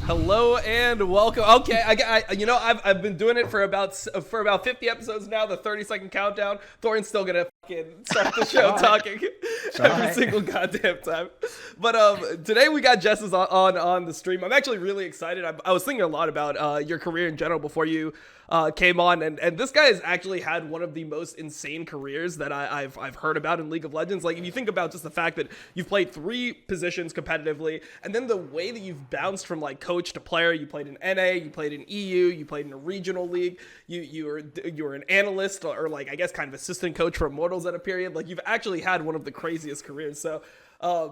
Hello and welcome. Okay, I've been doing it for about 50 episodes now. The 30-second countdown. Thorn's still gonna fucking start the show talking every single goddamn time. But today we got Jesiz on the stream. I'm actually really excited. I was thinking a lot about your career in general before you came on, and this guy has actually had one of the most insane careers that I've heard about in League of Legends. Like, if you think about just the fact that you've played 3 positions competitively, and then the way that you've bounced from like coach to player. You played in NA, you played in EU, you played in a regional league, you were an analyst or like, I guess, kind of assistant coach for Immortals at a period. Like, you've actually had one of the craziest careers. So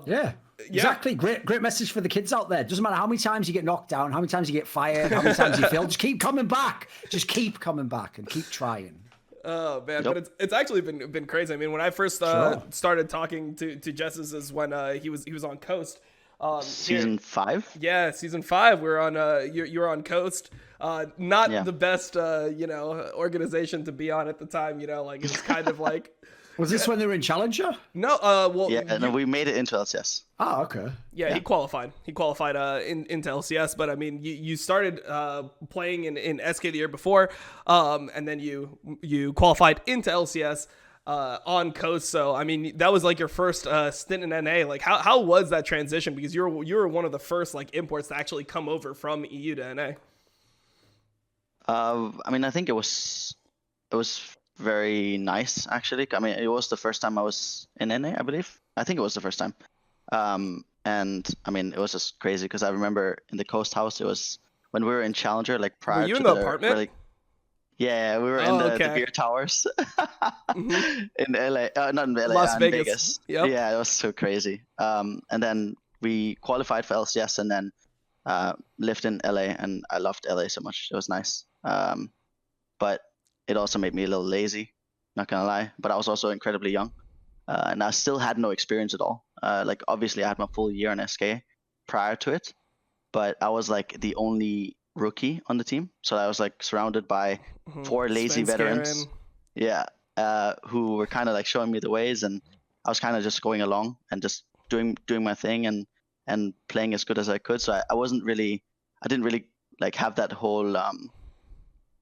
yeah, exactly. Great message for the kids out there. Doesn't matter how many times you get knocked down, how many times you get fired, how many times you fail, just keep coming back. Just keep coming back and keep trying. Oh man, but it's actually been crazy. I mean, when I first started talking to Jesiz is when he was on Coast. Season 5? Yeah, season 5. We're on you're on Coast. Not the best organization to be on at the time, like it's kind of like Was this when they were in Challenger? No, we made it into LCS. Oh, okay. Yeah, he qualified. He qualified into LCS, but I mean, you started playing in SK the year before, and then you qualified into LCS on Coast. So I mean, that was like your first stint in NA. Like, how was that transition? Because you were one of the first like imports to actually come over from EU to NA. I mean, I think it was very nice, actually. I mean, it was the first time I was in NA, I believe. I think it was the first time. And I mean, it was just crazy because I remember in the Coast House, it was when we were in Challenger, like prior were you to in the apartment? Really, yeah, we were in the beer towers in LA, not in LA, Las in Vegas. Yep. Yeah, it was so crazy. And then we qualified for LCS and then lived in LA, and I loved LA so much. It was nice. But it also made me a little lazy, not gonna lie. But I was also incredibly young, and I still had no experience at all. Like, obviously, I had my full year in SK prior to it, but I was like the only rookie on the team. So I was like surrounded by 4 lazy veterans, who were kind of like showing me the ways, and I was kind of just going along and just doing my thing and playing as good as I could. So I didn't really like have that whole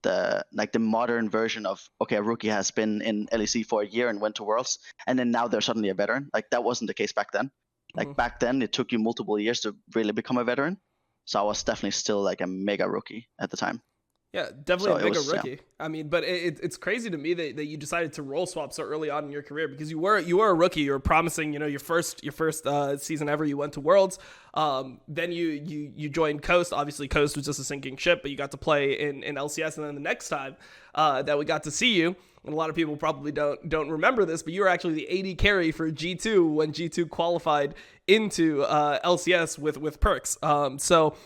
the modern version of, okay, a rookie has been in LEC for a year and went to Worlds, and then now they're suddenly a veteran. Like, that wasn't the case back then. Like, back then it took you multiple years to really become a veteran. So I was definitely still like a mega rookie at the time. Yeah, definitely a mega rookie. Yeah. I mean, but it's crazy to me that you decided to role swap so early on in your career, because you were a rookie. You were promising, your first season ever. You went to Worlds. Then you joined Coast. Obviously, Coast was just a sinking ship, but you got to play in LCS. And then the next time that we got to see you, and a lot of people probably don't remember this, but you were actually the AD carry for G2 when G2 qualified into LCS with Perks. So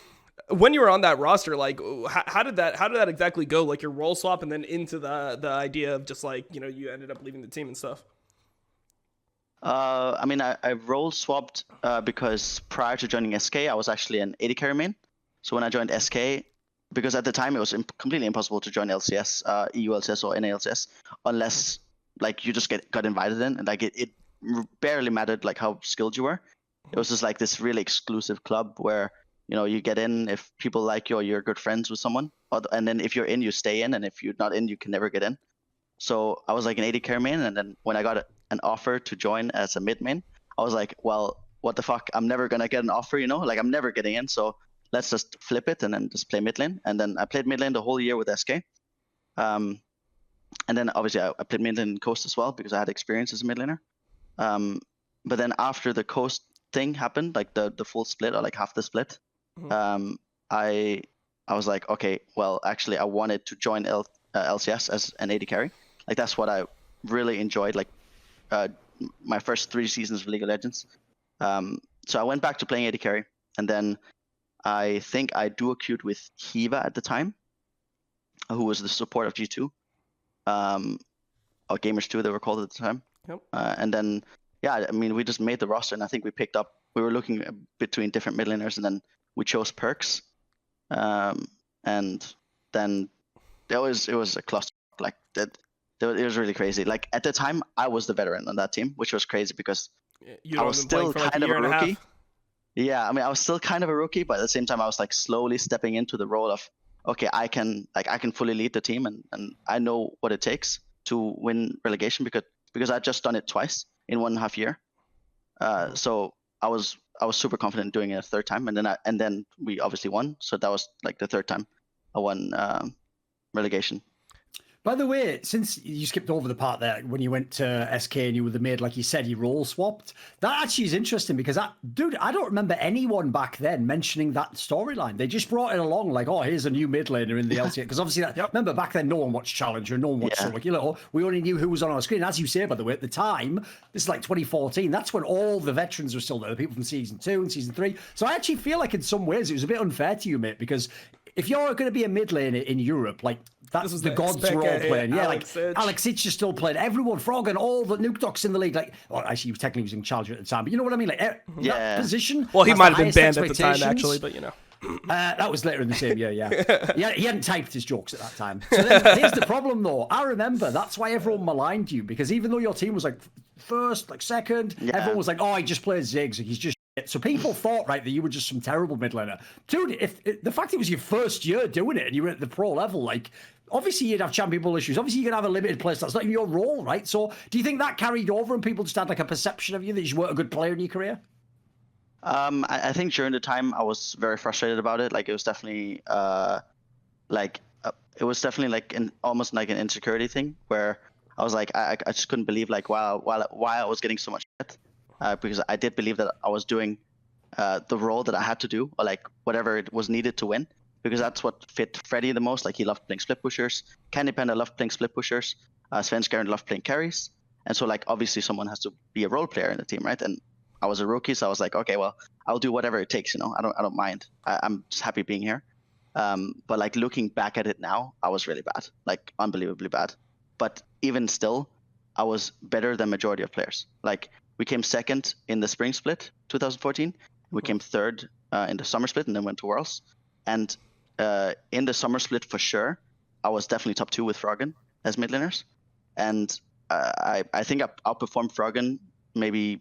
when you were on that roster, like, how did that exactly go? Like, your role swap and then into the idea of just like, you ended up leaving the team and stuff. I mean, I role swapped because prior to joining SK, I was actually an AD carry main. So when I joined SK, because at the time it was completely impossible to join LCS, EU LCS or NA LCS, unless like you just got invited in, and like it barely mattered like how skilled you were. It was just like this really exclusive club where, you get in if people like you or you're good friends with someone. And then if you're in, you stay in. And if you're not in, you can never get in. So I was like an AD carry main. And then when I got an offer to join as a mid main, I was like, well, what the fuck? I'm never going to get an offer, like I'm never getting in. So let's just flip it and then just play mid lane. And then I played mid lane the whole year with SK. And then obviously I played mid lane in Coast as well because I had experience as a mid laner. But then after the Coast thing happened, like the full split or like half the split, I was like, okay, well, actually, I wanted to join LCS as an AD carry. Like, that's what I really enjoyed. Like, my first 3 seasons of League of Legends. So I went back to playing AD carry, and then I think I duo queued with Hiva at the time, who was the support of G2, or Gamers 2 they were called at the time. Yep. And then, yeah, I mean, we just made the roster, and I think we were looking between different mid laners, and then we chose Perks, and then it was a cluster. Like, that, it was really crazy. Like, at the time, I was the veteran on that team, which was crazy because I was still kind of a rookie. Yeah, I mean, I was still kind of a rookie, but at the same time, I was like slowly stepping into the role of, okay, I can fully lead the team, and I know what it takes to win relegation because I'd just done it twice in 1.5 year. So I was super confident doing it a third time, and then we obviously won. So that was like the third time I won relegation. By the way, since you skipped over the part there when you went to SK and you were the mid, like you said, you role swapped. That actually is interesting because I don't remember anyone back then mentioning that storyline. They just brought it along like, oh, here's a new mid laner in the LCS. Because obviously, remember back then, no one watched Challenger, no one watched Summer. We only knew who was on our screen. As you say, by the way, at the time, this is like 2014. That's when all the veterans were still there, the people from season 2 and season 3. So I actually feel like in some ways it was a bit unfair to you, mate, because if you're going to be a mid laner in Europe, like that's the gods were all playing. Yeah, kha'zix is still playing. Everyone, Frog and all the Nuke Docs in the league. Like, well, actually, he was technically using Challenger at the time, but you know what I mean? Like, that position. Well, he might have been banned at the time, actually, but you know. That was later in the same year, yeah. He hadn't typed his jokes at that time. So then, here's the problem, though. I remember that's why everyone maligned you, because even though your team was like first, like second, everyone was like, oh, he just plays Ziggs. Like, he's just shit. So people thought, right, that you were just some terrible mid laner. Dude, if the fact it was your first year doing it and you were at the pro level, like, obviously you'd have champion pool issues. Obviously you're going to have a limited play. That's not even your role, right? So do you think that carried over and people just had like a perception of you that you weren't a good player in your career? I think during the time I was very frustrated about it. Like it was definitely like almost like an insecurity thing where I was like I just couldn't believe like why I was getting so much shit because I did believe that I was doing the role that I had to do or like whatever it was needed to win because that's what fit Freddy the most. Like he loved playing split pushers. Candy Panda loved playing split pushers. Svenskeren loved playing carries. And so like obviously someone has to be a role player in the team, right? And I was a rookie, so I was like, okay, well, I'll do whatever it takes. You know, I don't mind. I'm just happy being here. But like looking back at it now, I was really bad, like unbelievably bad. But even still, I was better than majority of players. Like we came second in the spring split, 2014. We came third in the summer split, and then went to Worlds. And in the summer split for sure, I was definitely top 2 with Froggen as mid laners. And I think I outperformed Froggen maybe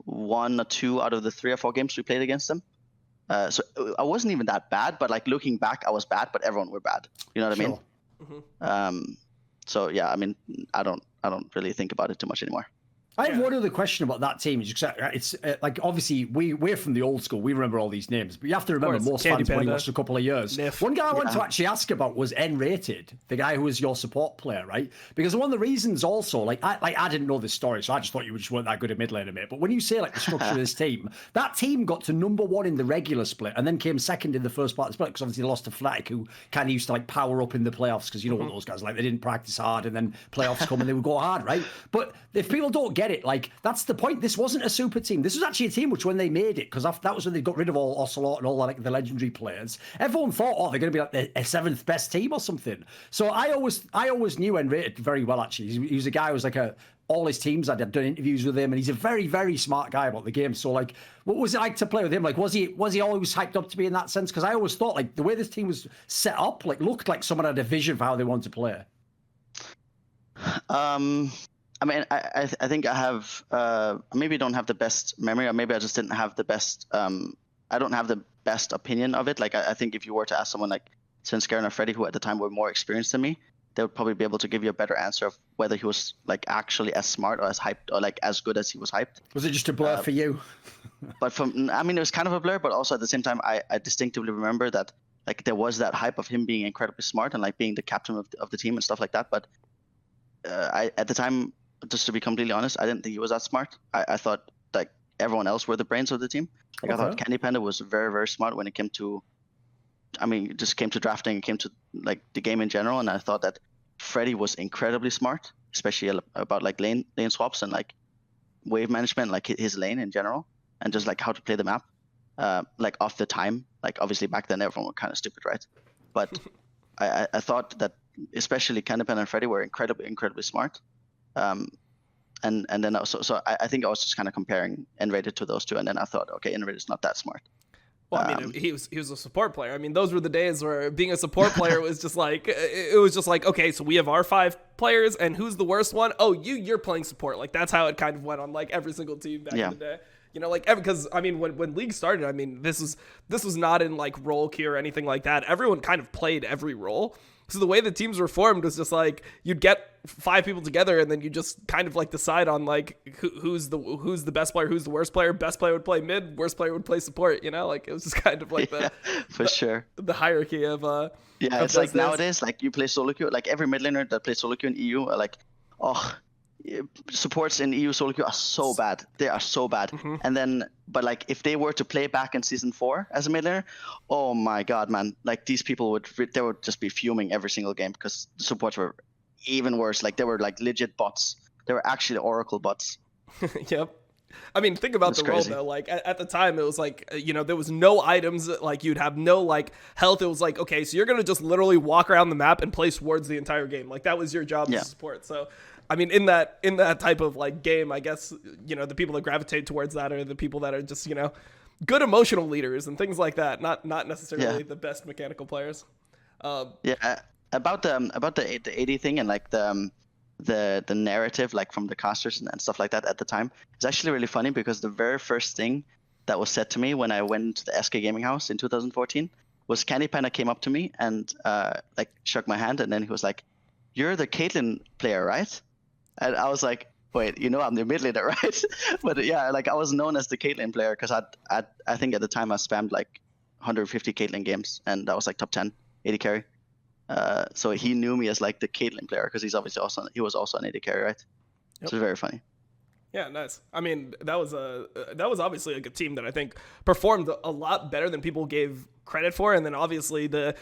1 or 2 out of the 3 or 4 games we played against them. So I wasn't even that bad, but like looking back, I was bad, but everyone were bad. You know what I mean? Mm-hmm. So yeah, I mean, I don't really think about it too much anymore. I have one other question about that team. It's like obviously we're from the old school. We remember all these names, but you have to remember most fans only watched a couple of years. One guy I wanted to actually ask about was N-Rated, the guy who was your support player, right? Because one of the reasons also, like I didn't know this story, so I just thought you just weren't that good at mid laner, mate. But when you say like the structure of this team, that team got to number 1 in the regular split and then came second in the first part of the split because obviously they lost to Fnatic, who kind of used to like power up in the playoffs because you know what those guys like. They didn't practice hard and then playoffs come and they would go hard, right? But if people don't get it, like that's the point. This wasn't a super team. This was actually a team which, when they made it, because that was when they got rid of all Ocelot and all like the legendary players, everyone thought, oh, they're going to be like the 7th best team or something. So I always knew N-Rated very well. Actually, he was a guy who was like all his teams. I'd done interviews with him, and he's a very, very smart guy about the game. So like, what was it like to play with him? Like, was he always hyped up to be in that sense? Because I always thought like the way this team was set up, like looked like someone had a vision for how they wanted to play. I mean, I think I have maybe don't have the best memory, or maybe I just didn't have the best. I don't have the best opinion of it. Like I think if you were to ask someone like Svenskeren or Freddy, who at the time were more experienced than me, they would probably be able to give you a better answer of whether he was like actually as smart or as hyped or like as good as he was hyped. Was it just a blur for you? But I mean, it was kind of a blur, but also at the same time, I distinctively remember that like there was that hype of him being incredibly smart and like being the captain of the team and stuff like that. But at the time, just to be completely honest, I didn't think he was that smart. I thought like everyone else were the brains of the team. Like I thought Candy Panda was very, very smart when it came to, I mean, it just came to drafting, it came to like the game in general. And I thought that Freddy was incredibly smart, especially about like lane swaps and like wave management, like his lane in general, and just like how to play the map, like off the time. Like obviously back then everyone was kind of stupid, right? But I thought that especially Candy Panda and Freddy were incredibly smart. And then also, so I think I was just kind of comparing N-Rated to those two, and then I thought, okay, N-Rated is not that smart. Well, I mean, he was a support player. I mean, those were the days where being a support player was just like, it was just like, okay, so we have our 5 players, and who's the worst one? Oh, you're playing support. Like, that's how it kind of went on like every single team back in the day. You know, like, because I mean, when League started, I mean, this was not in like role queue or anything like that. Everyone kind of played every role. So the way the teams were formed was just like you'd get 5 people together, and then you just kind of like decide on like who's the best player, who's the worst player. Best player would play mid, worst player would play support. You know, like it was just kind of like the hierarchy of it's like nowadays, like you play solo queue, like every mid laner that plays solo queue in EU are like, supports in EU solo queue are so bad. They are so bad. And then, but like if they were to play back in season 4 as a mid laner, oh my god, man! Like these people would just be fuming every single game because the supports were even worse. Like they were like legit bots. They were actually Oracle bots. Yep. I mean, think about the role though. Like at the time, it was like, you know, there was no items. Like you'd have no like health. It was like, okay, so you're gonna just literally walk around the map and place wards the entire game. Like that was your job as a support. So. I mean, in that type of like game, I guess, you know, the people that gravitate towards that are the people that are just, you know, good emotional leaders and things like that. Not necessarily the best mechanical players. About the AD thing and like the narrative like from the casters and stuff like that at the time is actually really funny because the very first thing that was said to me when I went to the SK Gaming House in 2014 was Candy Panda came up to me and like shook my hand, and then he was like, "You're the Caitlyn player, right?" And I was like, wait, you know, I'm the mid laner, right? But yeah, like I was known as the Caitlyn player because I think at the time I spammed like 150 Caitlyn games, and that was like top 10 AD carry. So he knew me as like the Caitlyn player because he was also an AD carry, right? Yep. So it was very funny. Yeah, nice. I mean, that was obviously like a team that I think performed a lot better than people gave credit for, and then obviously the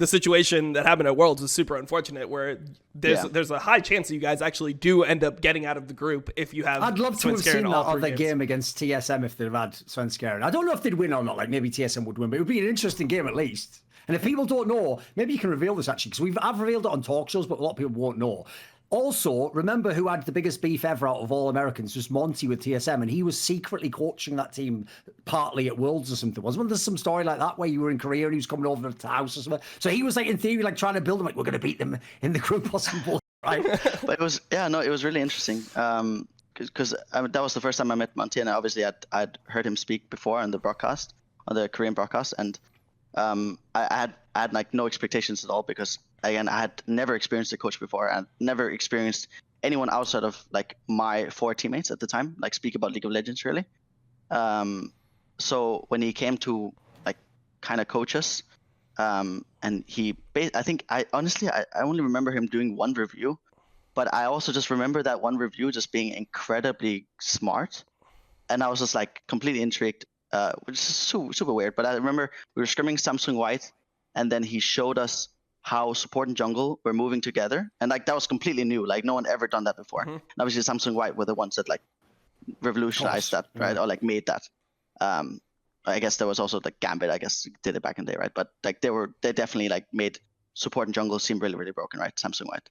situation that happened at Worlds was super unfortunate, where there's a high chance that you guys actually do end up getting out of the group if you have. I'd love to have seen that other game against TSM if they'd have had Svenskeren. I don't know if they'd win or not. Like maybe TSM would win, but it would be an interesting game at least. And if people don't know, maybe you can reveal this actually, because I've revealed it on talk shows, but a lot of people won't know. Also, remember who had the biggest beef ever out of all Americans? Just Monty with TSM, and he was secretly coaching that team partly at Worlds or something. Wasn't there some story like that where you were in Korea and he was coming over to the house or something? So he was like, in theory, like trying to build them, like we're going to beat them in the group or something, right? But it was really interesting because that was the first time I met Monty, and obviously I'd heard him speak before on the broadcast, on the Korean broadcast, and I had like no expectations at all because again I had never experienced a coach before and never experienced anyone outside of like my 4 teammates at the time like speak about League of Legends really. So when he came to like kind of coach us, and I only remember him doing one review, but I also just remember that one review just being incredibly smart, and I was just like completely intrigued. Which is super weird, but I remember we were scrimming Samsung White, and then he showed us how support and jungle were moving together, and like that was completely new. Like no one ever done that before. And obviously Samsung White were the ones that like revolutionized that, right? Or like made that. I guess there was also like Gambit, I guess did it back in the day, right? But like they definitely like made support and jungle seem really, really broken, right? Samsung White.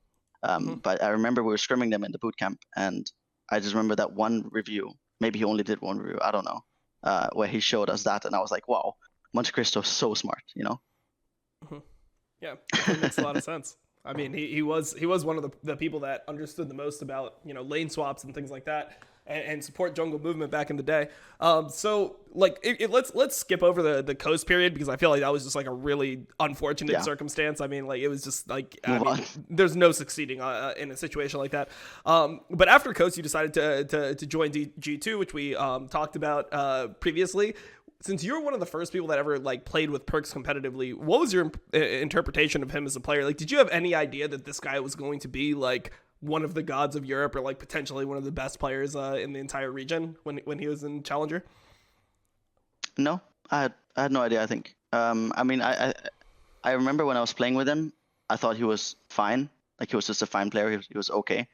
But I remember we were scrimming them in the boot camp, and I just remember that one review. Maybe he only did one review, I don't know. Where he showed us that, and I was like, wow, Monte Cristo is so smart, you know? Yeah, it makes a lot of sense. I mean, he was one of the people that understood the most about, you know, lane swaps and things like that, and support jungle movement back in the day. So like let's skip over the coast period, because I feel like that was just like a really unfortunate circumstance. I mean, like it was just like there's no succeeding in a situation like that. But after coast, you decided to join G2, which we talked about previously. Since you were one of the first people that ever like played with Perks competitively, what was your interpretation of him as a player? Like, did you have any idea that this guy was going to be like one of the gods of Europe, or like potentially one of the best players in the entire region when he was in Challenger? No, I had no idea. I think. I mean, I remember when I was playing with him, I thought he was fine. Like he was just a fine player. He was okay.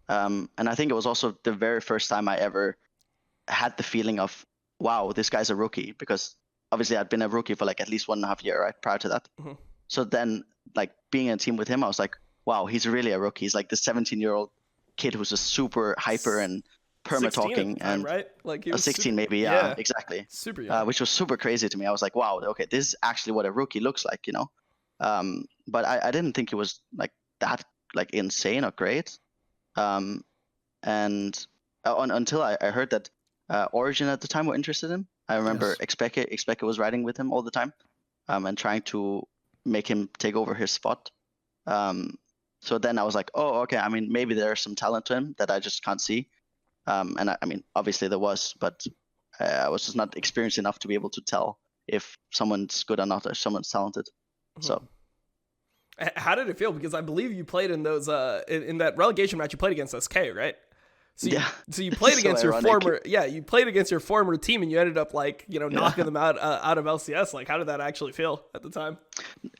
And I think it was also the very first time I ever had the feeling of, wow, this guy's a rookie, because obviously I'd been a rookie for like at least 1.5 years, right, prior to that. So then like being in a team with him, I was like, wow, he's really a rookie. He's like the 17-year-old kid who's just super hyper and perma-talking and right? Like he was 16 maybe, yeah, exactly. Super young. Which was super crazy to me. I was like, wow, okay, this is actually what a rookie looks like, you know. But I didn't think it was like that like insane or great. And until I heard that Origin at the time were interested in him. I remember Expeke was riding with him all the time, and trying to make him take over his spot. So then I was like, oh, okay. I mean, maybe there's some talent to him that I just can't see. And I mean, obviously there was, but I was just not experienced enough to be able to tell if someone's good or not, or someone's talented. So. How did it feel? Because I believe you played in those in that relegation match. You played against SK, right? So you played against your you played against your former team, and you ended up like knocking them out of LCS. Like, how did that actually feel at the time?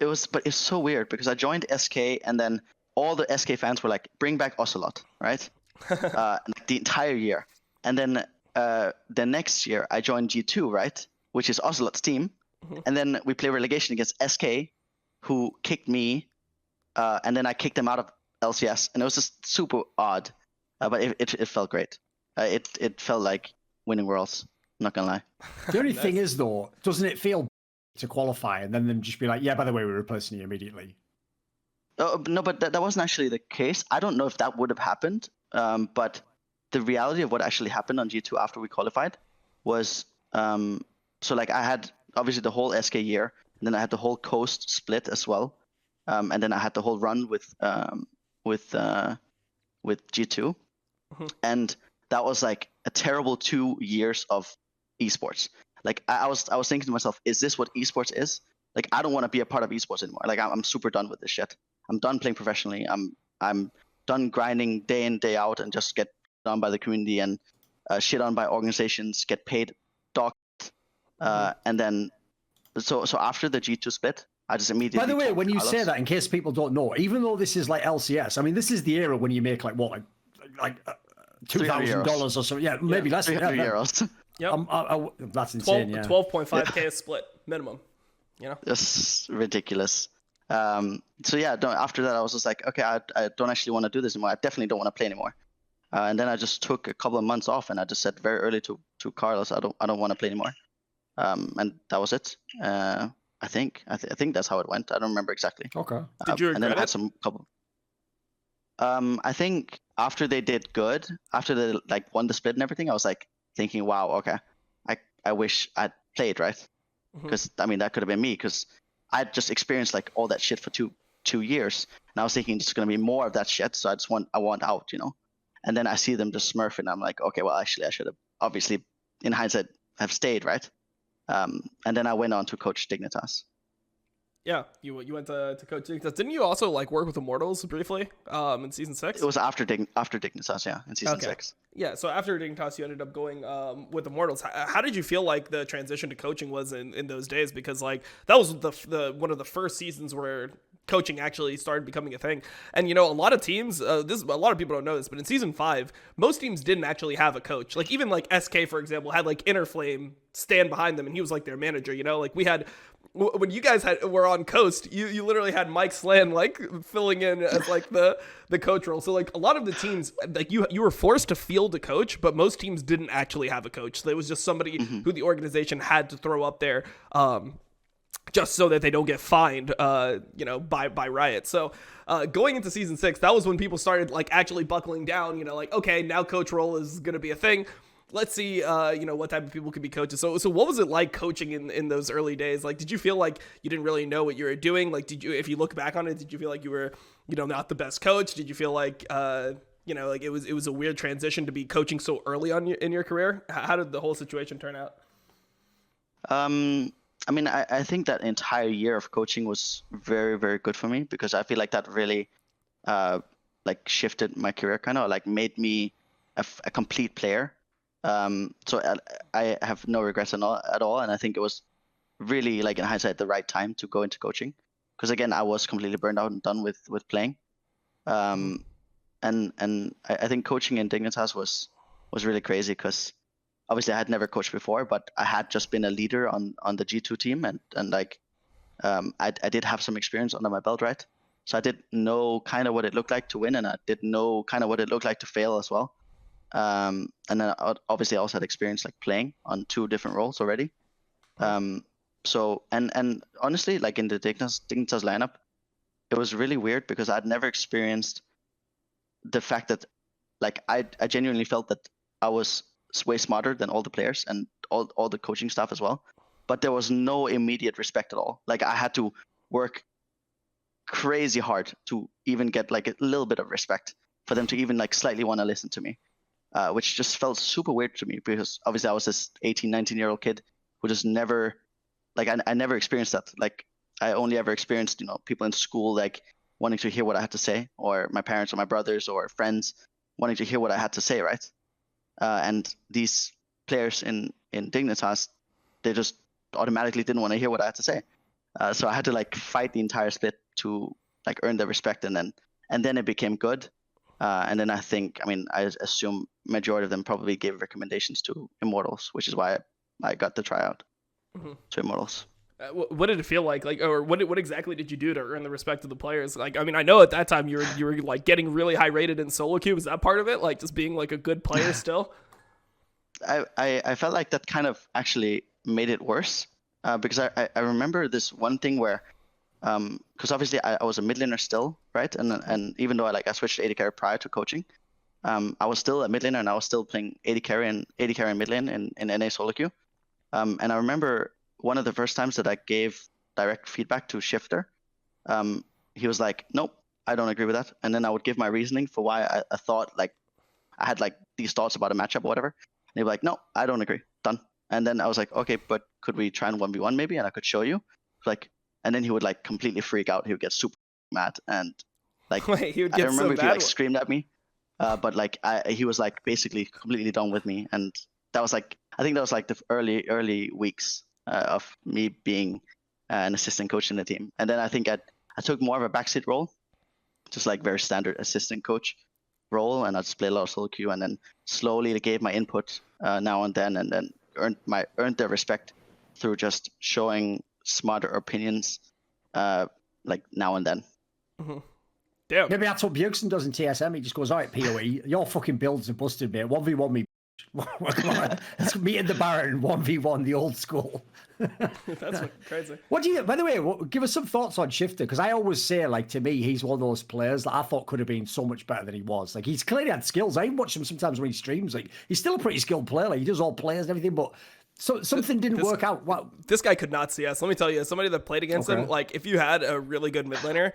But it's so weird because I joined SK, and then all the SK fans were like, "Bring back Ocelot," right? The entire year, and then the next year I joined G2, right, which is Ocelot's team, and then we play relegation against SK, who kicked me, and then I kicked them out of LCS, and it was just super odd. But it felt great. It felt like winning Worlds. I'm not gonna lie. The only thing is, though, doesn't it feel to qualify and then them just be like, yeah, by the way, we're replacing you immediately? No, but that wasn't actually the case. I don't know if that would have happened. But the reality of what actually happened on G2 after we qualified was, so like I had obviously the whole SK year, and then I had the whole coast split as well, and then I had the whole run with G2. And that was like a terrible 2 years of esports. Like I was thinking to myself, is this what esports is? Like, I don't want to be a part of esports anymore. Like I'm super done with this shit. I'm done playing professionally. I'm done grinding day in, day out, and just get on by the community and shit on by organizations, get paid dog. And then so after the G2 split, I just immediately. By the way, when you say that, in case people don't know, even though this is like LCS, I mean, this is the era when you make like $2,000 or something. Yeah, maybe less than €300. Yep. That's insane. 12.5K split minimum. It's ridiculous. So yeah, after that I was just like, okay, I don't actually want to do this anymore. I definitely don't want to play anymore. And then I just took a couple of months off, and I just said very early to Carlos, I don't want to play anymore. And that was it. I think that's how it went. I don't remember exactly. Okay. Did you regret and then I had some couple. I think after they did good, after they like won the split and everything, I was like thinking, wow, okay, I wish I'd played, right? Because I mean that could have been me, because I'd just experienced like all that shit for two years, and I was thinking it's gonna be more of that shit, so I want out, And then I see them just smurfing, and I'm like, okay, well actually I should have obviously in hindsight have stayed, right? And then I went on to coach Dignitas. Yeah, you went to coach Dignitas. Didn't you also like work with Immortals briefly in season 6? It was after Dignitas, yeah, in season 6. Yeah, so after Dignitas, you ended up going with Immortals. How did you feel like the transition to coaching was in those days? Because like that was the one of the first seasons where coaching actually started becoming a thing. And a lot of teams, a lot of people don't know this, but in season 5, most teams didn't actually have a coach. Like even like SK, for example, had like Innerflame stand behind them, and he was like their manager. Like we had. When you guys were on Coast, you literally had Mike Slan like filling in as like the coach role. So like a lot of the teams, like you were forced to field a coach, but most teams didn't actually have a coach. So it was just somebody who the organization had to throw up there, just so that they don't get fined, by Riot. So going into season 6, that was when people started like actually buckling down. Like okay, now coach role is gonna be a thing. Let's see, what type of people could be coaches. So what was it like coaching in those early days? Like, did you feel like you didn't really know what you were doing? Like, if you look back on it, did you feel like you were, not the best coach? Did you feel like, like it was a weird transition to be coaching so early on in your career? How did the whole situation turn out? I mean, I think that entire year of coaching was very, very good for me, because I feel like that really, like shifted my career, kind of like made me a complete player. So I have no regrets at all, and I think it was really, like in hindsight, the right time to go into coaching, because again I was completely burned out and done with playing, and I think coaching in Dignitas was really crazy, because obviously I had never coached before, but I had just been a leader on the G2 team, and like I did have some experience under my belt, right? So I did know kind of what it looked like to win, and I did know kind of what it looked like to fail as well. And then obviously I also had experience like playing on 2 different roles already. So and honestly, like in the Dignitas lineup, it was really weird because I'd never experienced the fact that like I genuinely felt that I was way smarter than all the players and all the coaching staff as well. But there was no immediate respect at all. Like I had to work crazy hard to even get like a little bit of respect for them to even like slightly want to listen to me, which just felt super weird to me because obviously I was this 18, 19-year-old kid who just never, like I never experienced that. Like I only ever experienced, you know, people in school like wanting to hear what I had to say, or my parents or my brothers or friends wanting to hear what I had to say, right? And these players in Dignitas, they just automatically didn't want to hear what I had to say. So I had to like fight the entire split to like earn their respect, and then it became good. And then I assume majority of them probably gave recommendations to Immortals, which is why I got the tryout to Immortals. What did it feel like, or what exactly did you do to earn the respect of the players? Like, I mean, I know at that time you were like getting really high rated in solo queue. Was that part of it? Like just being like a good player still? I felt like that kind of actually made it worse, because I remember this one thing where, because obviously I was a mid laner still, right? And even though I switched to AD carry prior to coaching, I was still a mid laner and I was still playing AD carry and mid lane in NA solo queue. And I remember one of the first times that I gave direct feedback to Shiphtur, he was like, nope, I don't agree with that. And then I would give my reasoning for why I thought like I had like these thoughts about a matchup or whatever. And he'd be like, no, I don't agree. Done. And then I was like, okay, but could we try and 1v1 maybe? And I could show you. Like, and then he would like completely freak out. He would get super mad and like, Wait, he would get I remember so he mad? like screamed at me, but like he was like basically completely done with me. And that was like, I think that was like the early weeks of me being an assistant coach in the team. And then I think I took more of a backseat role, just like very standard assistant coach role, and I just played a lot of solo queue, and then slowly gave my input now and then earned their respect through just showing smarter opinions like now and then. Damn. Maybe that's what Bjergsen does in TSM. He just goes, all right, PoE, your fucking builds are busted, mate. 1v1 me. Come on, let's meet in the Baron 1v1, the old school. That's crazy. What do you, by the way, give us some thoughts on Shiphtur, because I always say, like, to me, he's one of those players that I thought could have been so much better than he was. Like, he's clearly had skills. I watch him sometimes when he streams. Like, he's still a pretty skilled player. Like, he does all players and everything, but something didn't work out. Wow. This guy could not CS. Let me tell you, as somebody that played against him, like, if you had a really good mid laner,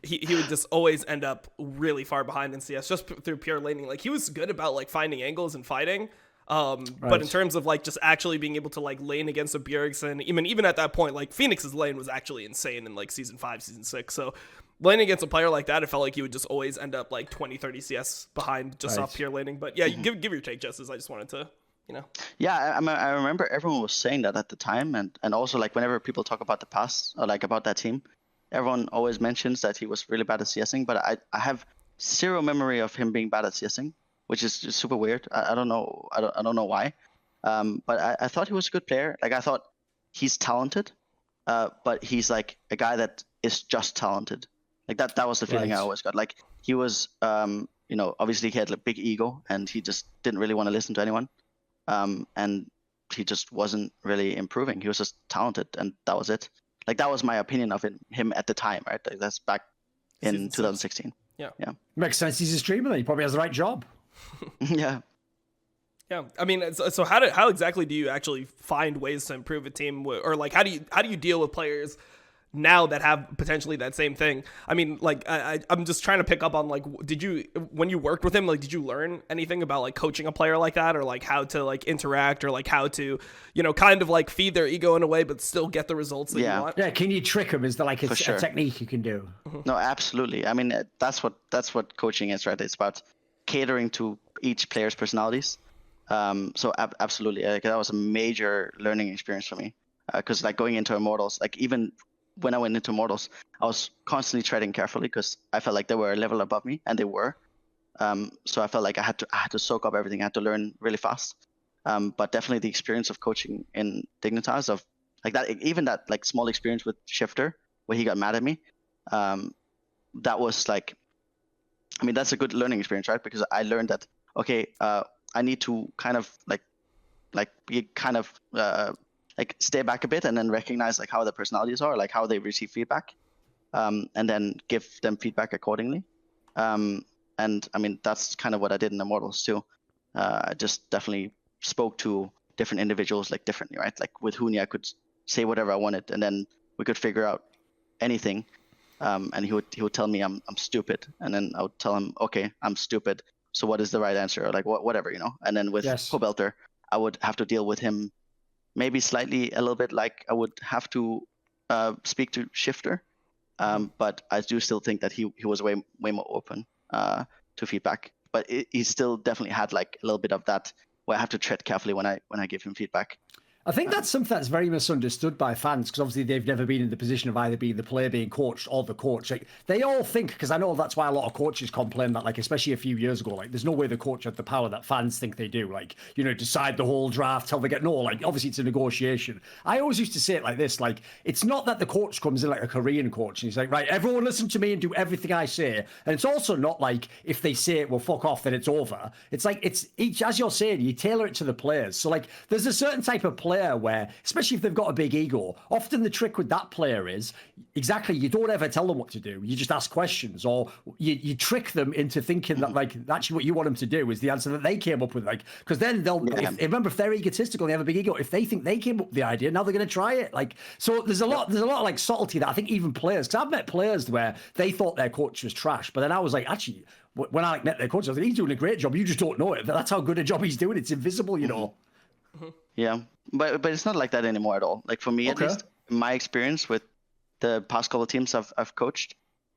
he would just always end up really far behind in CS just through pure laning. Like, he was good about, like, finding angles and fighting. But in terms of like just actually being able to like lane against a Bjergsen, even at that point, like Phoenix's lane was actually insane in like season 5, season 6. So laning against a player like that, it felt like he would just always end up like 20-30 CS behind just off pure laning. But yeah, give your take, Jesiz. I just wanted to, you know. Yeah, I remember everyone was saying that at the time, and also like whenever people talk about the past or like about that team, everyone always mentions that he was really bad at CSing, but I have zero memory of him being bad at CSing, which is just super weird. I don't know. I don't know why. But I thought he was a good player. Like I thought he's talented, but he's like a guy that is just talented. Like that was the feeling I always got. Like he was, you know, obviously he had a big ego and he just didn't really want to listen to anyone. And he just wasn't really improving. He was just talented, and that was it. Like that was my opinion of him at the time, right? Like that's back in 2016. Yeah. Makes sense. He's a streamer. Then he probably has the right job. Yeah. I mean, so how exactly do you actually find ways to improve a team, or like how do you deal with players now that have potentially that same thing? I mean, like I'm just trying to pick up on like, when you worked with him, like did you learn anything about like coaching a player like that, or like how to like interact, or like how to, you know, kind of like feed their ego in a way but still get the results that you want? Yeah, can you trick them? Is there like a technique you can do? No, absolutely. I mean, that's what coaching is, right? It's about catering to each player's personalities. So absolutely, like, that was a major learning experience for me, because like going into Immortals, like even when I went into Immortals, I was constantly treading carefully because I felt like they were a level above me, and they were. So I felt like I had to soak up everything. I had to learn really fast. But definitely the experience of coaching in Dignitas, of like that, even that like small experience with Shiphtur where he got mad at me, that was like, I mean, that's a good learning experience, right? Because I learned that, okay, I need to kind of be kind of like stay back a bit and then recognize like how the personalities are, like how they receive feedback, and then give them feedback accordingly. And I mean, that's kind of what I did in Immortals too. I just definitely spoke to different individuals like differently, right? Like with Huni, I could say whatever I wanted, and then we could figure out anything. And he would tell me I'm stupid, and then I would tell him, okay, I'm stupid. So what is the right answer? Or like whatever, you know. And then with Pobelter, I would have to deal with him, maybe slightly a little bit like I would have to speak to Shiphtur. But I do still think that he was way more open to feedback. But he still definitely had like a little bit of that where I have to tread carefully when I give him feedback. I think that's something that's very misunderstood by fans, because obviously they've never been in the position of either being the player being coached or the coach. Like, they all think, because I know that's why a lot of coaches complain that, like, especially a few years ago, like, there's no way the coach had the power that fans think they do. Like, you know, decide the whole draft, till they get, no, like, obviously it's a negotiation. I always used to say it like this, like, it's not that the coach comes in like a Korean coach and he's like, right, everyone listen to me and do everything I say. And it's also not like if they say, well, fuck off, then it's over. It's like, it's each, as you're saying, you tailor it to the players. So, like, there's a certain type of player where, especially if they've got a big ego, often the trick with that player is, exactly, you don't ever tell them what to do. You just ask questions, or you trick them into thinking that, like, actually what you want them to do is the answer that they came up with. Like, because then they'll, remember, if they're egotistical and they have a big ego, if they think they came up with the idea, now they're going to try it. Like, so there's a lot of like subtlety that I think even players, because I've met players where they thought their coach was trash, but then I was like, actually, when I met their coach, I was like, he's doing a great job. You just don't know it. That's how good a job he's doing. It's invisible, you know. Yeah, but it's not like that anymore at all. Like for me, at least, in my experience with the past couple of teams I've coached,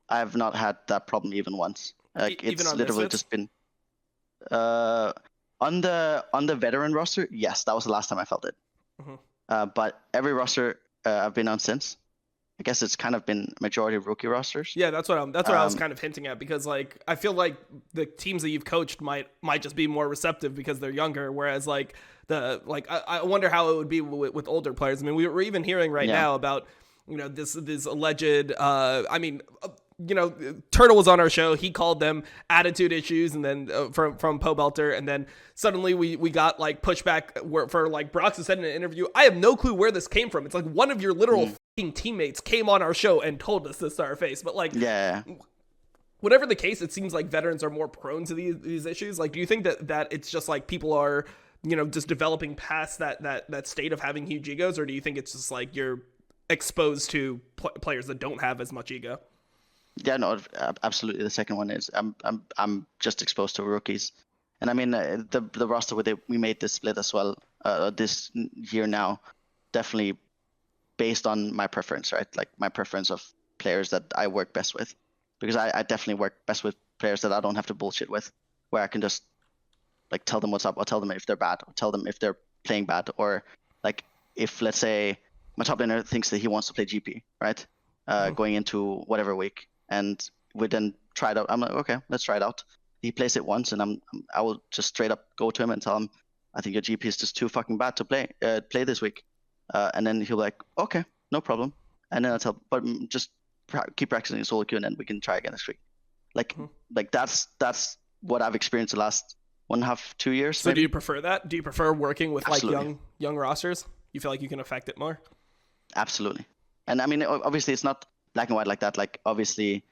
I have not had that problem even once. Like it's literally just been on the veteran roster. Yes, that was the last time I felt it. But every roster I've been on since, I guess it's kind of been majority of rookie rosters. Yeah, that's what I was kind of hinting at, because like I feel like the teams that you've coached might just be more receptive because they're younger, whereas like I wonder how it would be with older players. I mean, we're even hearing right now about, you know, this alleged you know, Turtle was on our show. He called them attitude issues, and then from Pobelter, and then suddenly we got like pushback for like Brox said in an interview. I have no clue where this came from. It's like one of your literal teammates came on our show and told us this to our face. But like, whatever the case, it seems like veterans are more prone to these issues. Like, do you think that it's just like people are, you know, just developing past that state of having huge egos, or do you think it's just like you're exposed to players that don't have as much ego? Yeah, no, absolutely. The second one is I'm just exposed to rookies, and I mean the roster where we made this split as well this year now, definitely based on my preference, right? Like my preference of players that I work best with, because I definitely work best with players that I don't have to bullshit with, where I can just like tell them what's up, or tell them if they're bad, or tell them if they're playing bad, or like if let's say my top laner thinks that he wants to play GP, right? Going into whatever week. And we then try it out. I'm like, okay, let's try it out. He plays it once, and I will just straight up go to him and tell him, I think your GP is just too fucking bad to play this week. And then he'll be like, okay, no problem. And then I'll tell, but just keep practicing solo queue, and then we can try again next week. Like that's what I've experienced the last 1.5, 2 years. So maybe. Do you prefer that? Do you prefer working with Absolutely. Like young rosters? You feel like you can affect it more? Absolutely. And I mean, obviously, it's not black and white like that. Like obviously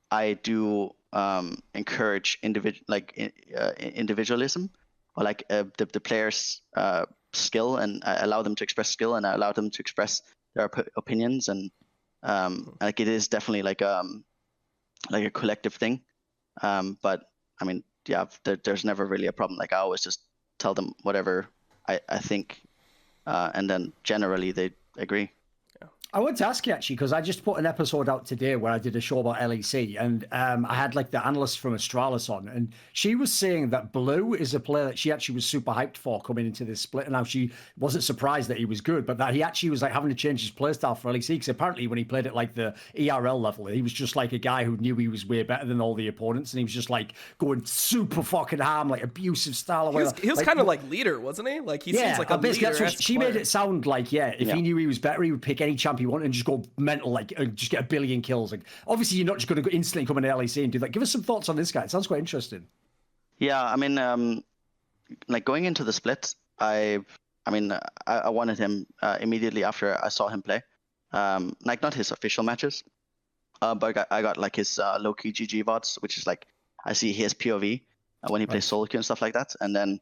I do encourage individualism, or like the players skill, and I allow them to express skill, and I allow them to express their opinions, and like it is definitely like a collective thing, but I mean, yeah, there's never really a problem. Like I always just tell them whatever I think, and then generally they agree. I want to ask you actually, because I just put an episode out today where I did a show about LEC, and I had like the analyst from Astralis on, and she was saying that Blue is a player that she actually was super hyped for coming into this split, and now she wasn't surprised that he was good, but that he actually was like having to change his playstyle for LEC, because apparently when he played at like the ERL level, he was just like a guy who knew he was way better than all the opponents, and he was just like going super fucking ham, like abusive style. He was like, kind of like leader, wasn't he? Like he seems like a leader. That's what she made it sound like. If he knew he was better, he would pick any champ he wanted and just go mental, like just get 1 billion kills. Like obviously you're not just going to instantly come into LEC and do that. Give us some thoughts on this guy. It sounds quite interesting. Yeah, I mean, like going into the split, I wanted him immediately after I saw him play. Like not his official matches, but I got like his low-key GG VODs, which is like I see his POV when he plays solo queue and stuff like that, and then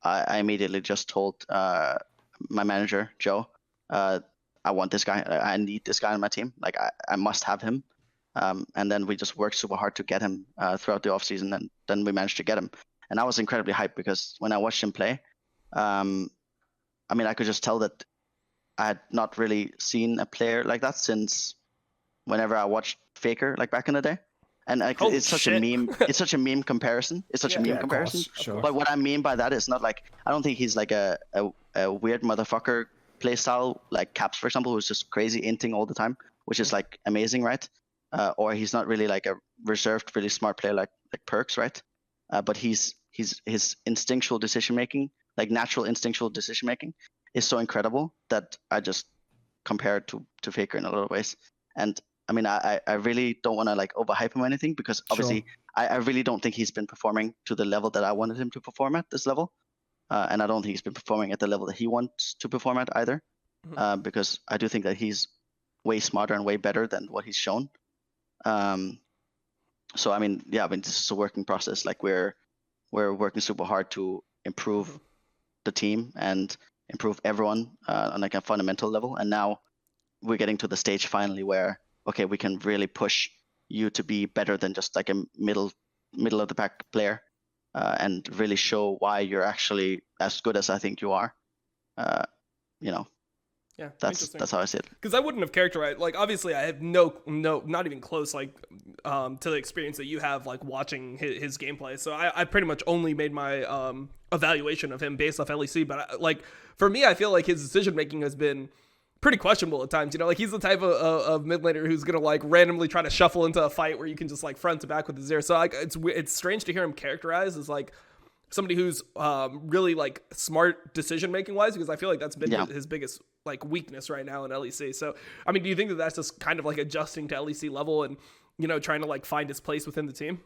I immediately just told my manager Joe, I want this guy. I need this guy on my team. Like I must have him. And then we just worked super hard to get him throughout the offseason, and then we managed to get him. And I was incredibly hyped because when I watched him play, I could just tell that I had not really seen a player like that since whenever I watched Faker, like back in the day. And it's such a meme. It's such a meme comparison. It's such a meme comparison. Sure. But what I mean by that is not like, I don't think he's like a weird motherfucker playstyle like Caps, for example, who's just crazy inting all the time, which is like amazing, right? Or he's not really like a reserved, really smart player like Perks, right? But his instinctual decision making, like natural instinctual decision making, is so incredible that I just compare it to Faker in a lot of ways. And I mean, I really don't want to like overhype him or anything, because obviously I really don't think he's been performing to the level that I wanted him to perform at this level. And I don't think he's been performing at the level that he wants to perform at either, because I do think that he's way smarter and way better than what he's shown. So I mean, this is a working process. Like we're working super hard to improve the team and improve everyone on like a fundamental level. And now we're getting to the stage finally where, okay, we can really push you to be better than just like a middle of the pack player, and really show why you're actually as good as I think you are. Yeah, that's how I see it. Because I wouldn't have characterized, like, obviously I have no, not even close, like, to the experience that you have, like, watching his gameplay. So I pretty much only made my evaluation of him based off LEC. But like, for me, I feel like his decision making has been pretty questionable at times. You know, like, he's the type of mid laner who's gonna like randomly try to shuffle into a fight where you can just like front to back with his Zero. So like, it's strange to hear him characterized as like somebody who's really like smart decision making wise, because I feel like that's been his biggest like weakness right now in LEC. So I mean, do you think that that's just kind of like adjusting to LEC level and, you know, trying to like find his place within the team?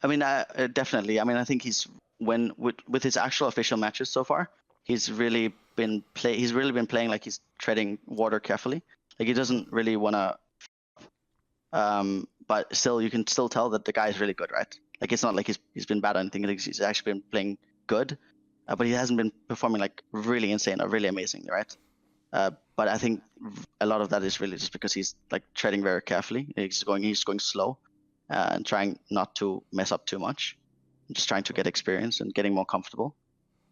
I mean, definitely. I mean, I think he's with his actual official matches so far, he's really been playing like he's treading water carefully. Like he doesn't really want to. But still, you can still tell that the guy is really good, right? Like it's not like he's been bad or anything. Like he's actually been playing good, but he hasn't been performing like really insane or really amazing, right? But I think a lot of that is really just because he's like treading very carefully. He's going slow, and trying not to mess up too much. Just trying to get experience and getting more comfortable.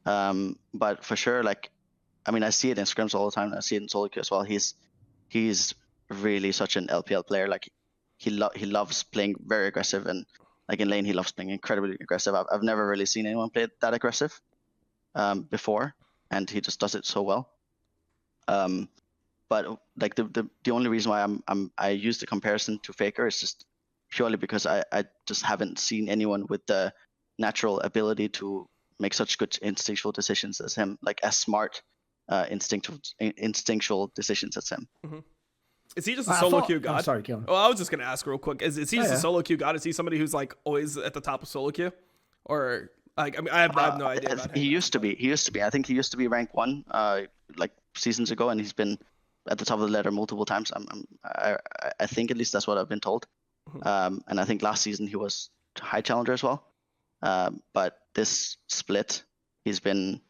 But for sure, like, I mean, I see it in scrims all the time. I see it in solo queue as well. He's really such an LPL player. Like he loves playing very aggressive, and like in lane he loves playing incredibly aggressive. I've never really seen anyone play that aggressive before, and he just does it so well. But like the only reason why I use the comparison to Faker is just purely because I just haven't seen anyone with the natural ability to make such good instinctual decisions as him, like as smart instinctual decisions as him. Mm-hmm. Is he just a solo queue god? Sorry, Keelan. Oh, I was just gonna ask real quick. Is he just a solo queue god? Is he somebody who's like always at the top of solo queue, or like I have no idea. About he used to be. I think he used to be rank 1 like seasons ago, and he's been at the top of the ladder multiple times. I think at least that's what I've been told. Mm-hmm. And I think last season he was high challenger as well. But this split, he's been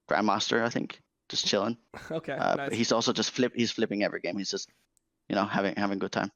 grandmaster, I think, just chilling. Okay. Nice. But he's also just he's flipping every game. He's just, having a good time.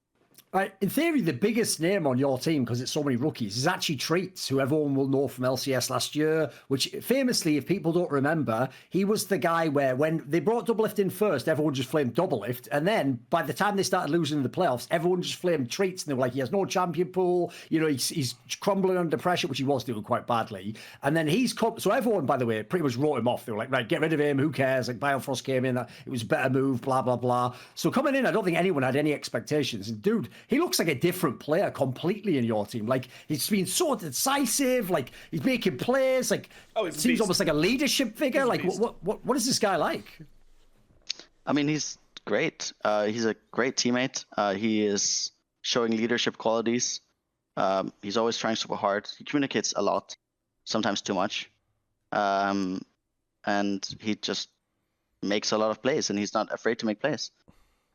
Right. In theory, the biggest name on your team, because it's so many rookies, is actually Treatz, who everyone will know from LCS last year, which famously, if people don't remember, he was the guy where when they brought Doublelift in first, everyone just flamed Doublelift. And then by the time they started losing in the playoffs, everyone just flamed Treatz. And they were like, he has no champion pool. He's crumbling under pressure, which he was doing quite badly. And then he's come. So everyone, by the way, pretty much wrote him off. They were like, right, get rid of him. Who cares? Like Biofrost came in. It was a better move, blah, blah, blah. So coming in, I don't think anyone had any expectations. And dude, he looks like a different player completely in your team. Like he's been so decisive. Like he's making plays. Like seems almost like a leadership figure. Like what is this guy like? I mean, he's great. He's a great teammate. He is showing leadership qualities. He's always trying super hard. He communicates a lot, sometimes too much. and he just makes a lot of plays, and he's not afraid to make plays.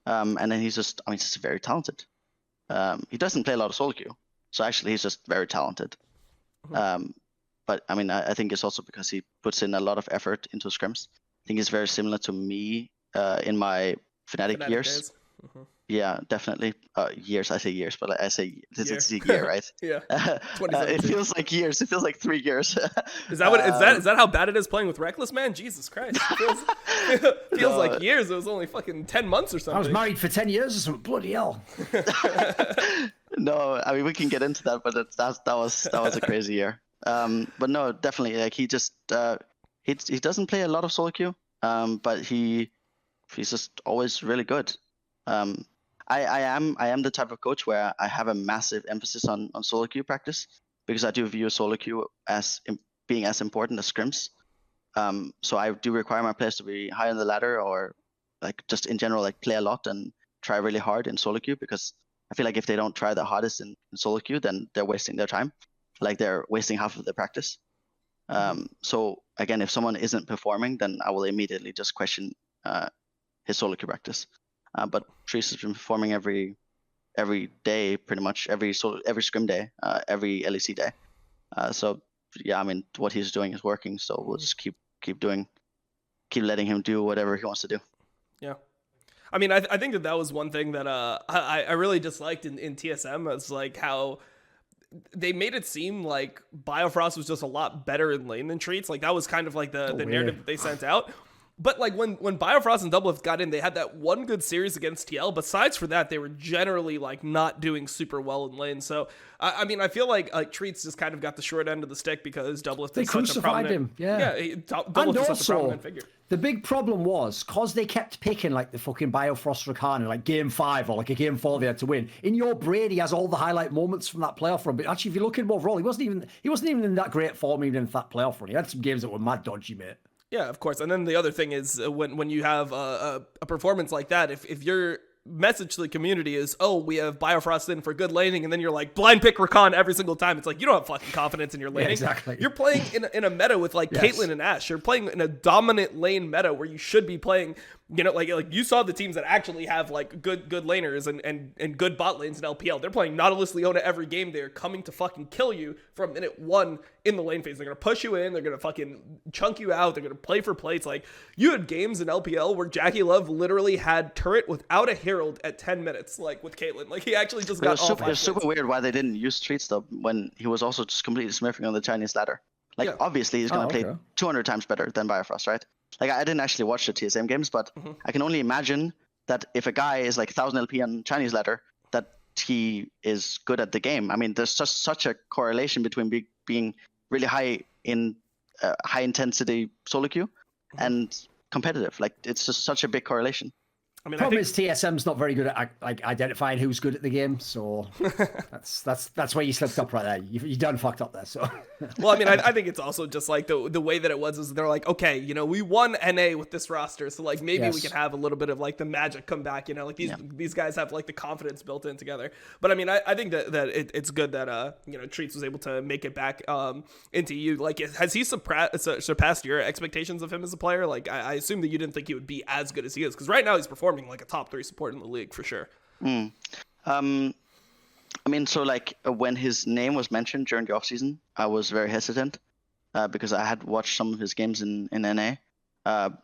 And then he's just very talented. He doesn't play a lot of solo queue, so actually he's just very talented. But I mean, I think it's also because he puts in a lot of effort into scrims. I think it's very similar to me in my Fnatic years. Yeah, definitely. Years, I say years, but I say it's a year, right? Yeah. It feels like years. It feels like 3 years. Is that what? Is that how bad it is playing with Reckless, man? Jesus Christ! It feels like years. It was only fucking 10 months or something. I was married for 10 years or something. Bloody hell. No, I mean we can get into that, but that was a crazy year. But no, definitely, like he just he doesn't play a lot of solo queue, but he's just always really good. I am the type of coach where I have a massive emphasis on solo queue practice, because I do view solo queue as being as important as scrims. So I do require my players to be high on the ladder, or like just in general like play a lot and try really hard in solo queue, because I feel like if they don't try the hardest in solo queue, then they're wasting their time. Like they're wasting half of their practice. So again, if someone isn't performing, then I will immediately just question his solo queue practice. But Treatz has been performing every day, pretty much every scrim day, every LEC day. So yeah, I mean what he's doing is working. So we'll just keep letting him do whatever he wants to do. Yeah. I mean, I think that was one thing that I really disliked in TSM. It's like how they made it seem like Biofrost was just a lot better in lane than Treatz. Like that was kind of like the narrative that they sent out. But like when Biofrost and Doublelift got in, they had that one good series against TL. Besides for that, they were generally like not doing super well in lane. So I mean, I feel like Treatz just kind of got the short end of the stick because Doublelift is such a prominent. Doublelift is such a prominent figure. The big problem was because they kept picking like the fucking Biofrost Rakan, like game 5 or like a game 4 they had to win. In your brain, he has all the highlight moments from that playoff run. But actually, if you look at him overall, he wasn't even in that great form even in that playoff run. He had some games that were mad dodgy, mate. Yeah, of course. And then the other thing is when you have a performance like that, if your message to the community is, oh, we have Biofrost in for good laning, and then you're like blind pick Rakan every single time, it's like you don't have fucking confidence in your laning. Yeah, exactly. You're playing in a meta with like Caitlyn and Ashe. You're playing in a dominant lane meta where you should be playing, you know, like you saw the teams that actually have like good laners and good bot lanes in LPL. They're playing Nautilus Leona every game. They're coming to fucking kill you from minute 1 in the lane phase. They're gonna push you in. They're gonna fucking chunk you out. They're gonna play for plates. Like you had games in LPL where Jackie Love literally had turret without a herald at 10 minutes, like with Caitlyn. Like he actually just got all 5 It was super weird why they didn't use Treatz though when he was also just completely smurfing on the Chinese ladder. Like obviously he's gonna play 200 times better than Biofrost, right? Like I didn't actually watch the TSM games, but I can only imagine that if a guy is like 1000 LP on Chinese ladder, that he is good at the game. I mean, there's just such a correlation between being really high in high intensity solo queue and competitive. Like it's just such a big correlation. I mean, problem is TSM's not very good at like identifying who's good at the game, so that's where you slipped up right there. You done fucked up there. So, well, I mean, I think it's also just like the way that it was is they're like, okay, you know, we won NA with this roster, so like maybe we can have a little bit of like the magic come back, you know, like these guys have like the confidence built in together. But I mean, I think that it's good that you know Treatz was able to make it back into EU. Like, has he surpassed your expectations of him as a player? Like, I assume that you didn't think he would be as good as he is, because right now he's performing like a top 3 support in the league for sure. I mean, so like when his name was mentioned during the offseason, I was very hesitant because I had watched some of his games in NA,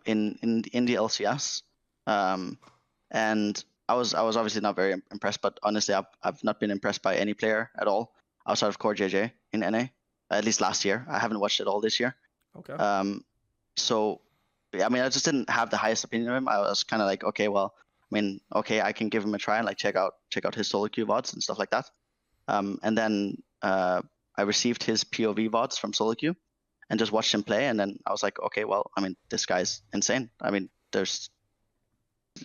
in the LCS, and I was obviously not very impressed. But honestly, I've not been impressed by any player at all outside of Core JJ in NA, at least last year. I haven't watched it all this year. Okay. So I mean, I just didn't have the highest opinion of him. I was kind of like, okay, well, I mean, okay, I can give him a try and like check out his solo queue VODs and stuff like that. And then I received his POV VODs from solo queue and just watched him play. And then I was like, okay, well, I mean, this guy's insane. I mean, let's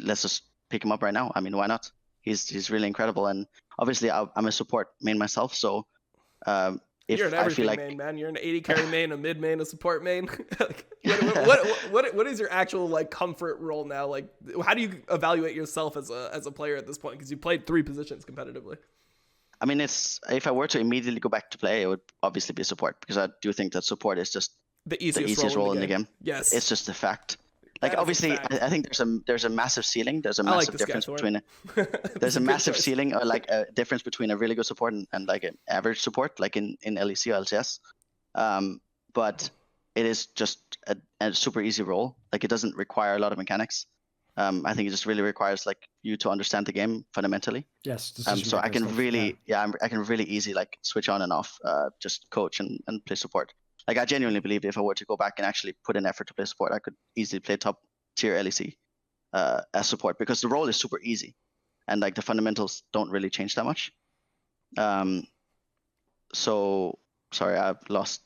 just pick him up right now. I mean, why not? He's really incredible. And obviously I'm a support main myself. So you're an everything main, man. You're an 80 carry main, a mid main, a support main. Like, what is your actual like comfort role now? Like, how do you evaluate yourself as a player at this point? Because you played 3 positions competitively. I mean, if I were to immediately go back to play, it would obviously be support, because I do think that support is just the easiest role in the game. Yes, it's just a fact. Like obviously, I think there's a massive ceiling. There's a massive difference between there's a massive ceiling, or like a difference between a really good support and like an average support, like in LEC or LCS. But it is just a super easy role. Like it doesn't require a lot of mechanics. I think it just really requires like you to understand the game fundamentally. Yes. So I can really, I can really easy like switch on and off, just coach and play support. Like I genuinely believe if I were to go back and actually put in effort to play support, I could easily play top tier LEC as support, because the role is super easy, and like the fundamentals don't really change that much. So sorry, I lost.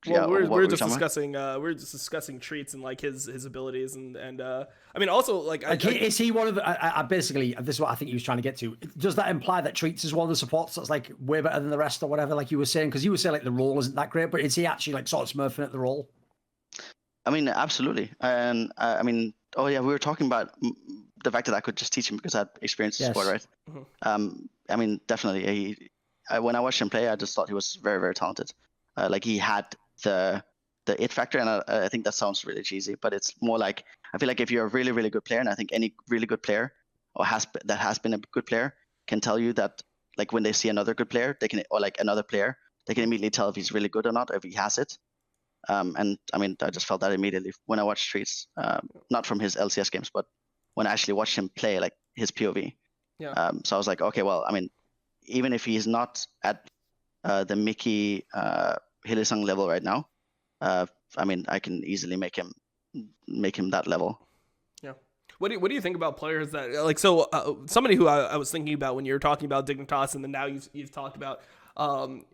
Well, we're just discussing Treatz and like his abilities and I mean also like is he one of the basically this is what I think he was trying to get to. Does that imply that Treatz is one of the supports that's like way better than the rest or whatever, like you were saying? Because you were saying like the role isn't that great, but is he actually like sort of smurfing at the role? I mean, absolutely. And I mean, oh yeah, we were talking about the fact that I could just teach him because I had experience in sport, right? Mm-hmm. I mean, definitely. When I watched him play, I just thought he was very, very talented. Like he had the it factor, and I think that sounds really cheesy, but it's more like, I feel like if you're a really, really good player, and I think any really good player that has been a good player can tell you that, like when they see another good player, they can immediately tell if he's really good or not, or if he has it. And I mean, I just felt that immediately when I watched Treatz, not from his LCS games, but when I actually watched him play, like his POV. Yeah. So I was like, okay, well, I mean, even if he's not at the Mickey Hillesang level right now, I mean, I can easily make him that level. Yeah. What do you think about players that like, so somebody who I was thinking about when you were talking about Dignitas, and then now you've talked about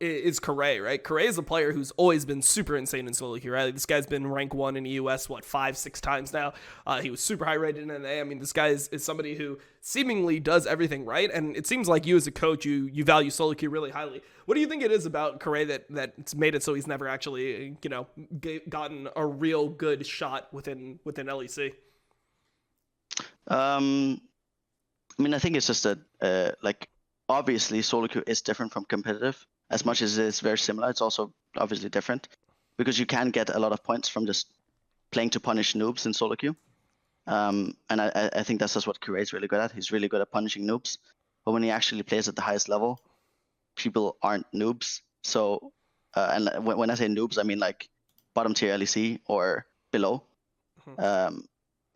is Corey, right? Corey is a player who's always been super insane in solo queue, right? This guy's been rank 1 in EUS, 5-6 times now. He was super high rated in NA. I mean, this guy is somebody who seemingly does everything right, and it seems like you as a coach, you value solo queue really highly. What do you think it is about Corey that's made it so he's never actually, gotten a real good shot within LEC? I mean, I think it's just like, obviously solo queue is different from competitive. As much as it's very similar, it's also obviously different, because you can get a lot of points from just playing to punish noobs in solo queue. And I think that's just what Kurei's really good at. He's really good at punishing noobs. But when he actually plays at the highest level, people aren't noobs. So, and when I say noobs, I mean like bottom tier LEC or below. Mm-hmm.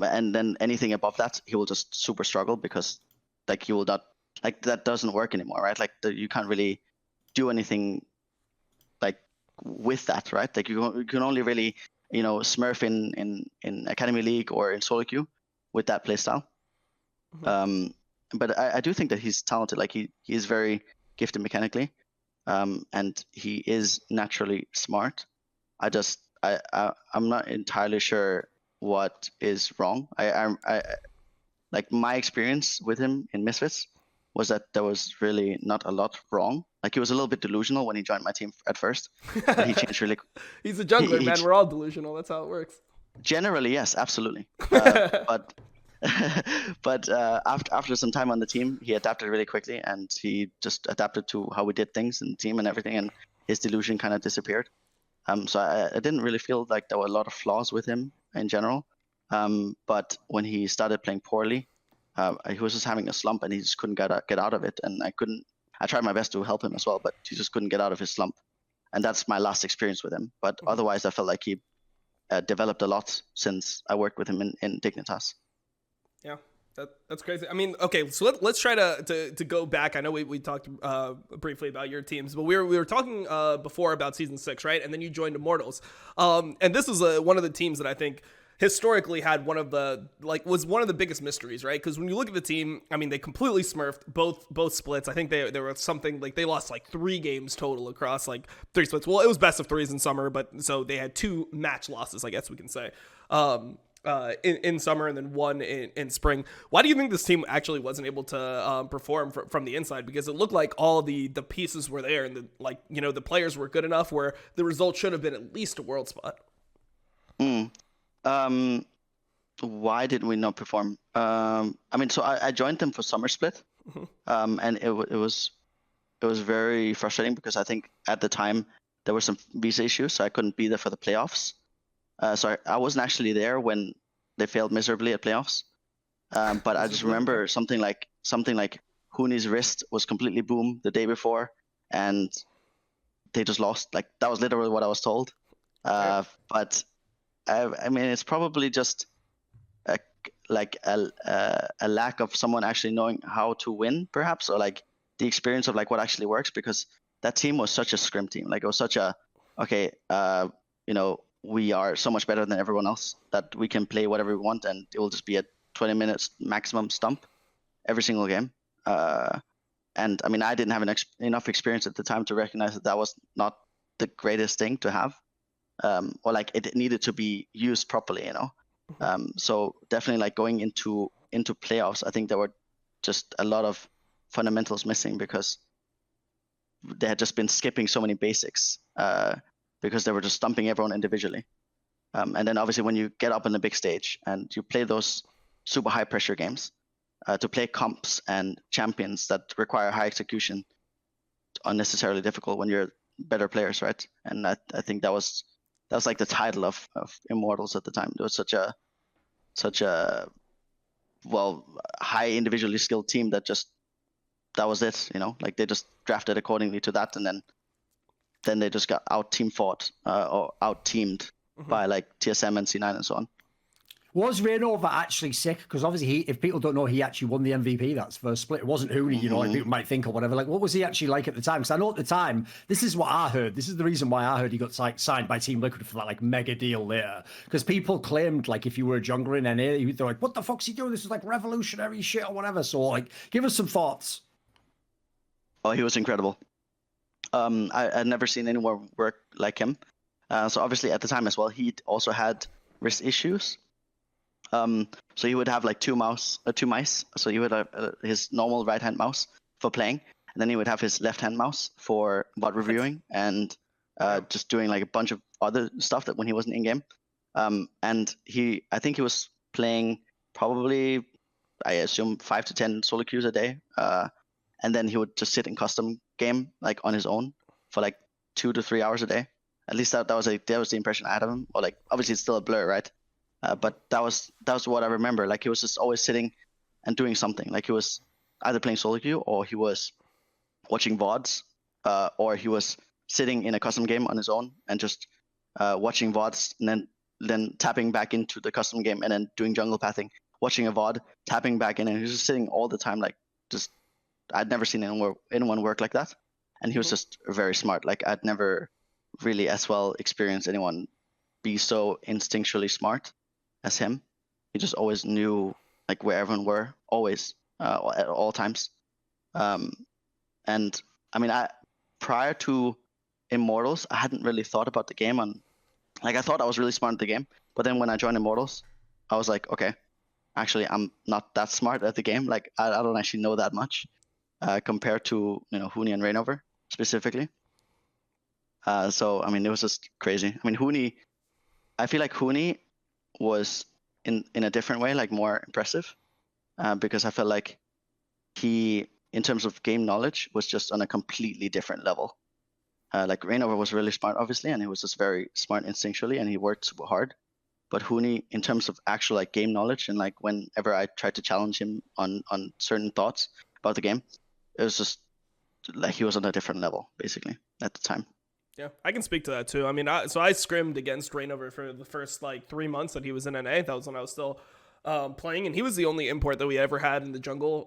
And then anything above that, he will just super struggle, because like he will not, like that doesn't work anymore, right? Like you can't really do anything like with that, right? Like you can only really, smurf in Academy League or in solo queue with that playstyle. Mm-hmm. But I do think that he's talented. Like he is very gifted mechanically, and he is naturally smart. I'm not entirely sure what is wrong. I like my experience with him in Misfits was that there was really not a lot wrong. Like he was a little bit delusional when he joined my team at first, but he changed really. He's a jungler, man. We're all delusional. That's how it works. Generally, yes, absolutely. But after some time on the team, he adapted really quickly, and he just adapted to how we did things in the team and everything, and his delusion kind of disappeared. So I didn't really feel like there were a lot of flaws with him in general. But when he started playing poorly, he was just having a slump, and he just couldn't get out of it. And I tried my best to help him as well, but he just couldn't get out of his slump. And that's my last experience with him. But otherwise, I felt like he developed a lot since I worked with him in Dignitas. Yeah, that's crazy. I mean, okay, so let's try to go back. I know we talked briefly about your teams, but we were talking before about Season 6, right? And then you joined Immortals. And this is one of the teams that I think historically had was one of the biggest mysteries, right? Because when you look at the team, I mean, they completely smurfed both splits. I think they were something like they lost like 3 games total across like 3 splits. Well, it was best of 3s in summer, but so they had 2 match losses, I guess we can say, in summer, and then 1 in spring. Why do you think this team actually wasn't able to perform from the inside? Because it looked like all the pieces were there, and the players were good enough where the result should have been at least a world spot. Why did we not perform? I mean, so I joined them for summer split, and it was very frustrating, because I think at the time there were some visa issues, so I couldn't be there for the playoffs. So I wasn't actually there when they failed miserably at playoffs. But I just remember something like Huni's wrist was completely boom the day before, and they just lost. Like, that was literally what I was told. But I mean, it's probably just a lack of someone actually knowing how to win, perhaps, or like the experience of like what actually works, because that team was such a scrim team. Like, it was such a, we are so much better than everyone else that we can play whatever we want, and it will just be a 20 minutes maximum stump every single game. And I mean, I didn't have enough experience at the time to recognize that was not the greatest thing to have, or like it needed to be used properly, So definitely, like, going into playoffs, I think there were just a lot of fundamentals missing, because they had just been skipping so many basics, because they were just stumping everyone individually. And then obviously when you get up on the big stage and you play those super high pressure games, to play comps and champions that require high execution, unnecessarily difficult when you're better players, right? And I think that was like the title of Immortals at the time. It was such a high individually skilled team that was it, like they just drafted accordingly to that, and then they just got out team fought or out teamed by like TSM and C9 and so on. Was Reignover actually sick? Because obviously, if people don't know, he actually won the MVP that first split. It wasn't Huni, like people might think or whatever. Like, what was he actually like at the time? Because I know at the time, this is what I heard. This is the reason why I heard he got signed by Team Liquid for that like mega deal later. Because people claimed, like, if you were a jungler in NA, they're like, what the fuck's he doing? This is like revolutionary shit or whatever. So, like, give us some thoughts. Oh, he was incredible. I'd never seen anyone work like him. So obviously at the time as well, he also had wrist issues. So he would have like two mice. So he would have his normal right-hand mouse for playing, and then he would have his left-hand mouse for VOD reviewing and just doing like a bunch of other stuff that when he wasn't in game. And I think he was playing probably, I assume, 5 to 10 solo queues a day. And then he would just sit in custom game like on his own for like 2 to 3 hours a day. At least that was the impression I had of him. Or like, obviously it's still a blur, right? But that was what I remember. Like, he was just always sitting and doing something. Like, he was either playing solo queue, or he was watching VODs, or he was sitting in a custom game on his own and just watching VODs, and then tapping back into the custom game and then doing jungle pathing, watching a VOD, tapping back in, and he was just sitting all the time. Like, just I'd never seen anyone work like that, and he was just very smart. Like, I'd never really as well experienced anyone be so instinctually smart as him. He just always knew like where everyone were, always, at all times. And I mean, prior to Immortals, I hadn't really thought about the game I thought I was really smart at the game, but then when I joined Immortals, I was like, okay, actually I'm not that smart at the game. Like, I don't actually know that much compared to Huni and Reignover specifically. So I mean, it was just crazy. I mean, I feel like Huni was in a different way, like more impressive, because I felt like he, in terms of game knowledge, was just on a completely different level. Like, Reignover was really smart, obviously, and he was just very smart instinctually, and he worked super hard. But Huni, in terms of actual like game knowledge, and like whenever I tried to challenge him on certain thoughts about the game, it was just like he was on a different level, basically, at the time. Yeah, I can speak to that too. I mean, I scrimmed against Reignover for the first like 3 months that he was in NA. That was when I was still playing, and he was the only import that we ever had in the jungle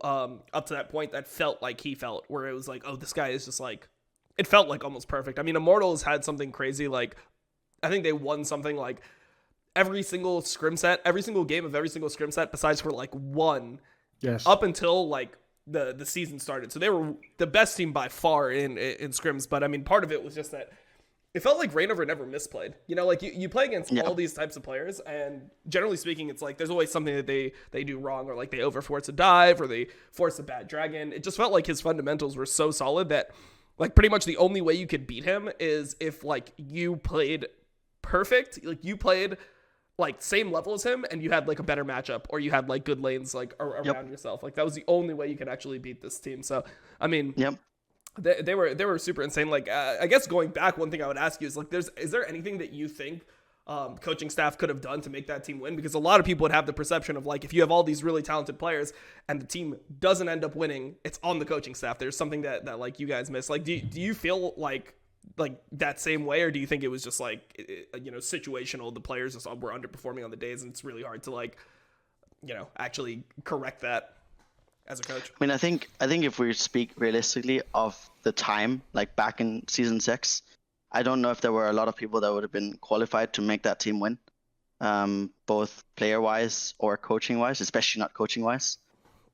up to that point that felt like he felt, where it was like, oh, this guy is just like, it felt like almost perfect. I mean, Immortals had something crazy. Like, I think they won something like every single scrim set, every single game of every single scrim set, besides for like one, up until like the season started. So they were the best team by far in scrims. But I mean, part of it was just that it felt like Reignover never misplayed. Like you play against all these types of players, and generally speaking, it's like there's always something that they do wrong, or like they overforce a dive, or they force a bad dragon. It just felt like his fundamentals were so solid that like pretty much the only way you could beat him is if like you played perfect, like you played like same level as him, and you had like a better matchup, or you had like good lanes like around yourself. Like that was the only way you could actually beat this team. So I mean, They were super insane. Like, I guess going back, one thing I would ask you is like, is there anything that you think coaching staff could have done to make that team win? Because a lot of people would have the perception of like, if you have all these really talented players and the team doesn't end up winning, it's on the coaching staff. There's something that like you guys miss. Like, do you feel like that same way, or do you think it was just like, you know, situational? The players just were underperforming on the days, and it's really hard to like, you know, actually correct that as a coach? I mean, I think if we speak realistically of the time, like back in season 6, I don't know if there were a lot of people that would have been qualified to make that team win, both player-wise or coaching-wise, especially not coaching-wise.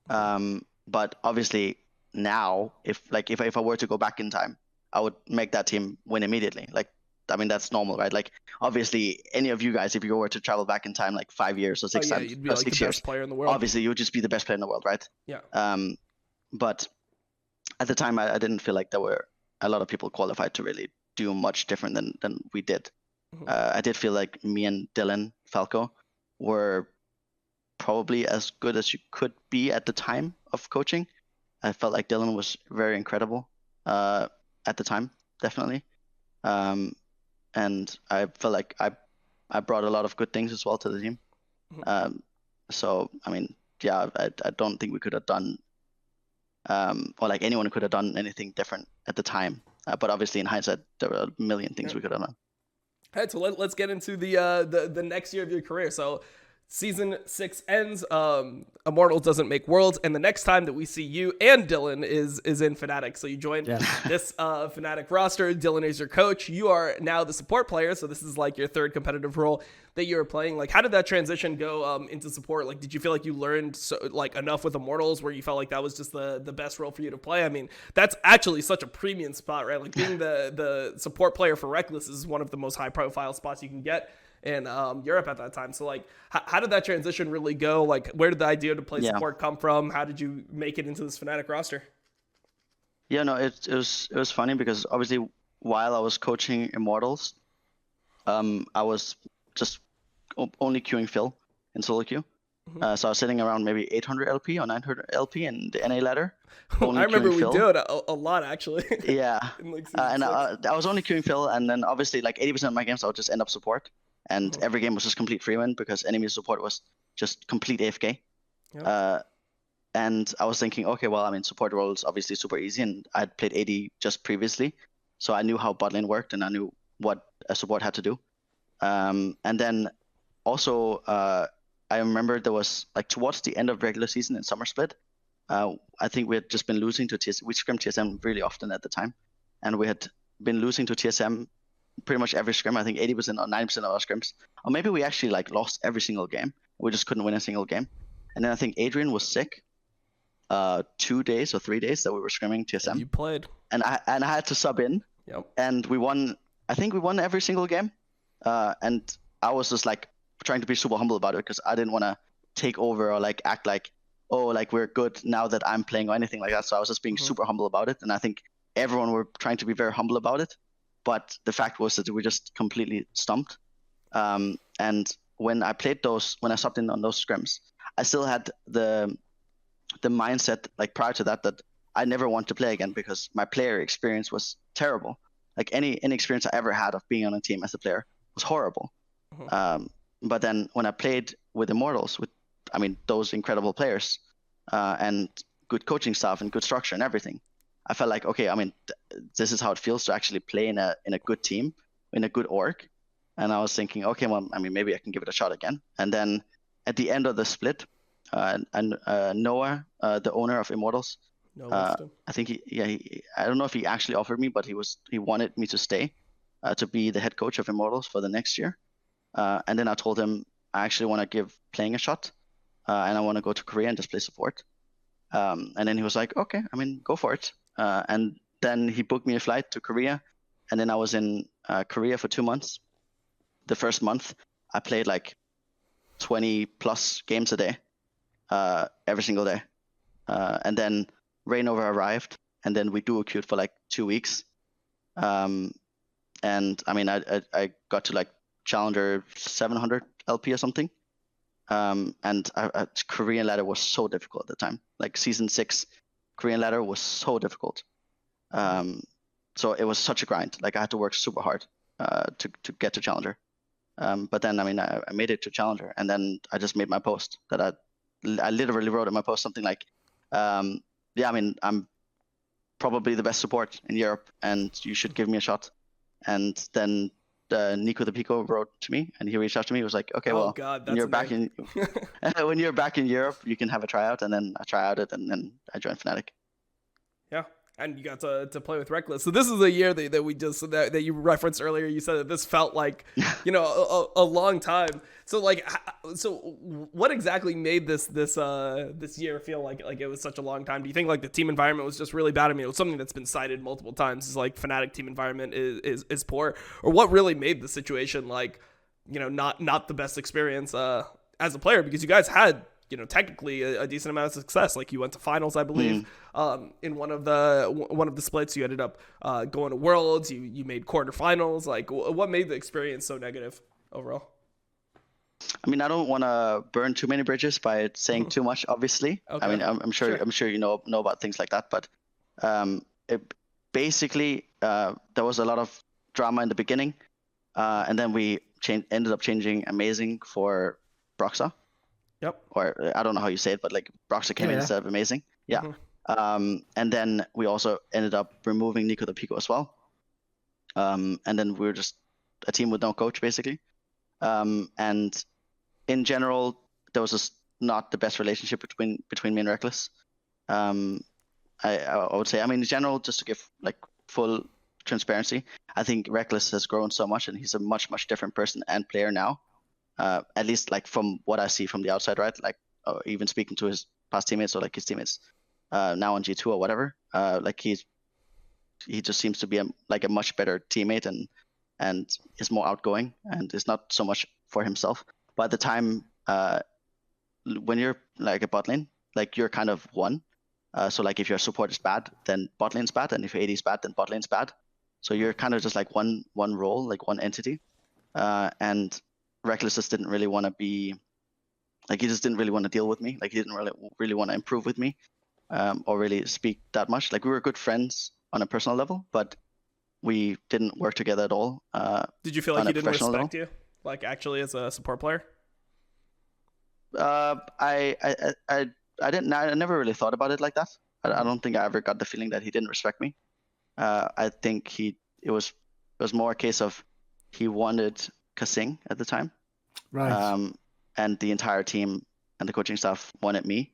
But obviously now, if I were to go back in time, I would make that team win immediately. Like, I mean, that's normal, right? Like, obviously, any of you guys, if you were to travel back in time like 5 years or 6 times, you'd be like 6 years, best player in the world. Obviously, you would just be the best player in the world, right? Yeah. But at the time, I didn't feel like there were a lot of people qualified to really do much different than we did. I did feel like me and Dylan Falco were probably as good as you could be at the time of coaching. I felt like Dylan was very incredible at the time, definitely. And I felt like I brought a lot of good things as well to the team. So, I mean, yeah, I don't think we could have done, or like anyone could have done anything different at the time. But obviously, in hindsight, there were a million things we could have done. All right, so let's get into the next year of your career. So season 6 ends. Immortals doesn't make worlds, and the next time that we see you and Dylan is in Fnatic. So you joined this Fnatic roster. Dylan is your coach. You are now the support player. So this is like your third competitive role that you were playing. Like, how did that transition go into support? Like, did you feel like you learned enough with Immortals where you felt like that was just the best role for you to play? I mean, that's actually such a premium spot, right? Like, being the support player for Reckless is one of the most high profile spots you can get in Europe at that time. So like, how did that transition really go? Like, where did the idea to play support come from? How did you make it into this Fnatic roster? Yeah, no, it was funny because obviously while I was coaching Immortals, I was just only queuing Phil in solo queue. So I was sitting around maybe 800 LP or 900 LP in the NA ladder. I remember we do it a lot, actually. Yeah. And I was only queuing Phil, and then obviously like 80% of my games I would just end up support. And every game was just complete free win because enemy support was just complete AFK. Yep. And I was thinking, okay, well, I mean, support role is obviously super easy, and I'd played AD just previously. So I knew how bot lane worked, and I knew what a support had to do. And then also, I remember there was, like, towards the end of regular season in Summer Split, I think we had just been losing to TSM. We scrimmed TSM really often at the time. And we had been losing to TSM pretty much every scrim. I think 80% or 90% of our scrims. Or maybe we actually like lost every single game. We just couldn't win a single game. And then I think Adrian was sick 2 days or 3 days that we were scrimming TSM. You played. And I had to sub in. Yep. And we won. I think we won every single game. And I was just like trying to be super humble about it because I didn't want to take over or like act like, oh, like we're good now that I'm playing or anything like that. So I was just being super humble about it. And I think everyone were trying to be very humble about it. But the fact was that we just completely stumped. And when I played when I subbed in on those scrims, I still had the mindset, like prior to that I never want to play again because my player experience was terrible. Like any experience I ever had of being on a team as a player was horrible. But then when I played with Immortals, with, I mean, those incredible players and good coaching staff and good structure and everything, I felt like, okay, I mean, this is how it feels to actually play in a good team, in a good org. And I was thinking, okay, well, I mean, maybe I can give it a shot again. And then at the end of the split, Noah, the owner of Immortals, I think I don't know if he actually offered me, but he wanted me to stay to be the head coach of Immortals for the next year. And then I told him I actually want to give playing a shot, and I want to go to Korea and just play support. And then he was like, okay, I mean, go for it. And then he booked me a flight to Korea, and then I was in Korea for 2 months. The first month, I played like 20 plus games a day, every single day. And then Rainover arrived, and then we duo queued for like 2 weeks. And I mean, I got to like Challenger 700 LP or something. And Korean ladder was so difficult at the time. Like season 6, Korean ladder was so difficult. So it was such a grind. Like I had to work super hard to get to Challenger. But then, I mean, I made it to Challenger, and then I just made my post that I literally wrote in my post something like, yeah, I mean, I'm probably the best support in Europe, and you should give me a shot. And then Nico the Pico wrote to me, and he reached out to me. He was like, okay, well, when you're back in when you're back in Europe, you can have a tryout. And then I tryouted, and then I joined Fnatic. Yeah. And you got to play with Reckless. So this is a year that we just that you referenced earlier. You said that this felt like, you know, a long time. So like, so what exactly made this year feel like it was such a long time? Do you think like the team environment was just really bad? I mean, it was something that's been cited multiple times. Is like Fnatic team environment is poor, or what really made the situation like, you know, not the best experience as a player, because you guys had, you know, technically a decent amount of success. Like you went to finals, I believe, in one of the splits. You ended up going to Worlds. You made quarterfinals. Like, what made the experience so negative overall? I mean, I don't want to burn too many bridges by saying too much. Obviously, okay. I mean, I'm sure you know about things like that. But basically, there was a lot of drama in the beginning, and then we ended up changing Amazing for Broxa. Yep. Or I don't know how you say it, but like Broxa came in instead of Amazing. Yeah. And then we also ended up removing Nico the Pico as well. And then we were just a team with no coach, basically. And in general, there was just not the best relationship between me and Reckless. I would say, I mean, in general, just to give like full transparency, I think Reckless has grown so much, and he's a much different person and player now. At least like from what I see from the outside, right? Like even speaking to his past teammates or like his teammates now on G2 or whatever, like he just seems to be a much better teammate and is more outgoing and is not so much for himself. But at the time, when you're like a bot lane, like you're kind of one. So like if your support is bad, then bot lane's bad, and if your AD is bad, then bot lane's bad. So you're kind of just like one role, like one entity, and Reckless just didn't really want to be, like he just didn't really want to deal with me. Like he didn't really want to improve with me, or really speak that much. Like we were good friends on a personal level, but we didn't work together at all. Did you feel like he didn't respect you, like actually as a support player? I didn't. I never really thought about it like that. I don't think I ever got the feeling that he didn't respect me. I think it was more a case of he wanted kha'zix at the time, right? And the entire team and the coaching staff wanted me,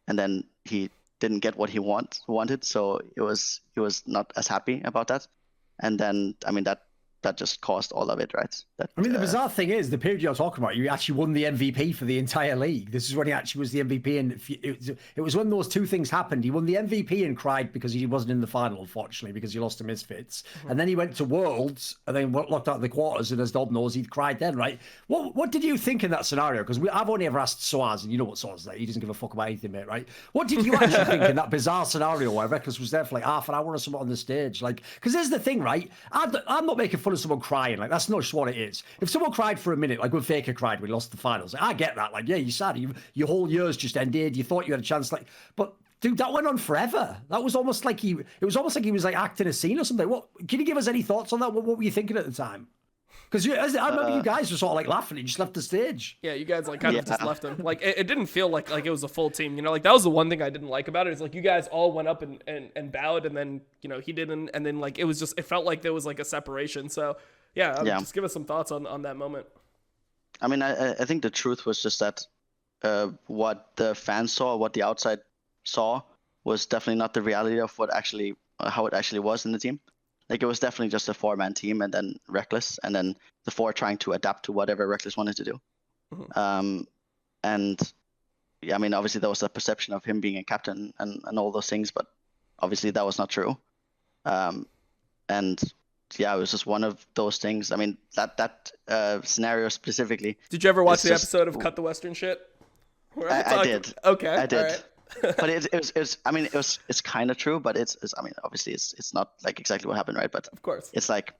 and then he didn't get what he wanted, so he was not as happy about that. And then I mean that just caused all of it, right? I mean, the bizarre thing is, the period you're talking about, you actually won the MVP for the entire league. This is when he actually was the MVP, and it was when those two things happened. He won the MVP and cried because he wasn't in the final, unfortunately, because he lost to Misfits. And then he went to Worlds and then locked out of the quarters, and as Dob knows, he cried then, right? What did you think in that scenario? Because I've only ever asked Soaz, and you know what Soaz is like. He doesn't give a fuck about anything, mate, right? What did you actually think in that bizarre scenario where Reckless was there for like half an hour or something on the stage? Like, because there's the thing, right? I'm not making fun of someone crying. Like, that's not just what it is. If someone cried for a minute, like when Faker cried when he lost the finals, like, I get that. Like, yeah, you're sad. Your whole year's just ended. You thought you had a chance. Like, but dude, that went on forever. That was almost like he was like acting a scene or something. What? Can you give us any thoughts on that? What were you thinking at the time? Because I remember you guys were sort of like laughing. You just left the stage. Yeah, you guys like kind of just left him. Like it didn't feel like it was a full team. You know, like that was the one thing I didn't like about it. Is like you guys all went up and bowed, and then you know he didn't, and then like it felt like there was like a separation. So. Yeah, just give us some thoughts on that moment. I mean, I think the truth was just that what the fans saw, what the outside saw, was definitely not the reality of how it actually was in the team. Like it was definitely just a 4-man team, and then Reckless, and then the 4 trying to adapt to whatever Reckless wanted to do. And yeah, I mean, obviously there was a perception of him being a captain and all those things, but obviously that was not true. And yeah, it was just one of those things. I mean, that scenario specifically. Did you ever watch the episode of Cut the Western Shit? I did. Okay, I did. Right. But it's. I mean, it's kind of true, but it's. I mean, obviously, it's not like exactly what happened, right? But of course, it's like,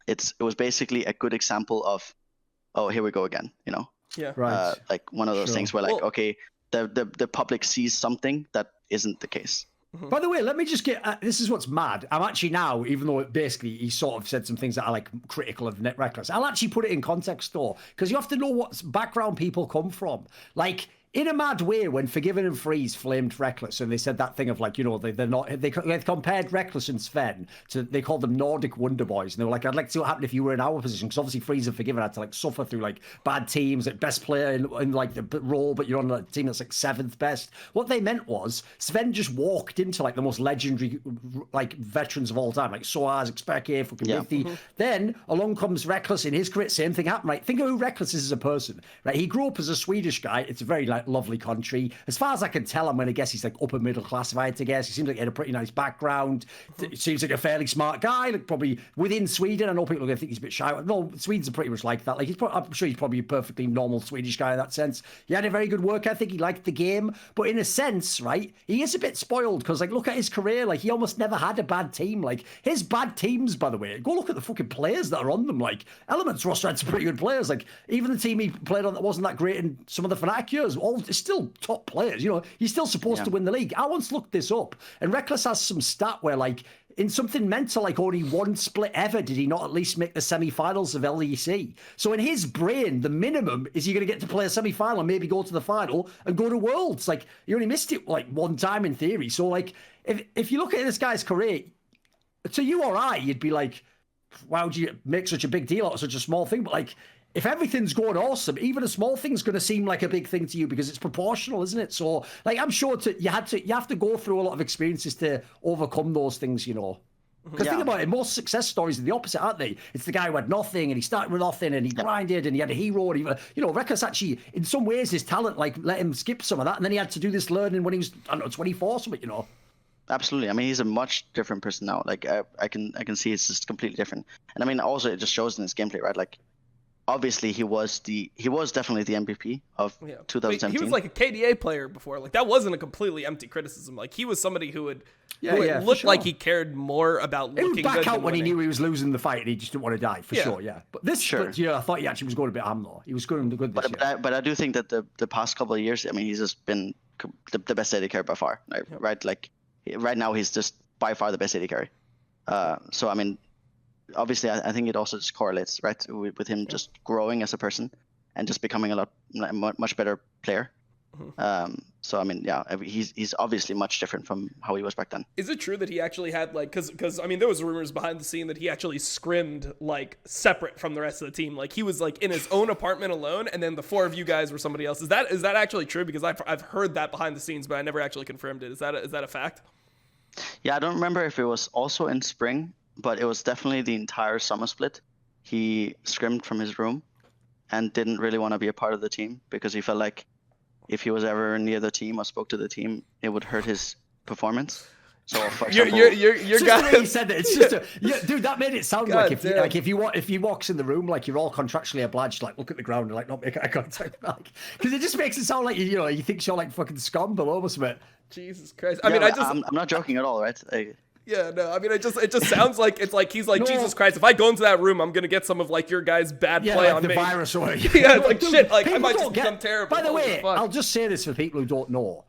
it was basically a good example of, oh, here we go again, you know? Yeah. Like one of those things where like, okay, the public sees something that isn't the case. By the way, let me just get. This is what's mad. I'm actually now, even though basically he sort of said some things that are like critical of Reckless, I'll actually put it in context though, because you have to know what background people come from. Like, in a mad way, when Forgiven and Freeze flamed Reckless, and they said that thing of like, you know, they're not, they compared Reckless and Sven to, they called them Nordic Wonder Boys, and they were like, I'd like to see what happened if you were in our position, because obviously Freeze and Forgiven had to like suffer through like bad teams, like best player in like the role, but you're on a team that's like 7th best. What they meant was Sven just walked into like the most legendary like veterans of all time, like Soaz, Expeke, fucking Withy. Then along comes Reckless in his career, same thing happened, right? Think of who Reckless is as a person, right? He grew up as a Swedish guy. It's a very like lovely country. As far as I can tell, I'm going to guess he's like upper middle class, if I had to guess. He seems like he had a pretty nice background. Seems like a fairly smart guy, like probably within Sweden. I know people are going to think he's a bit shy. No, Swedes are pretty much like that. Like I'm sure he's probably a perfectly normal Swedish guy in that sense. He had a very good work ethic. He liked the game, but in a sense, right, he is a bit spoiled because like look at his career. Like he almost never had a bad team. Like his bad teams, by the way, go look at the fucking players that are on them. Like Element's roster had some pretty good players. Like even the team he played on that wasn't that great in some of the Fnatic years, all still top players. You know, he's still supposed to win the league. I once looked this up, and Reckless has some stat where like in something mental, like only one split ever did he not at least make the semi-finals of LEC. So in his brain, the minimum is you're going to get to play a semi-final and maybe go to the final and go to Worlds. Like you only missed it like one time in theory. So like if you look at this guy's career, to you or I, you'd be like, why would you make such a big deal out of such a small thing? But like, if everything's going awesome, even a small thing's going to seem like a big thing to you because it's proportional, isn't it? So, like, I'm sure you have to go through a lot of experiences to overcome those things, you know. Because think about it, most success stories are the opposite, aren't they? It's the guy who had nothing and he started with nothing and he grinded and he had a hero. And you know, Reckless actually, in some ways, his talent like let him skip some of that, and then he had to do this learning when he was, I don't know, 24 or something, you know. Absolutely. I mean, he's a much different person now. Like I can see it's just completely different. And I mean, also it just shows in his gameplay, right? Like, obviously he was definitely the MVP of 2017. He was like a KDA player before. Like that wasn't a completely empty criticism. Like he was somebody who would look like he cared more about looking good. He would back out when he knew he was losing the fight and he just didn't want to die for sure. Yeah, but I thought he actually was going a bit ham though. He was going good this year. But I do think that the past couple of years, I mean, he's just been the best AD carry by far. Right? Like right now he's just by far the best AD carry. So I mean, obviously, I think it also just correlates, right, with him just growing as a person and just becoming a much better player. So I mean, yeah, he's obviously much different from how he was back then. Is it true that he actually had like, because I mean, there was rumors behind the scene that he actually scrimmed like separate from the rest of the team, like he was like in his own apartment alone, and then the 4 of you guys were somebody else. Is that actually true? Because I've heard that behind the scenes, but I never actually confirmed it. Is that a fact? Yeah, I don't remember if it was also in spring, but it was definitely the entire summer split. He scrimmed from his room and didn't really want to be a part of the team because he felt like if he was ever near the team or spoke to the team, it would hurt his performance. So for example, your guy he said that it's just dude, that made it sound like if he walks in the room, like you're all contractually obliged to like look at the ground and like not make eye contact, like because it just makes it sound like you know he thinks you're like fucking scum below or something. Jesus Christ! I mean, I'm not joking at all, right? Yeah, no, I mean, it just sounds like it's like he's like, Jesus Christ, if I go into that room, I'm gonna get some of like your guys' bad play like on the me. Virus or yeah, it's like shit, like I might just become terrible. By the way, I'll just say this for people who don't know.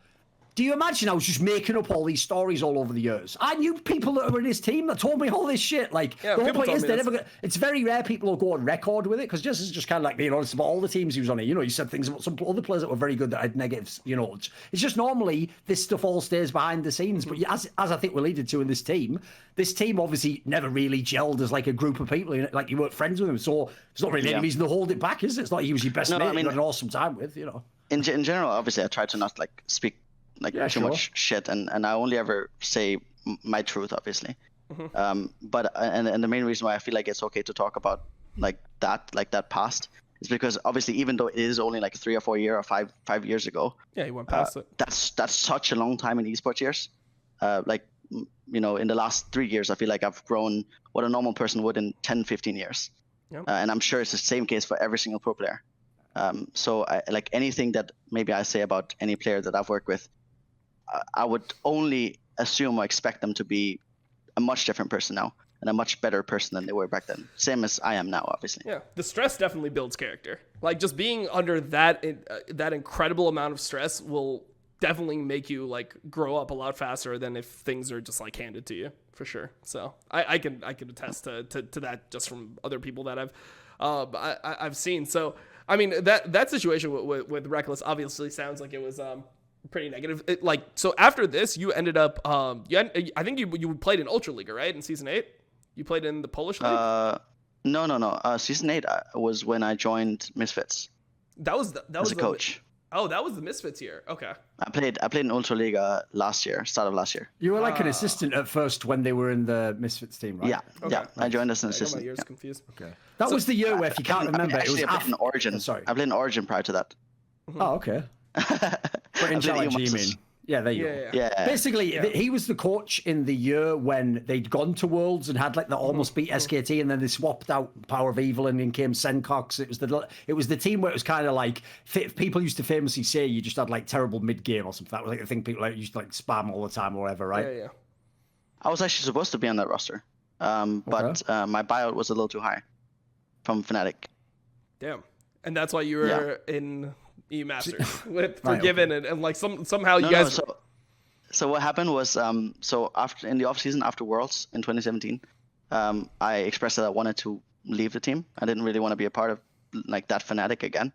Do you imagine I was just making up all these stories all over the years? I knew people that were in his team that told me all this shit. Like, the whole point is it's very rare people will go on record with it because Jesiz is just kind of like being honest about all the teams he was on it. You know, he said things about some other players that were very good that had negatives, you know. It's just normally this stuff all stays behind the scenes. But as I think we alluded to in this team obviously never really gelled as like a group of people. Like you weren't friends with him. So it's not really any reason to hold it back, is it? It's not like he was your best mate you had an awesome time with, you know. In general, obviously, I try to not like speak too much shit, and I only ever say my truth, obviously. But the main reason why I feel like it's okay to talk about that past is because obviously even though it is only like 3 or 4 years or 5 years ago, he went past it. That's such a long time in esports years. Like, you know, in the last 3 years, I feel like I've grown what a normal person would in 10-15 years. And I'm sure it's the same case for every single pro player. So I, like anything that maybe I say about any player that I've worked with, I would only assume or expect them to be a much different person now and a much better person than they were back then. Same as I am now, obviously. Yeah, the stress definitely builds character. Like just being under that incredible amount of stress will definitely make you like grow up a lot faster than if things are just like handed to you, for sure. So I can attest to that just from other people that I've seen. So I mean that situation with Reckless obviously sounds like it was pretty negative. So after this, you ended up I think you played in Ultra League, right? In season 8, you played in the Polish league. No. Season 8 was when I joined Misfits. That was a coach. Oh, that was the Misfits year. Okay. I played in Ultra League last year, start of last year. You were like an assistant at first when they were in the Misfits team, right? Yeah, okay. Yeah. Nice. I joined as an I assistant. got my ears confused. Okay. That was the year where, if you can't remember, it was I played in Origin. Sorry. I played in Origin prior to that. Oh, okay. But in challenge, you mean? Yeah, there you go. Yeah. Basically, he was the coach in the year when they'd gone to Worlds and had like the almost beat SKT, and then they swapped out Power of Evil and in came Sencox. It was the team where it was kind of like people used to famously say you just had like terrible mid game or something. That was like the thing people used to like spam all the time or whatever, right? Yeah. I was actually supposed to be on that roster, but my buyout was a little too high from Fnatic. Damn, and that's why you were in EU Masters with Forgiven and like somehow you guys. So what happened was so after in the off season after Worlds in 2017, I expressed that I wanted to leave the team. I didn't really want to be a part of like that Fnatic again.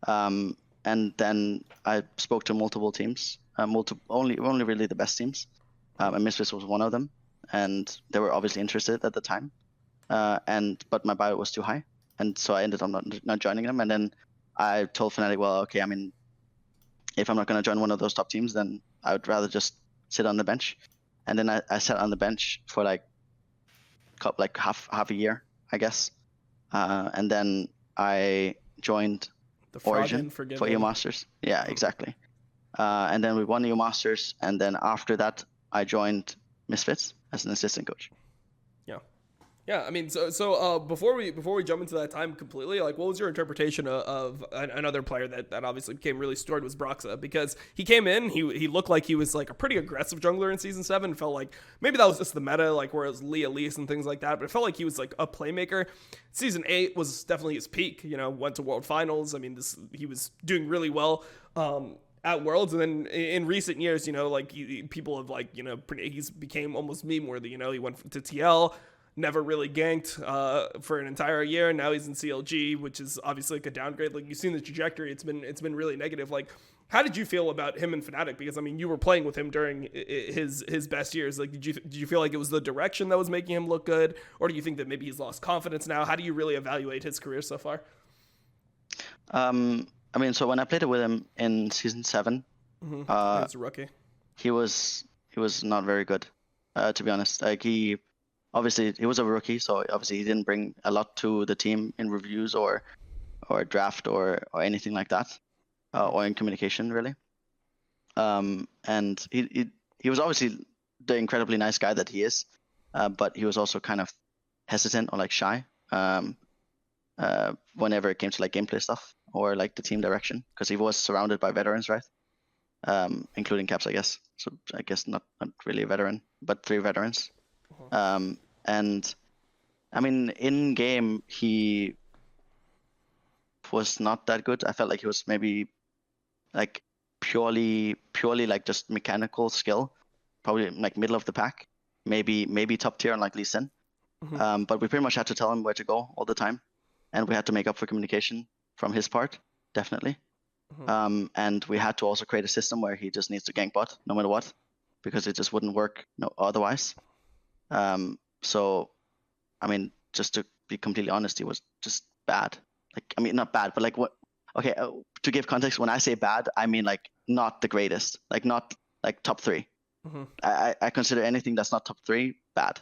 And then I spoke to multiple teams, only really the best teams, and Misfits was one of them, and they were obviously interested at the time. But my buyout was too high, and so I ended up not joining them. And then I told Fnatic, well, okay, I mean, if I'm not going to join one of those top teams, then I would rather just sit on the bench. And then I sat on the bench for like half a year, I guess. And then I joined Origin for EU Masters. Yeah, exactly. And then we won EU Masters. And then after that, I joined Misfits as an assistant coach. Yeah, I mean, so before we jump into that time completely, like, what was your interpretation of another player that obviously became really storied was Broxa? Because he came in, he looked like he was like a pretty aggressive jungler in season 7. Felt like maybe that was just the meta, like where it was Lee Elise and things like that. But it felt like he was like a playmaker. Season 8 was definitely his peak. You know, went to World Finals. I mean, he was doing really well. At Worlds, and then in recent years, you know, like people have like, you know, he's became almost meme worthy. You know, he went to TL. Never really ganked for an entire year. Now he's in CLG, which is obviously like a downgrade. Like, you've seen the trajectory; it's been really negative. Like, how did you feel about him in Fnatic? Because I mean, you were playing with him during his best years. Like, did you feel like it was the direction that was making him look good, or do you think that maybe he's lost confidence now? How do you really evaluate his career so far? I mean, so when I played with him in season 7, he was a rookie. He was not very good, to be honest. Like obviously, he was a rookie, so obviously he didn't bring a lot to the team in reviews or draft or anything like that, or in communication, really. And he was obviously the incredibly nice guy that he is, but he was also kind of hesitant or like shy whenever it came to like gameplay stuff or like the team direction, because he was surrounded by veterans, right? Including Caps, I guess. So I guess not really a veteran, but 3 veterans. And I mean, in game, he was not that good. I felt like he was maybe like purely like just mechanical skill, probably like middle of the pack, maybe top tier on like Lee Sin. But we pretty much had to tell him where to go all the time, and we had to make up for communication from his part, definitely. And we had to also create a system where he just needs to gank bot no matter what, because it just wouldn't work otherwise. So, I mean, just to be completely honest, he was just bad. Like, I mean, not bad, but like what? Okay, to give context, when I say bad, I mean like not the greatest, like not like top 3. I consider anything that's not top 3 bad.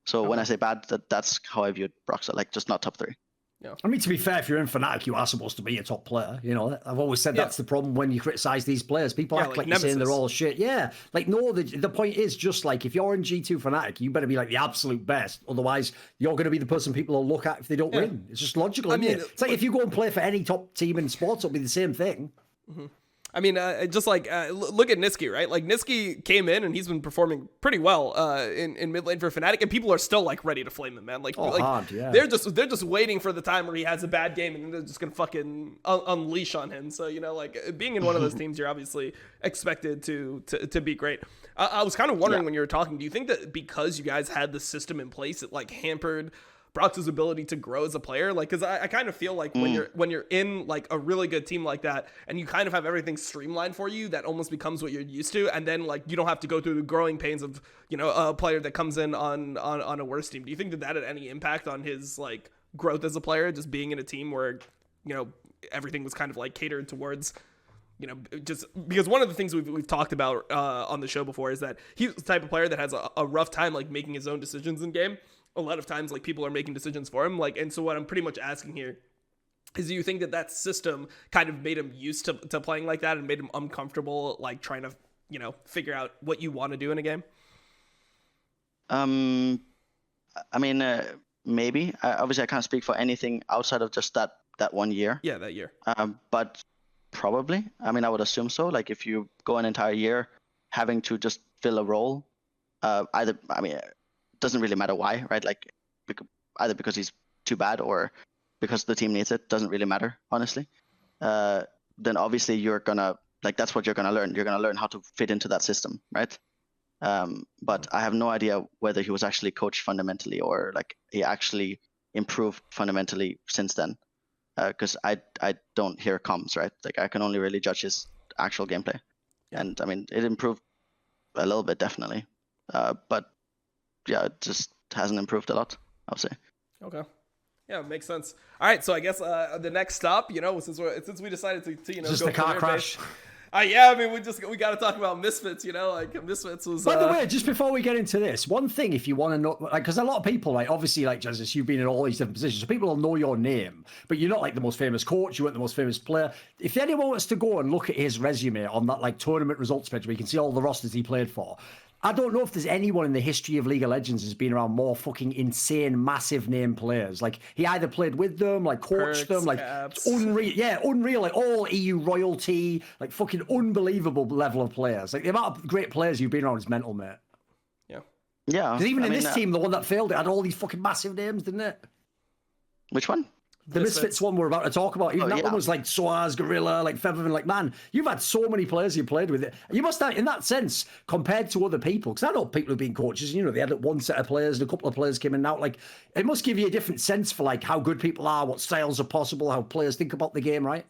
So when I say bad, that's how I viewed Broxa, like just not top 3. Yeah. I mean, to be fair, if you're in Fnatic, you are supposed to be a top player. You know, I've always said that's the problem when you criticize these players. People act like you're saying they're all shit. Yeah. Like, no, the point is just like, if you're in G2 Fnatic, you better be like the absolute best. Otherwise, you're going to be the person people will look at if they don't win. It's just logical, isn't it? It's like if you go and play for any top team in sports, it'll be the same thing. I mean, just like look at Niski, right? Like Niski came in and he's been performing pretty well in mid lane for Fnatic, and people are still like ready to flame him, man. Like, hard, yeah. they're just waiting for the time where he has a bad game and then they're just gonna fucking unleash on him. So like being in one of those teams, you're obviously expected to be great. I was kind of wondering when you were talking, do you think that because you guys had the system in place, it like hampered Brox's ability to grow as a player? Like, because I kind of feel like when you're in like a really good team like that and you kind of have everything streamlined for you, that almost becomes what you're used to, and then like you don't have to go through the growing pains of a player that comes in on a worse team. Do you think that had any impact on his like growth as a player, just being in a team where everything was kind of like catered towards just because one of the things we've talked about on the show before is that he's the type of player that has a rough time like making his own decisions in game. A lot of times like people are making decisions for him, like, and so what I'm pretty much asking here is, do you think that system kind of made him used to playing like that and made him uncomfortable like trying to figure out what you want to do in a game? I mean, maybe. Obviously I can't speak for anything outside of just that 1 year. Yeah, that year. But probably. I mean, I would assume so. Like if you go an entire year having to just fill a role, it doesn't really matter why, right? Like either because he's too bad or because the team needs it. Doesn't really matter, honestly. Then obviously you're gonna that's what you're gonna learn. You're gonna learn how to fit into that system, right? But I have no idea whether he was actually coached fundamentally or like he actually improved fundamentally since then. Because I don't hear comms, right? Like I can only really judge his actual gameplay, and I mean it improved a little bit definitely, but yeah, it just hasn't improved a lot, I would say. Okay. Yeah, makes sense. All right, so I guess the next stop, since we decided to just go the car crash. Yeah, I mean, we got to talk about Misfits, like Misfits was... By the way, just before we get into this, one thing, if you want to know, like, because a lot of people, like, obviously, like, Jesiz, you've been in all these different positions, so people will know your name, but you're not, like, the most famous coach, you weren't the most famous player. If anyone wants to go and look at his resume on that, like, tournament results page where you can see all the rosters he played for, I don't know if there's anyone in the history of League of Legends who's been around more fucking insane, massive name players. Like, he either played with them, like, coached them, like, unreal. Yeah, unreal. Like, all EU royalty, like, fucking unbelievable level of players. Like, the amount of great players you've been around is mental, mate. Yeah. Yeah. Because even in this team, the one that failed, it had all these fucking massive names, didn't it? Which one? The Misfits one we're about to talk about. Even that one was like Soaz, Gorilla, like Featherman. Like, man, you've had so many players you played with. You must have, in that sense, compared to other people, because I know people who've been coaches, they had one set of players and a couple of players came in and out. Like, it must give you a different sense for like how good people are, what styles are possible, how players think about the game, right?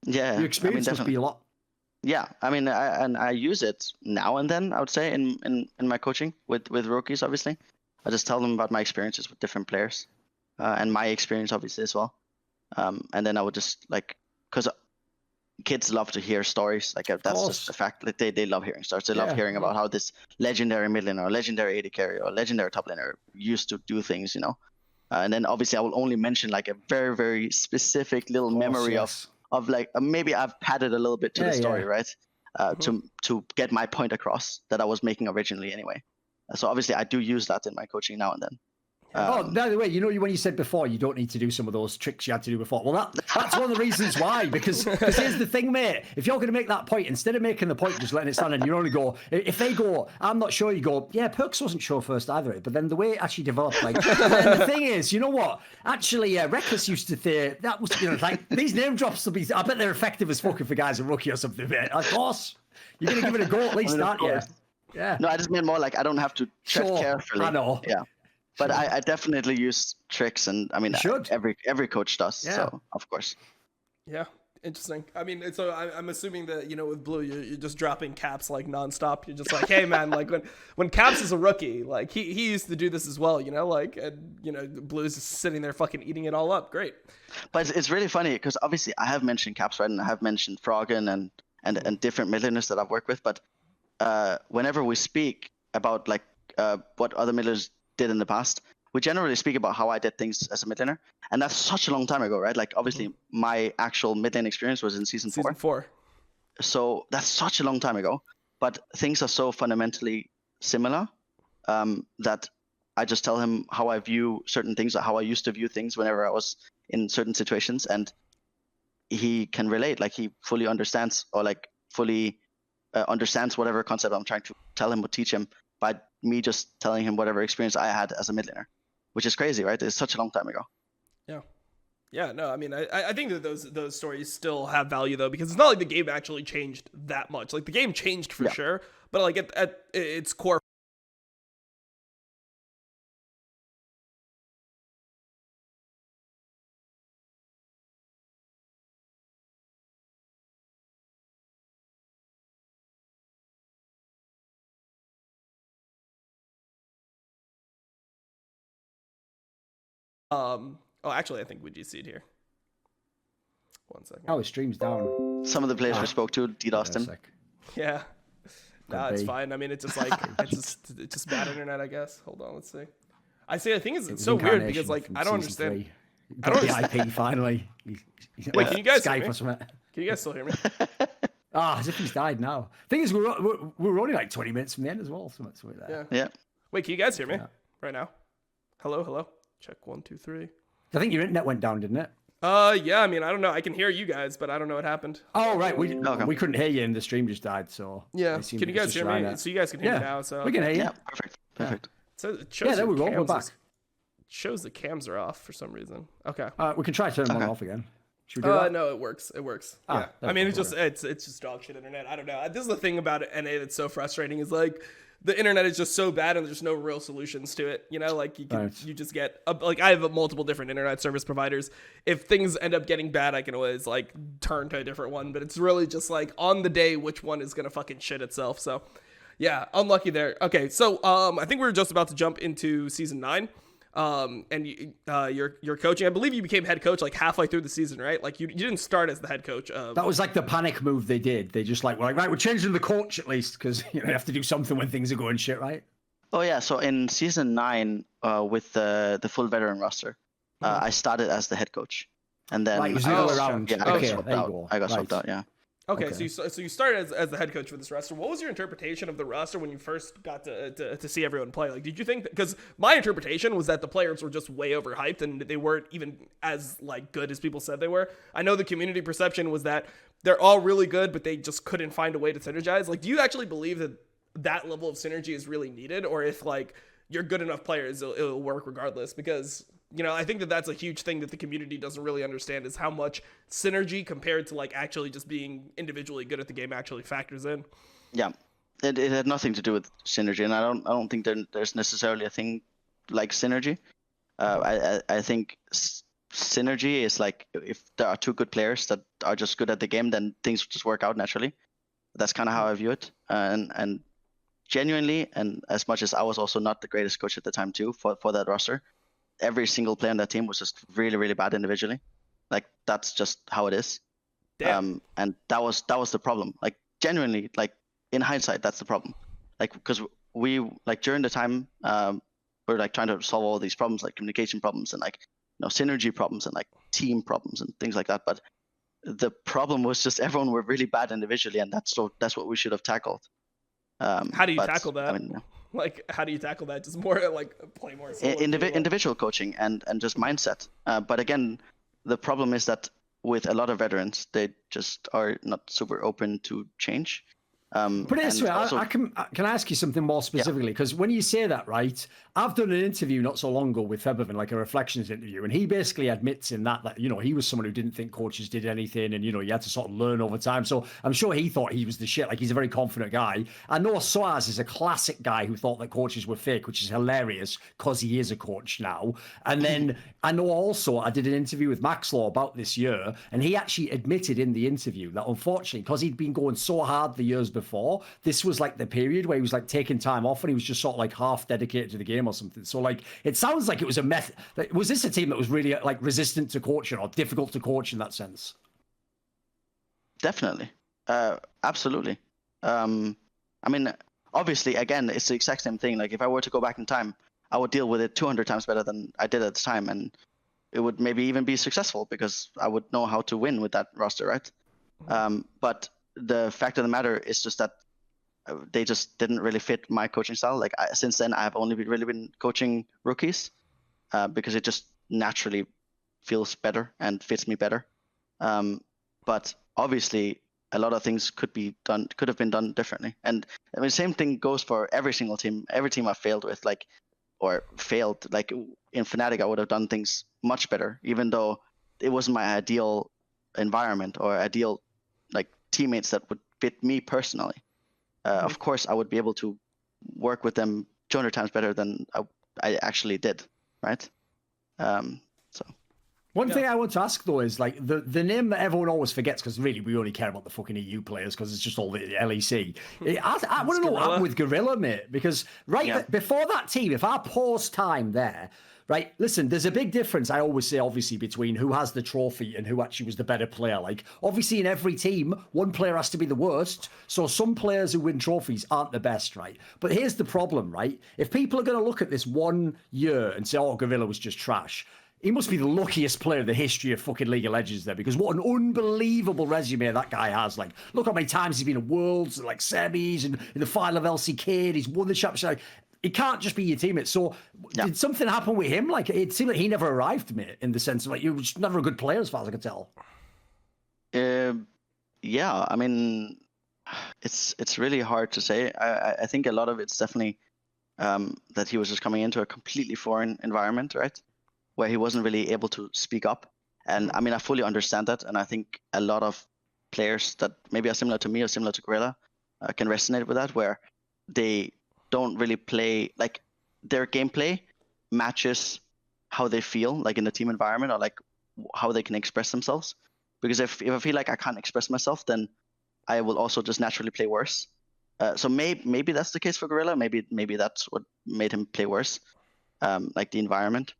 Yeah. Your experience must be a lot. Yeah, I mean, I use it now and then, I would say, in my coaching with rookies, obviously. I just tell them about my experiences with different players and my experience, obviously, as well. And then I would just because kids love to hear stories. Like that's just the fact. Like they love hearing stories. They love hearing about how this legendary mid laner or legendary AD carry or legendary top laner used to do things, And then obviously I will only mention like a very, very specific little memory of like maybe I've padded a little bit to the story, right? To get my point across that I was making originally anyway. So obviously I do use that in my coaching now and then. By the way, when you said before you don't need to do some of those tricks you had to do before. Well, that's one of the reasons why. Because here's the thing, mate. If you're going to make that point, instead of making the point, just letting it stand, and you only go, if they go, I'm not sure, you go, yeah, Perks wasn't sure first either. But then the way it actually developed, like, and the thing is, you know what? Actually, Reckless used to say that was, like these name drops will be. I bet they're effective as fucking for guys in rookie or something, mate. Of course, you're going to give it a go at least, aren't you? Yeah. No, I just meant more like I don't have to tread carefully. I know. Yeah. But I definitely use tricks, and I mean, every coach does. So of course. Yeah, interesting. I mean, so I'm assuming that with Blue, you're just dropping caps like nonstop. You're just like, hey man, like when Caps is a rookie, like he used to do this as well, like, and Blue's just sitting there fucking eating it all up. Great. But it's really funny because obviously I have mentioned Caps, right, and I have mentioned Froggen and different mid laners that I've worked with, but whenever we speak about like what other mid laners did in the past, we generally speak about how I did things as a mid laner, and that's such a long time ago, right? Like obviously my actual mid lane experience was in season 4, so that's such a long time ago, but things are so fundamentally similar that I just tell him how I view certain things, or how I used to view things whenever I was in certain situations, and he can relate. Like he fully understands, or like fully understands whatever concept I'm trying to tell him or teach him by me just telling him whatever experience I had as a mid laner, which is crazy, right? It's such a long time ago. Yeah, no, I mean, I think that those stories still have value though, because it's not like the game actually changed that much. Like the game changed for sure, but like at its core. Oh, actually, I think we do see it here. 1 second. Oh, his stream's down. Some of the players we spoke to DDoSed him. Yeah. Nah, it's fine. I mean, it's just like it's just bad internet, I guess. Hold on, let's see. I think it's so weird because like I don't understand. I don't understand. IP finally. Wait, can you guys hear me? Can you guys still hear me? As if he's died now. Thing is, we're only like 20 minutes from the end as well. So like that. Yeah. Wait, can you guys hear me right now? Hello. Check 1, 2, 3. I think your internet went down, didn't it? Yeah. I mean, I don't know. I can hear you guys, but I don't know what happened. Oh, right. We couldn't hear you, and the stream just died. So yeah. Can you guys hear me? So you guys can hear me now. So we can hear you. Yeah. Perfect. So it shows there we go. We're back. Shows the cams are off for some reason. Okay. We can try to turn them off again. Should we do that? No, it works. Yeah. I mean, it's just dog shit internet. I don't know. This is the thing about NA that's so frustrating is like the internet is just so bad and there's no real solutions to it. You know, like you just get like I have multiple different internet service providers. If things end up getting bad, I can always like turn to a different one. But it's really just like on the day which one is gonna fucking shit itself. So yeah, unlucky there. Okay, so I think we were just about to jump into season 9. And you're coaching. I believe you became head coach like halfway through the season, right? Like you didn't start as the head coach. That was like the panic move they did. They just like were like, right, we're changing the coach at least because you have to do something when things are going shit, right? Oh yeah. So in season 9, with the full veteran roster, I started as the head coach, and then it was the other way around. Yeah, I got swapped out. Yeah. Okay. So you started as the head coach for this roster. What was your interpretation of the roster when you first got to see everyone play? Like, did you think because my interpretation was that the players were just way overhyped and they weren't even as like good as people said they were. I know the community perception was that they're all really good, but they just couldn't find a way to synergize. Like, do you actually believe that level of synergy is really needed, or if like you're good enough players, it'll work regardless? Because you know, I think that's a huge thing that the community doesn't really understand is how much synergy compared to like actually just being individually good at the game actually factors in. Yeah, it had nothing to do with synergy, and I don't think there's necessarily a thing like synergy. I think synergy is like if there are two good players that are just good at the game, then things just work out naturally. That's kind of how I view it, and genuinely, and as much as I was also not the greatest coach at the time too for that roster. Every single player on that team was just really, really bad individually. Like that's just how it is. Damn. And that was the problem. Like genuinely, like in hindsight, that's the problem. Like because we like during the time we're like trying to solve all these problems, like communication problems and like synergy problems and like team problems and things like that. But the problem was just everyone were really bad individually, and that's what we should have tackled. How do you tackle that? I mean, like, how do you tackle that? Just more like play more individual coaching and just mindset. But again, the problem is that with a lot of veterans, they just are not super open to change. But this way, I can ask you something more specifically, because when you say that, right, I've done an interview not so long ago with Febervin, like a reflections interview, and he basically admits in that he was someone who didn't think coaches did anything, and you had to sort of learn over time. So I'm sure he thought he was the shit. Like, he's a very confident guy. I know Soaz is a classic guy who thought that coaches were fake, which is hilarious because he is a coach now. And then I know also I did an interview with Maxlaw about this year, and he actually admitted in the interview that unfortunately, because he'd been going so hard the years before, this was like the period where he was like taking time off and he was just sort of like half dedicated to the game or something. So like it sounds like it was a method. Was this a team that was really like resistant to coaching or difficult to coach in that sense? Definitely. Absolutely. I mean, obviously, again, it's the exact same thing. Like if I were to go back in time, I would deal with it 200 times better than I did at the time, and it would maybe even be successful because I would know how to win with that roster, right? But the fact of the matter is just that they just didn't really fit my coaching style. Like since then, I've only really been coaching rookies because it just naturally feels better and fits me better. But obviously, a lot of things could have been done differently. And I mean, same thing goes for every single team. Every team I failed with, like in Fnatic, I would have done things much better, even though it wasn't my ideal environment or ideal like teammates that would fit me personally. Of course, I would be able to work with them 200 times better than I actually did, right? So. One thing I want to ask though is like the name that everyone always forgets, because really we only care about the fucking EU players because it's just all the LEC. I want to know what happened with Gorilla, mate, because before that team, if I pause time there, right? Listen, there's a big difference. I always say, obviously, between who has the trophy and who actually was the better player. Like, obviously, in every team, one player has to be the worst. So some players who win trophies aren't the best, right? But here's the problem, right? If people are going to look at this 1 year and say, oh, Gorilla was just trash, he must be the luckiest player in the history of fucking League of Legends there, because what an unbelievable resume that guy has. Like, look how many times he's been in Worlds, like semis, and in the final of LCK, and he's won the championship. Like, it can't just be your teammate. So did something happen with him? Like, it seemed like he never arrived, mate, in the sense of, like, you were just never a good player as far as I could tell. Yeah, I mean, it's really hard to say. I think a lot of it's definitely that he was just coming into a completely foreign environment, right? Where he wasn't really able to speak up. And I mean, I fully understand that. And I think a lot of players that maybe are similar to me or similar to Gorilla can resonate with that, where they don't really play, like their gameplay matches how they feel, like in the team environment, or like how they can express themselves. Because if I feel like I can't express myself, then I will also just naturally play worse. So maybe that's the case for Gorilla. Maybe that's what made him play worse, like the environment.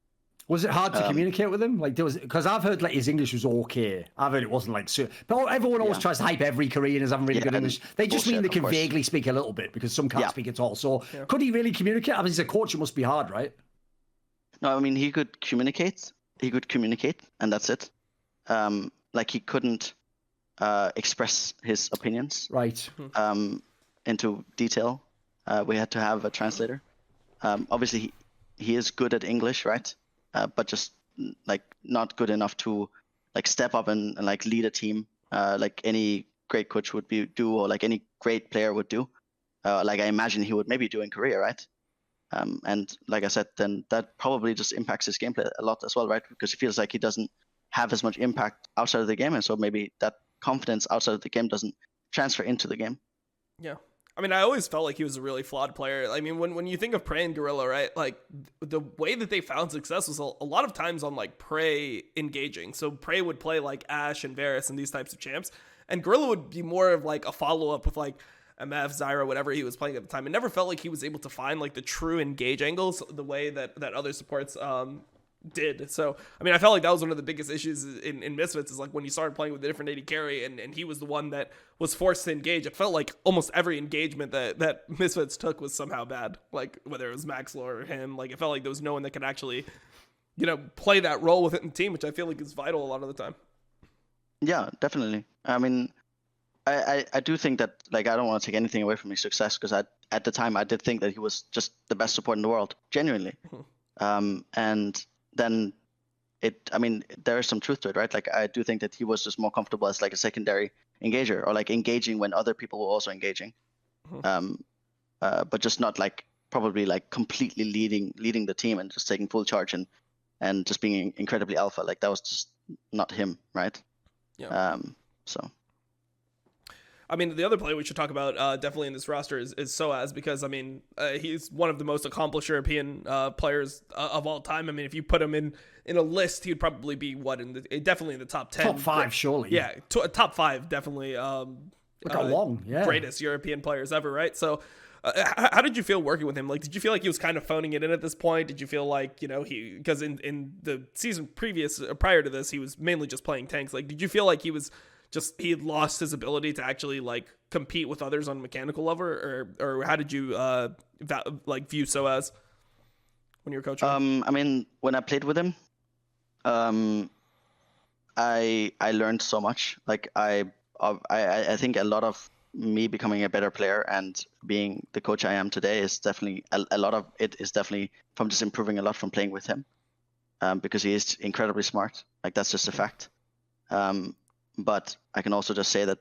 Was it hard to communicate with him? Like, because I've heard like his English was okay. I've heard it wasn't like, but everyone always tries to hype every Korean as having really good English. They just mean they can vaguely speak a little bit, because some can't speak at all. So could he really communicate? I mean, he's a coach. It must be hard, right? No, I mean, he could communicate. And that's it. Like, he couldn't express his opinions right into detail. We had to have a translator. Obviously, he is good at English, right? But just like not good enough to like step up and like lead a team like any great coach would do, or like any great player would do. Like I imagine he would maybe do in Korea, right? And like I said, then that probably just impacts his gameplay a lot as well, right? Because he feels like he doesn't have as much impact outside of the game, and so maybe that confidence outside of the game doesn't transfer into the game. Yeah. I mean, I always felt like he was a really flawed player. I mean, when you think of Prey and Gorilla, right, like the way that they found success was a lot of times on like Prey engaging. So Prey would play like Ashe and Varus and these types of champs, and Gorilla would be more of like a follow-up with like MF, Zyra, whatever he was playing at the time. It never felt like he was able to find like the true engage angles the way that other supports did. So I mean, I felt like that was one of the biggest issues in Misfits, is like when you started playing with a different AD carry and he was the one that was forced to engage. It felt like almost every engagement that Misfits took was somehow bad, like whether it was Maxlor or him. Like it felt like there was no one that could actually, you know, play that role within the team, which I feel like is vital a lot of the time. Yeah, definitely. I mean, I do think that, like, I don't want to take anything away from his success, because at the time I did think that he was just the best support in the world, genuinely. And then I mean, there is some truth to it, right? Like, I do think that he was just more comfortable as like a secondary engager, or like engaging when other people were also engaging. But just not like probably like completely leading the team and just taking full charge and just being incredibly alpha. Like, that was just not him, right? Yeah. So. I mean, the other player we should talk about definitely in this roster is Soaz, because, I mean, he's one of the most accomplished European players of all time. I mean, if you put him in a list, he'd probably be, definitely in the top 10. Top 5, surely. Yeah, top 5, definitely. Look how long, greatest European players ever, right? So how did you feel working with him? Like, did you feel like he was kind of phoning it in at this point? Did you feel like, you know, because in the season prior to this, he was mainly just playing tanks. Like, did you feel like he had lost his ability to actually like compete with others on a mechanical level, or how did you view Soaz when you were coaching? I mean, when I played with him, I learned so much. Like, I think a lot of me becoming a better player and being the coach I am today is definitely a lot of it is definitely from just improving a lot from playing with him, because he is incredibly smart. Like, that's just a fact. But I can also just say that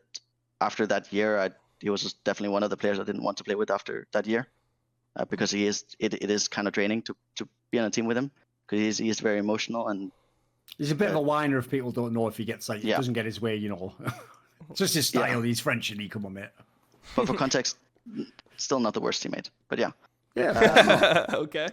after that year, he was just definitely one of the players I didn't want to play with after that year, because it is kind of draining to be on a team with him, because he is very emotional, and he's a bit of a whiner if people don't know, if he gets he doesn't get his way, you know. It's just his style. He's French and he come on, mate. But for context, still not the worst teammate. But yeah. Yeah. Okay.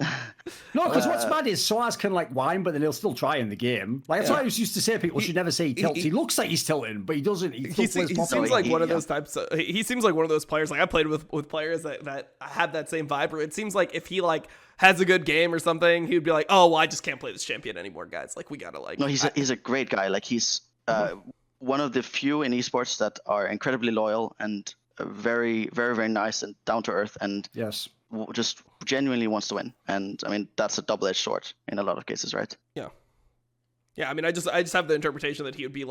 No, because what's mad is Soaz can whine, but then he'll still try in the game. That's why I used to say people should never say he tilts. He looks like he's tilting, but he doesn't. He seems like one of those types. He seems like one of those players. Like I played with players that have that same vibe. Where it seems like if he has a good game or something, he'd be like, "Oh, well, I just can't play this champion anymore, guys. Like we gotta No, he's a great guy. Like he's one of the few in esports that are incredibly loyal and very, very, very nice and down to earth, and just genuinely wants to win. And I mean, that's a double-edged sword in a lot of cases, right? Yeah. Yeah, I mean, I just have the interpretation that he would be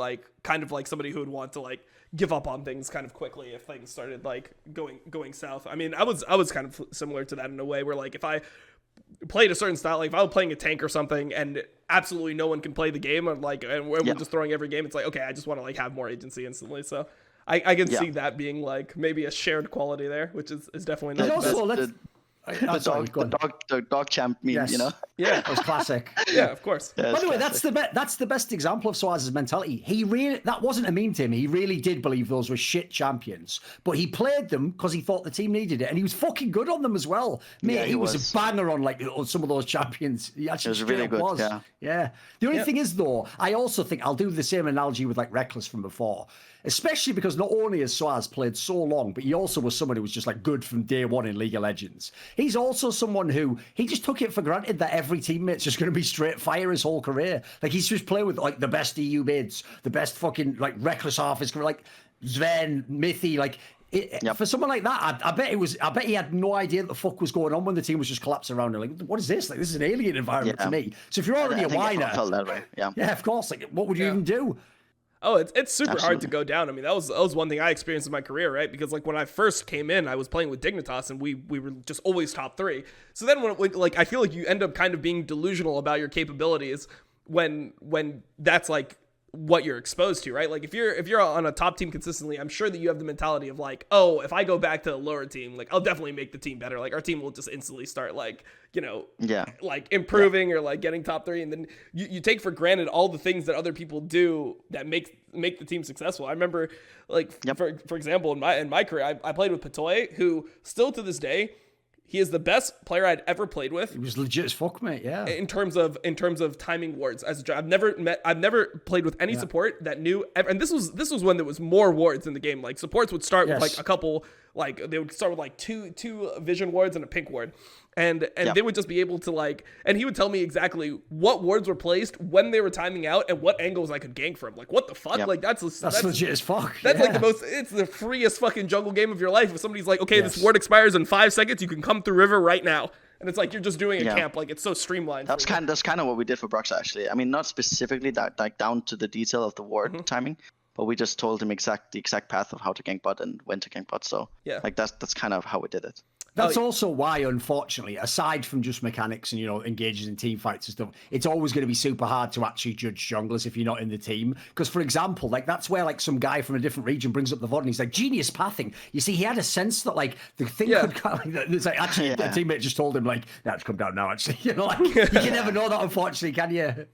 kind of like somebody who would want to give up on things kind of quickly if things started going south. I mean, I was kind of similar to that in a way where if I played a certain style, if I was playing a tank or something and absolutely no one can play the game, and we're just throwing every game, it's okay, I just want to have more agency instantly. So I can see that being maybe a shared quality there, which is definitely not the dog champ meme, you know? Yeah, it was classic. Yeah, of course. Yeah, by the way, that's the best example of Soaz's mentality. That wasn't a meme to him. He really did believe those were shit champions, but he played them because he thought the team needed it, and he was fucking good on them as well. Mate, he was a banger on some of those champions. He actually was really good. Yeah. The only thing is, though, I also think I'll do the same analogy with Reckless from before. Especially because not only has Soaz played so long, but he also was someone who was just good from day one in League of Legends. He's also someone who, he just took it for granted that every teammate's just going to be straight fire his whole career. He's just playing with the best EU mids, the best fucking Reckless half his career, Sven, Mithy, for someone like that, I bet he had no idea what the fuck was going on when the team was just collapsing around him. What is this? This is an alien environment to me. So if you're already a whiner, felt that way. Yeah, of course. What would you even do? Oh, it's super hard to go down. I mean, that was one thing I experienced in my career, right? Because when I first came in, I was playing with Dignitas, and we were just always top 3. So then when I feel you end up kind of being delusional about your capabilities when that's what you're exposed to, right? If you're on a top team consistently, I'm sure that you have the mentality of oh, if I go back to a lower team, I'll definitely make the team better. Our team will just instantly start improving or getting top 3, and then you take for granted all the things that other people do that make the team successful. I remember for example in my career, I played with Patoy, who still to this day, he is the best player I'd ever played with. He was legit as fuck, mate. Yeah. In terms of timing wards, I've never played with any support that knew. And this was when there was more wards in the game. Supports would start with a couple. They would start with two vision wards and a pink ward, and they would just be able to and he would tell me exactly what wards were placed, when they were timing out, and what angles I could gank from. What the fuck? That's legit as fuck. That's it's the freest fucking jungle game of your life. If somebody's okay, this ward expires in 5 seconds, you can come through river right now. And it's you're just doing a camp. It's so streamlined. That's kind of what we did for Brox, actually. I mean, not specifically that down to the detail of the ward timing, but we just told him the exact path of how to gank bot and when to gank bot. So that's kind of how we did it. That's also why, unfortunately, aside from just mechanics and engaging in team fights and stuff, it's always going to be super hard to actually judge junglers if you're not in the team. Because, for example, that's where some guy from a different region brings up the VOD and he's genius pathing. You see, he had a sense that the thing could it's actually a teammate just told him that's come down now. Actually, you can never know that, unfortunately, can you?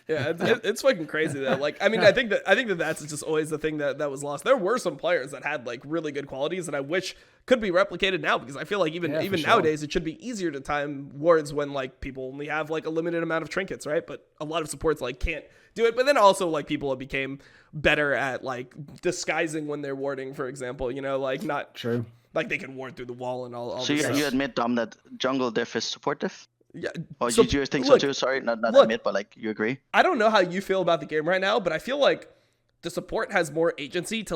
Yeah, it's fucking crazy though. I mean, I think that that's just always the thing that was lost. There were some players that had really good qualities that I wish could be replicated now, because I feel even nowadays it should be easier to time wards when people only have a limited amount of trinkets, right? But a lot of supports can't do it. But then also people have became better at disguising when they're warding, for example. Not true. They can ward through the wall and all. So you admit, Dom, that jungle diff is support diff? Yeah. Oh, so, you think so too? Sorry, not admit, but you agree? I don't know how you feel about the game right now, but I feel the support has more agency to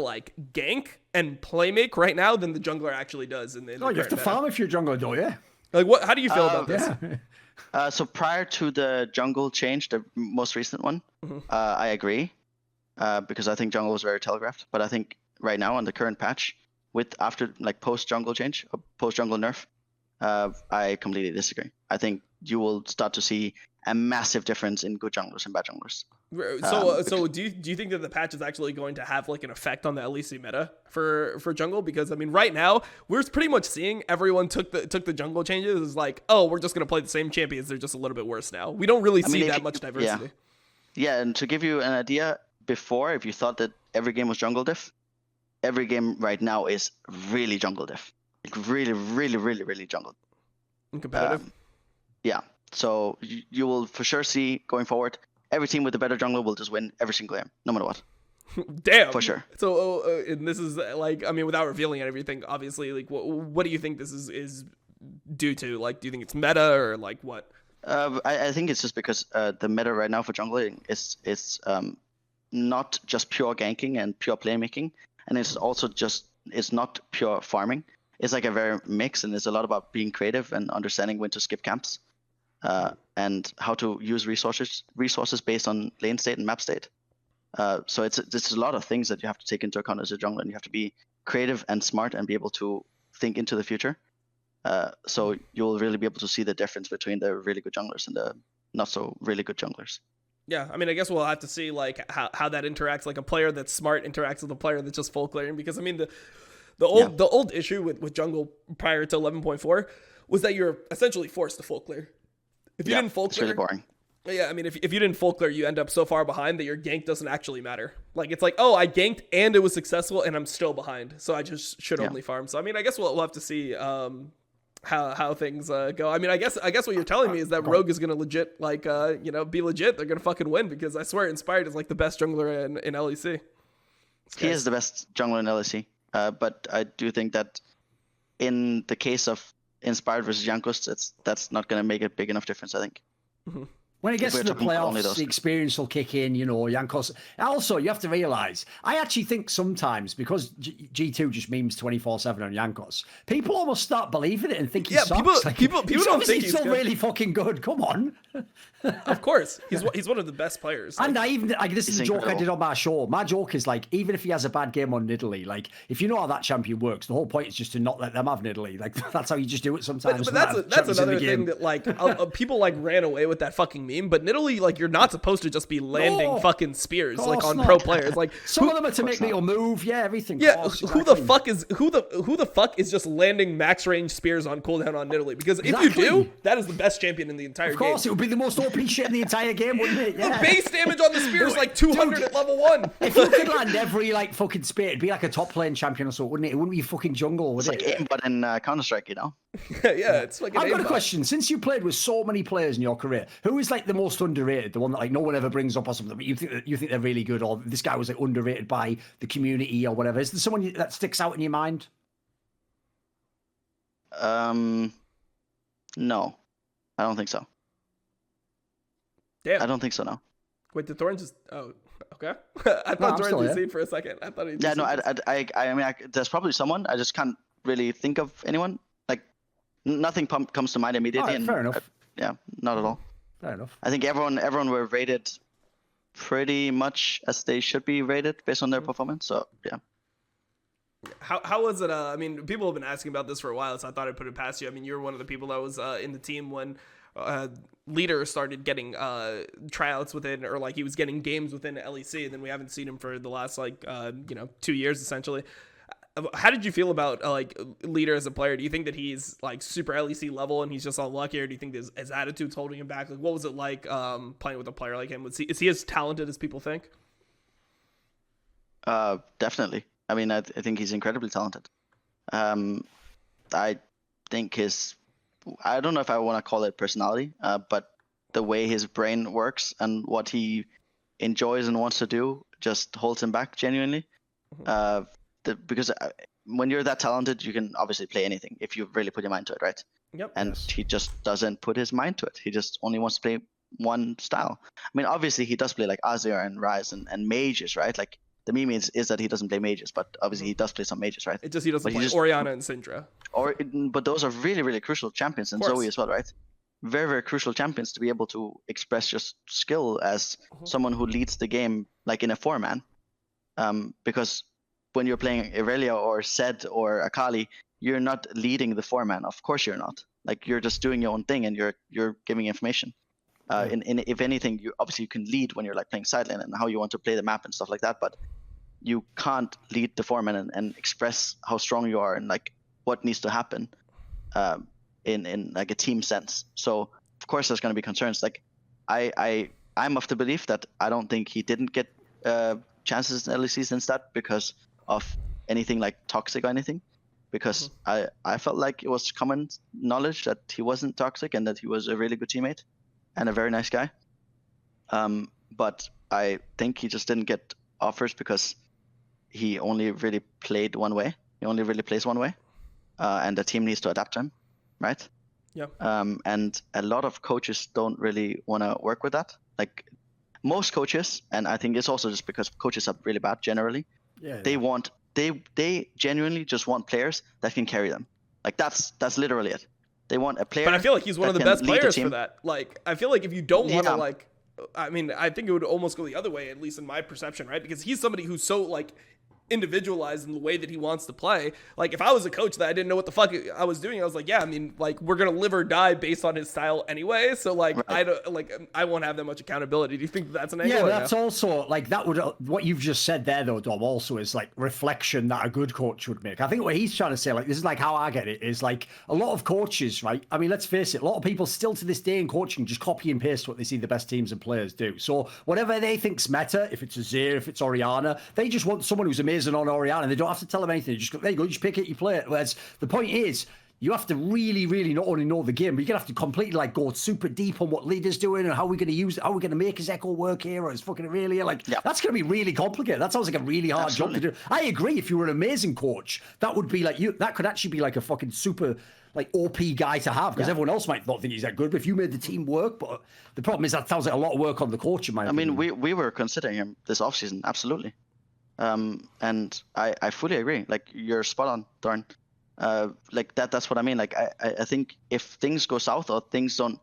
gank and play make right now than the jungler actually does. You have to farm if you're jungler, don't you? What? How do you feel about this? So prior to the jungle change, the most recent one, I agree, because I think jungle was very telegraphed. But I think right now on the current patch, after post jungle change, post jungle nerf, I completely disagree. I think you will start to see a massive difference in good junglers and bad junglers. So do you think that the patch is actually going to have like an effect on the LEC meta for jungle? Because I mean, right now we're pretty much seeing everyone took the jungle changes as like, oh, we're just gonna play the same champions. They're just a little bit worse now. We don't really see that much diversity. Yeah, and to give you an idea, before, if you thought that every game was jungle diff, every game right now is really jungle diff. Like really, really, really, really jungle. And competitive. Yeah. So you will for sure see going forward, every team with the better jungler will just win every single game, no matter what. Damn. For sure. So, and this is like, I mean, without revealing everything, obviously, like, what do you think this is due to? Like, do you think it's meta or like what? I think it's just because the meta right now for jungling is not just pure ganking and pure playmaking, and it's also it's not pure farming. It's like a very mix, and it's a lot about being creative and understanding when to skip camps. And how to use resources based on lane state and map state. So it's a lot of things that you have to take into account as a jungler, and you have to be creative and smart and be able to think into the future. So you'll really be able to see the difference between the really good junglers and the not so really good junglers. Yeah, I mean, I guess we'll have to see like how that interacts. Like a player that's smart interacts with a player that's just full clearing. Because I mean, the old issue with jungle prior to 11.4 was that you're essentially forced to full clear. If you didn't full clear, it's really boring. Yeah, I mean, if you didn't full clear, you end up so far behind that your gank doesn't actually matter. Like, it's like, oh, I ganked and it was successful and I'm still behind, so I just should only farm. So, I mean, I guess we'll have to see how things go. I mean, I guess what you're telling me is that Rogue is going to legit, like, be legit. They're going to fucking win because I swear Inspired is, like, the best jungler in LEC. He is the best jungler in LEC, but I do think that in the case of Inspired versus Jankos, that's not going to make a big enough difference, I think. Mm-hmm. When it gets to the playoffs, the experience will kick in, Jankos. Also, you have to realize, I actually think sometimes, because G2 just memes 24/7 on Jankos, people almost start believing it and think he sucks. People don't think he's still really fucking good. Come on. Of course. He's one of the best players. And this is a joke I did on my show. My joke is like, even if he has a bad game on Nidalee, like, if you know how that champion works, the whole point is just to not let them have Nidalee. Like, that's how you just do it sometimes. But that's another thing that, like, people, like, ran away with that fucking meme. But Nidalee, like, you're not supposed to just be landing fucking spears, like, on pro players. Like, some of them are to make little move. Yeah, everything. Yeah, who the fuck is just landing max range spears on cooldown on Nidalee? Because if you do, that is the best champion in the entire game. Of course, it would be the most OP shit in the entire game, wouldn't it? Yeah. The base damage on the spear is like 200 at level 1. If you could land every like fucking spear, it'd be like a top lane champion or so, wouldn't it? It wouldn't be fucking jungle, would it? It's like aimbot in Counter-Strike, Yeah, it's like I've got a question. Since you played with so many players in your career, who is like the most underrated? The one that like no one ever brings up or something, but you think they're really good, or this guy was like underrated by the community or whatever? Is there someone that sticks out in your mind? No, I don't think so. Damn. I don't think so, no. Wait, did Thorin just... Oh, okay. I thought Thorin DC'd for a second. I thought he Yeah, no, I mean, there's probably someone. I just can't really think of anyone. Like, nothing comes to mind immediately. Right, fair enough. Yeah, not at all. Fair enough. I think everyone were rated pretty much as they should be rated based on their performance, so, yeah. How was it? I mean, people have been asking about this for a while, so I thought I'd put it past you. I mean, you're one of the people that was in the team when Leader started getting tryouts within, or like he was getting games within LEC, and then we haven't seen him for the last 2 years essentially. How did you feel about like Leader as a player? Do you think that he's like super LEC level and he's just unlucky, or do you think his attitude's holding him back? Like, what was it like playing with a player like him? Is he as talented as people think? Definitely. I mean, I think he's incredibly talented. I think I don't know if I want to call it personality, but the way his brain works and what he enjoys and wants to do just holds him back genuinely. Because when you're that talented, you can obviously play anything if you really put your mind to it, right? Yep. And he just doesn't put his mind to it. He just only wants to play one style. I mean, obviously he does play like Azir and Ryze and mages, right? Like, the meme is that he doesn't play mages, but obviously he does play some mages, right? It just he doesn't play Orianna and Syndra. But those are really, really crucial champions, and Zoe as well, right? Very, very crucial champions to be able to express your skill as someone who leads the game, like in a 4-man. Because when you're playing Irelia or Zed or Akali, you're not leading the 4-man. Of course you're not. Like, you're just doing your own thing and you're giving information. If anything, you can lead when you're like playing sideline and how you want to play the map and stuff like that, but you can't lead the format and express how strong you are and like what needs to happen in like a team sense. So of course there's going to be concerns. Like I'm of the belief that I don't think he didn't get chances in early season stat because of anything like toxic or anything, because I felt like it was common knowledge that he wasn't toxic and that he was a really good teammate and a very nice guy. But I think he just didn't get offers because he only really played one way. He only really plays one way, and the team needs to adapt to him, right? Yeah. And a lot of coaches don't really want to work with that. Like most coaches, and I think it's also just because coaches are really bad generally. Yeah. They genuinely just want players that can carry them. Like that's literally it. They want a player. But I feel like he's one of the best players for that. Like I feel like if you don't want to like, I mean, I think it would almost go the other way, at least in my perception, right? Because he's somebody who's so like individualized in the way that he wants to play. Like if I was a coach that I didn't know what the fuck I was doing, I was like, yeah, I mean, like we're gonna live or die based on his style anyway. So like I won't have that much accountability. Do you think that's an angle? Yeah, but that's also like that would what you've just said there though, Dom, also is like reflection that a good coach would make. I think what he's trying to say, like this is like how I get it, is like a lot of coaches, right? I mean, let's face it, a lot of people still to this day in coaching just copy and paste what they see the best teams and players do. So whatever they think's meta, if it's Azir, if it's Orianna, they just want someone who's amazing on Orianna. They don't have to tell them anything. You just go, there you go, you just pick it, you play it. Whereas the point is, you have to really, really not only know the game, but you're going to have to completely like go super deep on what Leader's doing and how we're going to use it, how we're going to make his echo work here or his fucking Aurelia. Like, that's going to be really complicated. That sounds like a really hard job to do. I agree. If you were an amazing coach, that would be like you, that could actually be like a fucking super like OP guy to have, because everyone else might not think he's that good, but if you made the team work, but the problem is that sounds like a lot of work on the coach in my opinion. I mean, we were considering him this offseason, absolutely. And I fully agree. Like you're spot on, Thorn. Like that's what I mean. Like I think if things go south or things don't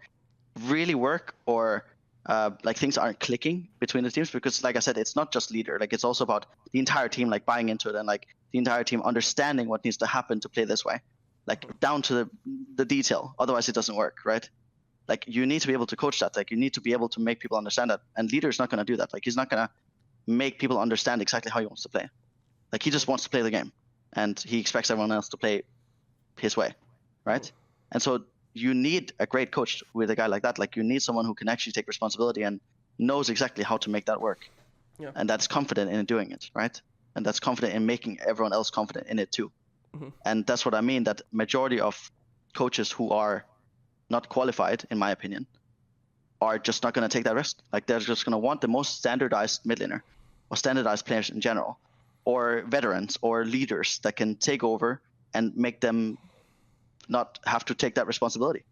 really work or like things aren't clicking between the teams, because like I said, it's not just leader. Like it's also about the entire team like buying into it and like the entire team understanding what needs to happen to play this way, like down to the detail. Otherwise, it doesn't work, right? Like you need to be able to coach that. Like you need to be able to make people understand that. And leader's not going to do that. Like he's not going to make people understand exactly how he wants to play. Like he just wants to play the game and he expects everyone else to play his way, right? And so you need a great coach with a guy like that. Like you need someone who can actually take responsibility and knows exactly how to make that work. Yeah. And that's confident in doing it, right? And that's confident in making everyone else confident in it too. Mm-hmm. And that's what I mean, that majority of coaches who are not qualified, in my opinion, are just not going to take that risk. Like they're just going to want the most standardized mid laner or standardized players in general, or veterans or leaders that can take over and make them not have to take that responsibility,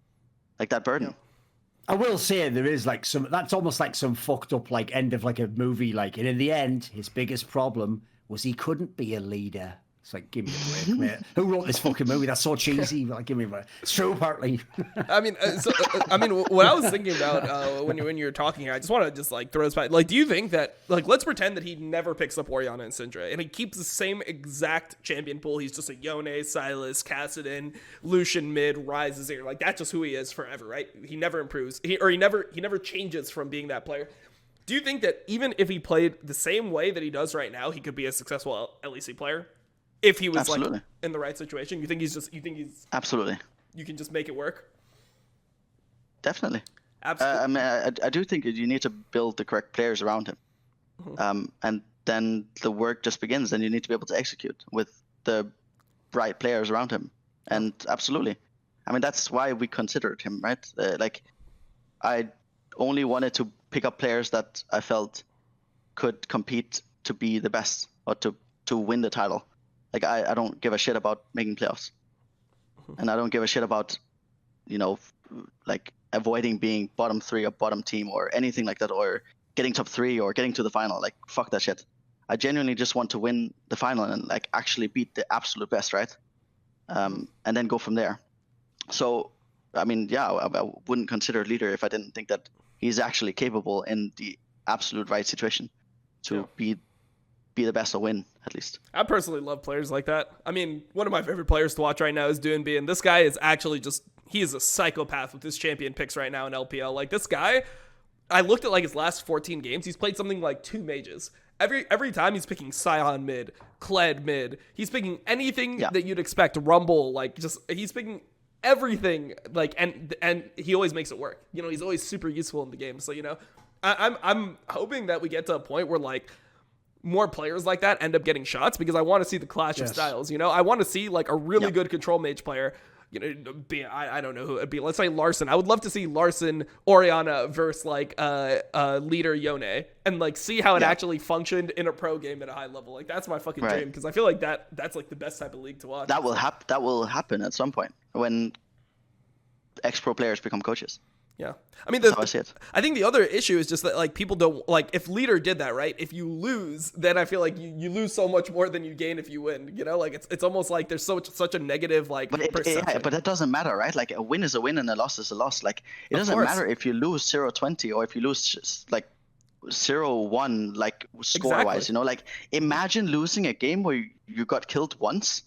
like that burden. Yeah. I will say there is like that's almost like some fucked up like end of like a movie. Like, and in the end, his biggest problem was he couldn't be a leader. It's like, give me a break, mate. Who wrote this fucking movie? That's so cheesy. Like, give me a break. It's true, partly. I mean, what I was thinking about when you were talking here, I just want to just like throw this back. Like, do you think that, like, let's pretend that he never picks up Orianna and Syndra, and he keeps the same exact champion pool. He's just a Yone, Sylas, Kassadin, Lucian mid, Ryze, Azir. Like, that's just who he is forever, right? He never improves. He never changes from being that player. Do you think that even if he played the same way that he does right now, he could be a successful LEC player? If he was like in the right situation, you think he's absolutely, you can just make it work? Definitely. Absolutely. I mean, I do think you need to build the correct players around him. Mm-hmm. And then the work just begins, and you need to be able to execute with the right players around him. And absolutely. I mean, that's why we considered him, right? Like, I only wanted to pick up players that I felt could compete to be the best or to win the title. Like, I don't give a shit about making playoffs. And I don't give a shit about, like avoiding being bottom 3 or bottom team or anything like that, or getting top 3 or getting to the final. Like, fuck that shit. I genuinely just want to win the final and like actually beat the absolute best, right? And then go from there. So, I mean, yeah, I wouldn't consider a leader if I didn't think that he's actually capable in the absolute right situation to be the best or win, at least. I personally love players like that. I mean, one of my favorite players to watch right now is Doonby, and this guy is actually just, he is a psychopath with his champion picks right now in LPL. Like, this guy, I looked at like his last 14 games. He's played something like 2 mages. Every time he's picking Sion mid, Kled mid. He's picking anything that you'd expect. Rumble, like, just he's picking everything. Like, and he always makes it work. You know, he's always super useful in the game. So, you know, I'm hoping that we get to a point where like more players like that end up getting shots, because I want to see the clash of styles. You know, I want to see like a really good control mage player. You know, I don't know who it'd be. Let's say Larson. I would love to see Larson, Orianna versus like leader Yone, and like see how it actually functioned in a pro game at a high level. Like, that's my fucking dream, because I feel like that's like the best type of league to watch. That will happen at some point when ex-pro players become coaches. Yeah. I mean, I think the other issue is just that, like, people don't, like, if leader did that, right? If you lose, then I feel like you lose so much more than you gain if you win, you know? Like, it's almost like there's such a negative, like, perception. But that doesn't matter, right? Like, a win is a win and a loss is a loss. Like, it doesn't matter if you lose 0-20 or if you lose, like, 0-1, like, score-wise, you know? Like, imagine losing a game where you got killed once.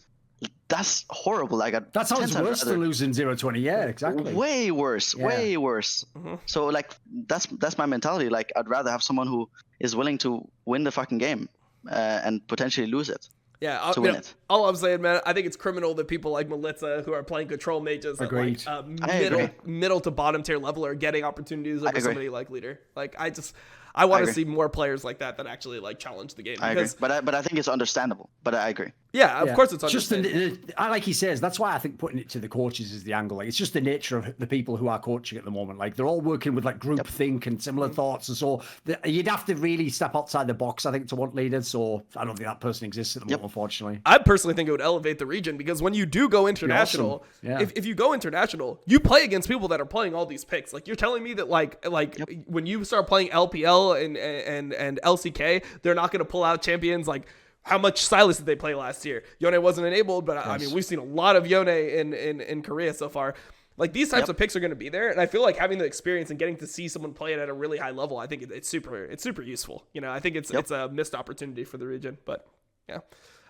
That's horrible. Like, that sounds worse than losing 0-20. Yeah, exactly. Way worse. Mm-hmm. So like that's my mentality. Like, I'd rather have someone who is willing to win the fucking game and potentially lose it. Yeah, to win it. All I'm saying, man, I think it's criminal that people like Melitza, who are playing control mages at like middle to bottom tier level, are getting opportunities over somebody like leader. Like, I want to see more players like that actually like challenge the game. I agree, but I think it's understandable. But I agree. Yeah, of course it's understandable. Like he says, that's why I think putting it to the coaches is the angle. Like, it's just the nature of the people who are coaching at the moment. Like, they're all working with like group think and similar thoughts, and so you'd have to really step outside the box, I think, to want leaders. So I don't think that person exists at the moment, unfortunately. I personally think it would elevate the region, because when you do go international, if you go international, you play against people that are playing all these picks. Like, you're telling me that like when you start playing LPL and LCK, they're not going to pull out champions like. How much Silas did they play last year? Yone wasn't enabled, but I mean, we've seen a lot of Yone in Korea so far. Like, these types of picks are going to be there, and I feel like having the experience and getting to see someone play it at a really high level, I think it's super useful. You know, I think it's a missed opportunity for the region, but yeah.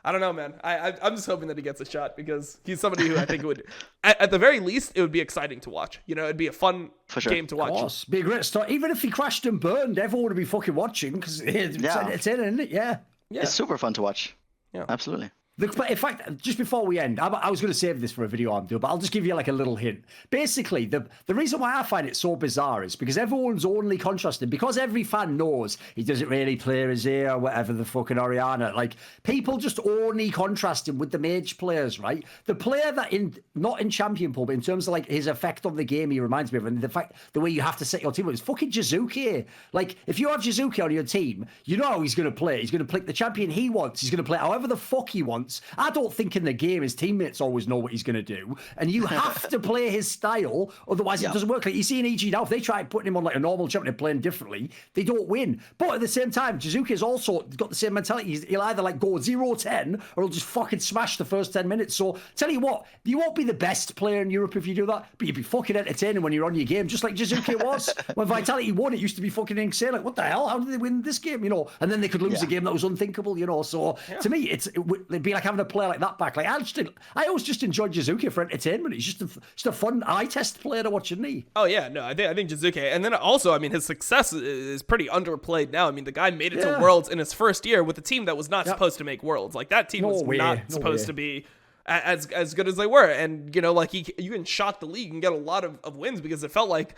I don't know, man. I'm just hoping that he gets a shot, because he's somebody who I think would, at the very least, it would be exciting to watch. You know, it'd be a fun game to watch. Of course. Be a great start. Even if he crashed and burned, everyone would be fucking watching, because it's in, isn't it? Yeah. It's super fun to watch. Yeah, absolutely. In fact, just before we end, I was going to save this for a video I'm doing, but I'll just give you like a little hint. Basically, the reason why I find it so bizarre is because everyone's only contrasting, because every fan knows he doesn't really play Rivera or whatever the fucking Orianna. Like, people just only contrast him with the mage players, right? The player that not in champion pool, but in terms of like his effect on the game, he reminds me of, and the way you have to set your team up is fucking Jizuke. Like, if you have Jizuke on your team, you know how he's going to play. He's going to pick the champion he wants. He's going to play however the fuck he wants. I don't think in the game his teammates always know what he's going to do, and you have to play his style, otherwise it doesn't work. Like, you see in EG now, if they try putting him on like a normal champion playing differently, they don't win. But at the same time, Jizuke's also got the same mentality. He'll either like go 0-10 or he'll just fucking smash the first 10 minutes. So tell you what, you won't be the best player in Europe if you do that, but you'd be fucking entertaining when you're on your game, just like Jizuke was. When Vitality won, it used to be fucking insane. Like, what the hell? How did they win this game? You know, and then they could lose a game that was unthinkable, you know. So to me, it'd be like having a player like that back. Like, I always just enjoyed Jizuke for entertainment. He's just a fun eye test player to watch, isn't he? Oh yeah, no, I think Jizuke, and then also, I mean, his success is pretty underplayed now. I mean, the guy made it to Worlds in his first year with a team that was not supposed to make Worlds. Like, that team was not supposed to be as good as they were, and you know, like, you can shock the league and get a lot of wins, because it felt like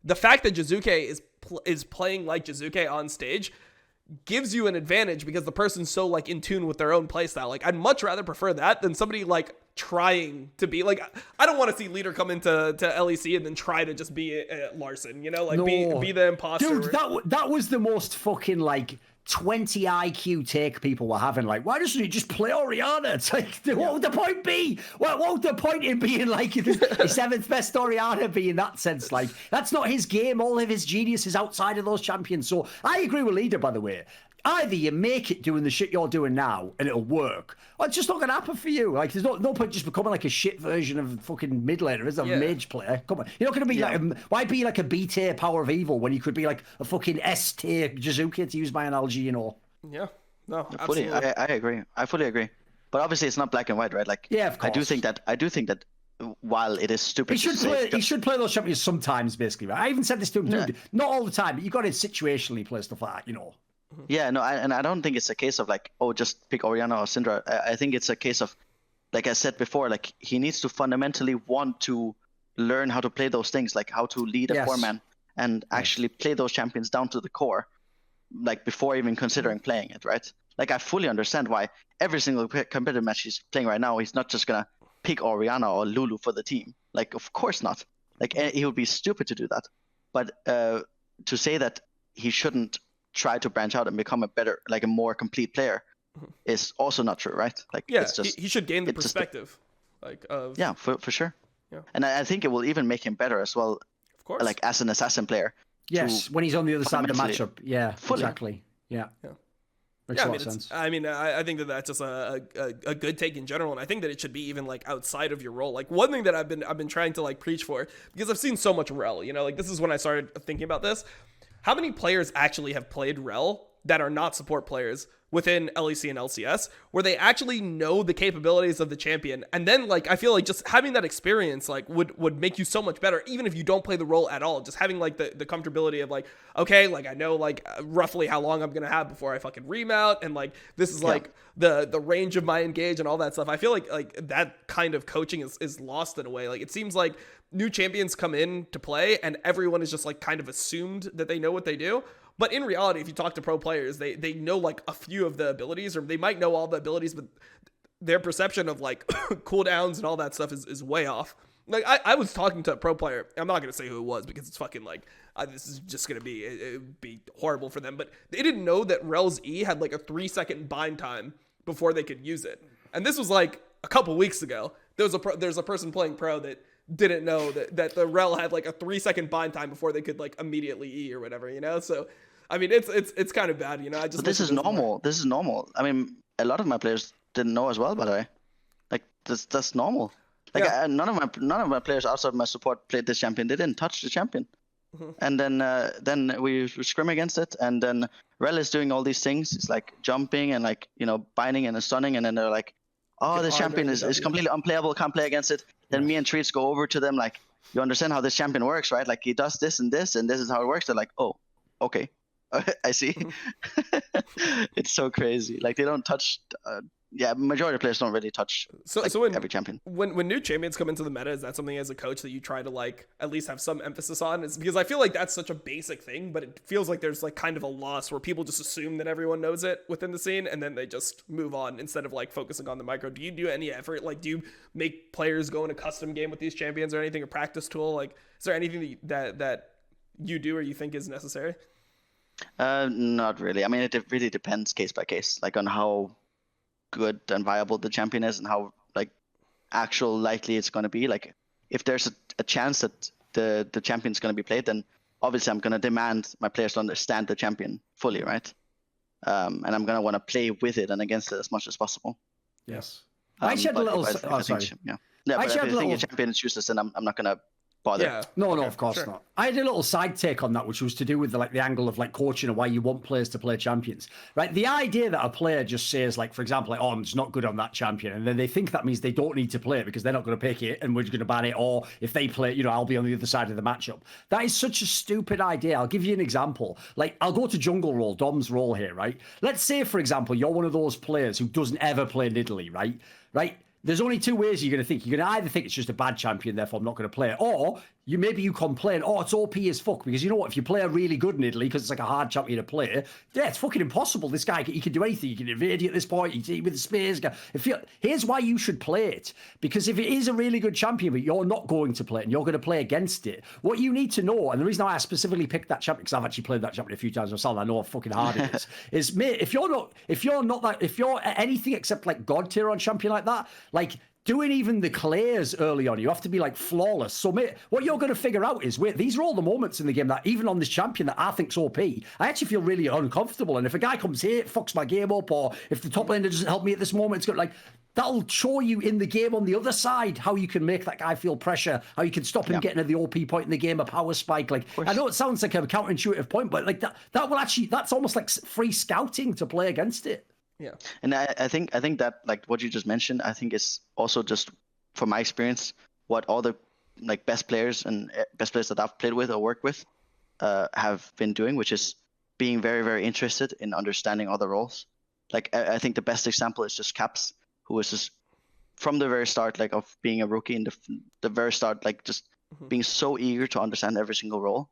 the fact that Jizuke is playing like Jizuke on stage gives you an advantage, because the person's so like in tune with their own playstyle. Like, I'd much rather prefer that than somebody like trying to be like, I don't want to see leader come into LEC and then try to just be Larson, you know, like be the imposter. Dude, that was the most fucking like 20 IQ take people were having. Like, why doesn't he just play Orianna? It's like, what would the point be? What would the point in being like the seventh best Orianna be in that sense? Like, that's not his game. All of his genius is outside of those champions. So I agree with Leader, by the way. Either you make it doing the shit you're doing now and it'll work, or it's just not going to happen for you. Like, there's no point just becoming like a shit version of fucking mid laner as a mage player. Come on. You're not going to be like, why be like a B tier Power of Evil when you could be like a fucking S tier Jizuke, to use my analogy, you know? Yeah. No, absolutely. I agree. I fully agree. But obviously it's not black and white, right? Like, yeah, of course. I do think that while it is stupid, he should play those champions sometimes. Basically, right? I even said this to him, dude. Not all the time, but you got to situationally play stuff like that, you know. Yeah, no, and I don't think it's a case of like, oh, just pick Orianna or Syndra. I think it's a case of, like I said before, like he needs to fundamentally want to learn how to play those things, like how to lead a 4-man and actually play those champions down to the core, like before even considering playing it, right? Like I fully understand why every single competitive match he's playing right now, he's not just gonna pick Orianna or Lulu for the team. Like, of course not. Like he would be stupid to do that. But to say that he shouldn't try to branch out and become a more complete player is also not true, right? Like, it's just, he should gain the perspective, for sure. Yeah. And I think it will even make him better as well. Of course. Like as an assassin player. Yes, when he's on the other side of the matchup. Yeah, fully. Exactly. Yeah. Makes a lot of sense. I mean, I think that's just a good take in general, and I think that it should be even like outside of your role. Like one thing that I've been trying to like preach for, because I've seen so much Rel, you know, like this is when I started thinking about this. How many players actually have played Rel that are not support players within LEC and LCS, where they actually know the capabilities of the champion? And then like I feel like just having that experience like would make you so much better, even if you don't play the role at all. Just having like the comfortability of like, okay, like I know like roughly how long I'm gonna have before I fucking remount, and like this is like the range of my engage and all that stuff. I feel like that kind of coaching is lost in a way. Like it seems like new champions come in to play and everyone is just like kind of assumed that they know what they do. But in reality, if you talk to pro players, they know like a few of the abilities, or they might know all the abilities, but their perception of like cooldowns and all that stuff is way off. Like I was talking to a pro player. I'm not going to say who it was because it's fucking like, this is just going to be, it'd be horrible for them. But they didn't know that Rel's E had like a 3-second bind time before they could use it. And this was like a couple weeks ago. There's a person playing pro that didn't know that the Rel had like a 3-second bind time before they could like immediately E or whatever, you know? So, I mean, it's kind of bad, you know? But this is normal. This is normal. I mean, a lot of my players didn't know as well, by the way. Like, that's normal. Like, none of my players outside of my support played this champion. They didn't touch the champion. And then we scrim against it, and then Rel is doing all these things. It's like jumping and like, you know, binding and stunning, and then they're like, oh, this champion is completely unplayable, can't play against it. Then me and Treatz go over to them like, you understand how this champion works, right? Like he does this and this is how it works. They're like, oh, okay. I see. It's so crazy. Like they don't touch. Majority of players don't really touch. So when, every champion. When new champions come into the meta, is that something as a coach that you try to like at least have some emphasis on? Is because I feel like that's such a basic thing, but it feels like there's like kind of a loss where people just assume that everyone knows it within the scene, and then they just move on instead of like focusing on the micro. Do you do any effort? Like, do you make players go in a custom game with these champions or anything, a practice tool? Like, is there anything that you do or you think is necessary? Not really. I mean, it really depends case by case, like on how good and viable the champion is and how like actual likely it's going to be. Like if there's a chance that the champion's going to be played, then obviously I'm going to demand my players to understand the champion fully, right? And I'm going to want to play with it and against it as much as possible. Yes. I shared a little. But if I think a champion is useless, then I'm not going to bother. Yeah. No, of course not. I had a little side take on that, which was to do with the angle of like coaching and why you want players to play champions, right? The idea that a player just says like, for example, like, oh, I'm just not good on that champion, and then they think that means they don't need to play it because they're not going to pick it and we're just going to ban it, or if they play, you know, I'll be on the other side of the matchup. That is such a stupid idea. I'll give you an example. Like, I'll go to jungle role, Dom's role here, right? Let's say, for example, you're one of those players who doesn't ever play Nidalee, right? There's only two ways you're going to think. You're going to either think it's just a bad champion, therefore I'm not going to play it, or maybe you complain, oh, it's OP as fuck, because you know what? If you play a really good Nidalee, because it's like a hard champion to play, yeah, it's fucking impossible. This guy, he can do anything. He can evade you at this point. He can hit with the spears. Here's why you should play it. Because if it is a really good champion, but you're not going to play it and you're going to play against it, what you need to know, and the reason why I specifically picked that champion, because I've actually played that champion a few times myself, I know how fucking hard it is mate, if you're anything except like God tier on champion like that, like, doing even the clears early on, you have to be like flawless. So, mate, what you're going to figure out is, wait, these are all the moments in the game that even on this champion that I think's OP, I actually feel really uncomfortable. And if a guy comes here, it fucks my game up, or if the top laner doesn't help me at this moment, it's got like, that'll show you in the game on the other side how you can make that guy feel pressure, how you can stop him getting to the OP point in the game, a power spike. Like, I know it sounds like a counterintuitive point, but like that will actually, that's almost like free scouting to play against it. Yeah, and I think that like what you just mentioned, I think is also just from my experience what all the like best players that I've played with or worked with have been doing, which is being very, very interested in understanding other roles. Like I think the best example is just Caps, who was just from the very start, like of being a rookie in the very start, like just being so eager to understand every single role,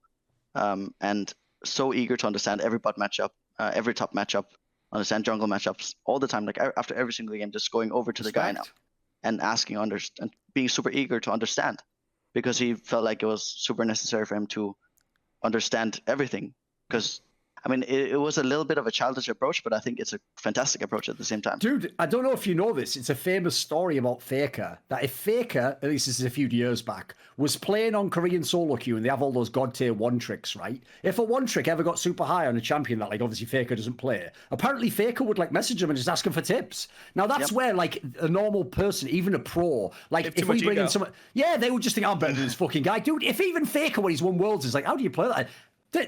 and so eager to understand every bot matchup, every top matchup, understand jungle matchups all the time. Like after every single game, just going over to the guy now and asking and being super eager to understand, because he felt like it was super necessary for him to understand everything. Because I mean, it was a little bit of a childish approach, but I think it's a fantastic approach at the same time. Dude, I don't know if you know this. It's a famous story about Faker. That if Faker, at least this is a few years back, was playing on Korean solo queue and they have all those god tier one tricks, right? If a one trick ever got super high on a champion that, like, obviously Faker doesn't play, apparently Faker would, like, message him and just ask him for tips. Now, that's where, like, a normal person, even a pro, like, if we bring in someone, they would just think, I'm better than this fucking guy. Dude, if even Faker, when he's won Worlds, is like, how do you play that?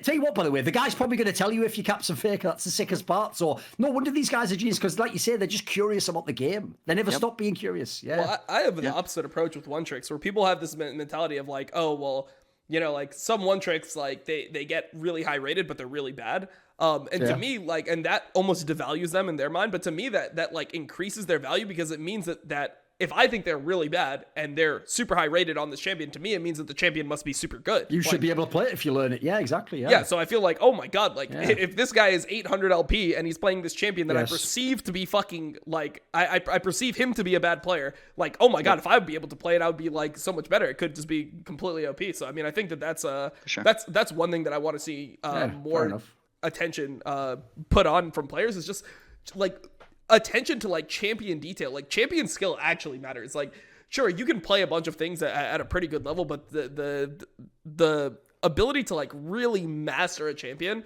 Tell you what, by the way, the guy's probably going to tell you if you caps a Faker. That's the sickest part. So no wonder these guys are genius, because, like you say, they're just curious about the game. They never stop being curious. Yeah. Well, I have an opposite approach with one tricks, where people have this mentality of like, oh, well, you know, like some one tricks, like they get really high rated, but they're really bad. To me, like, and that almost devalues them in their mind. But to me, that like increases their value, because it means that if I think they're really bad and they're super high rated on this champion, to me, it means that the champion must be super good. You should be able to play it if you learn it. Yeah, exactly. Yeah. So I feel like, oh my God, like if this guy is 800 LP and he's playing this champion that I perceive to be fucking like, I perceive him to be a bad player. Like, oh my God, if I would be able to play it, I would be like so much better. It could just be completely OP. So, I mean, I think that's that's one thing that I want to see more attention put on from players, is just like attention to like champion detail. Like champion skill actually matters. Like, sure, you can play a bunch of things at a pretty good level, but the ability to like really master a champion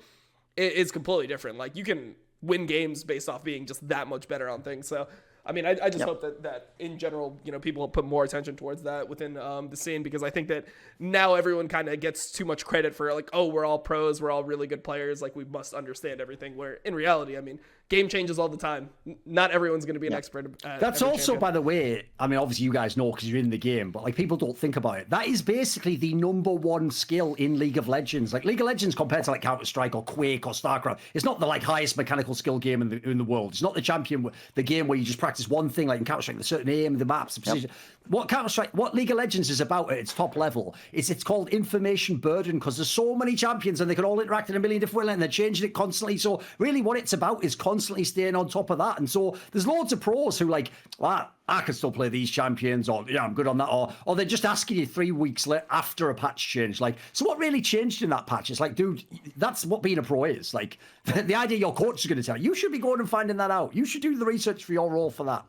is completely different. Like you can win games based off being just that much better on things. So I mean, I just hope that in general, you know, people put more attention towards that within the scene, because I think that now everyone kind of gets too much credit for like, oh, we're all pros, we're all really good players, like we must understand everything, where in reality, I mean, game changes all the time. Not everyone's going to be an expert at That's also, champion. by the way, I mean, obviously you guys know because you're in the game, but like people don't think about it. That is basically the #1 skill in League of Legends. Like League of Legends compared to like Counter-Strike or Quake or StarCraft, it's not the like highest mechanical skill game in the world. It's not the champion, the game where you just practice one thing, like in Counter-Strike, the certain aim, the maps, the precision. What League of Legends is about at its top level is it's called information burden, because there's so many champions and they can all interact in a million different ways and they're changing it constantly. So really what it's about is constantly staying on top of that. And so there's loads of pros who like, well, I can still play these champions, or yeah, I'm good on that, or they're just asking you 3 weeks after a patch change. Like, so what really changed in that patch? It's like, dude, that's what being a pro is. Like, the idea your coach is going to tell you should be going and finding that out. You should do the research for your role for that.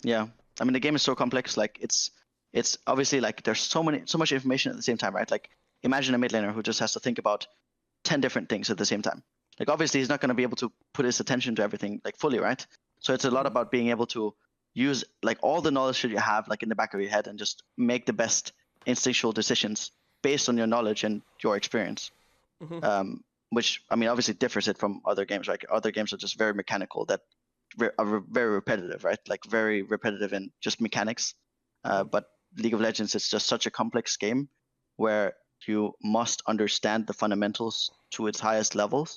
Yeah. I mean, the game is so complex. Like, it's obviously like there's so much information at the same time, right? Like, imagine a mid laner who just has to think about 10 different things at the same time. Like, obviously, he's not going to be able to put his attention to everything like fully, right? So it's a lot about being able to use like all the knowledge that you have like in the back of your head and just make the best instinctual decisions based on your knowledge and your experience. Which, I mean, obviously differs it from other games. Like other games are just very mechanical, that are very repetitive, right? Like very repetitive in just mechanics. But League of Legends is just such a complex game where you must understand the fundamentals to its highest level,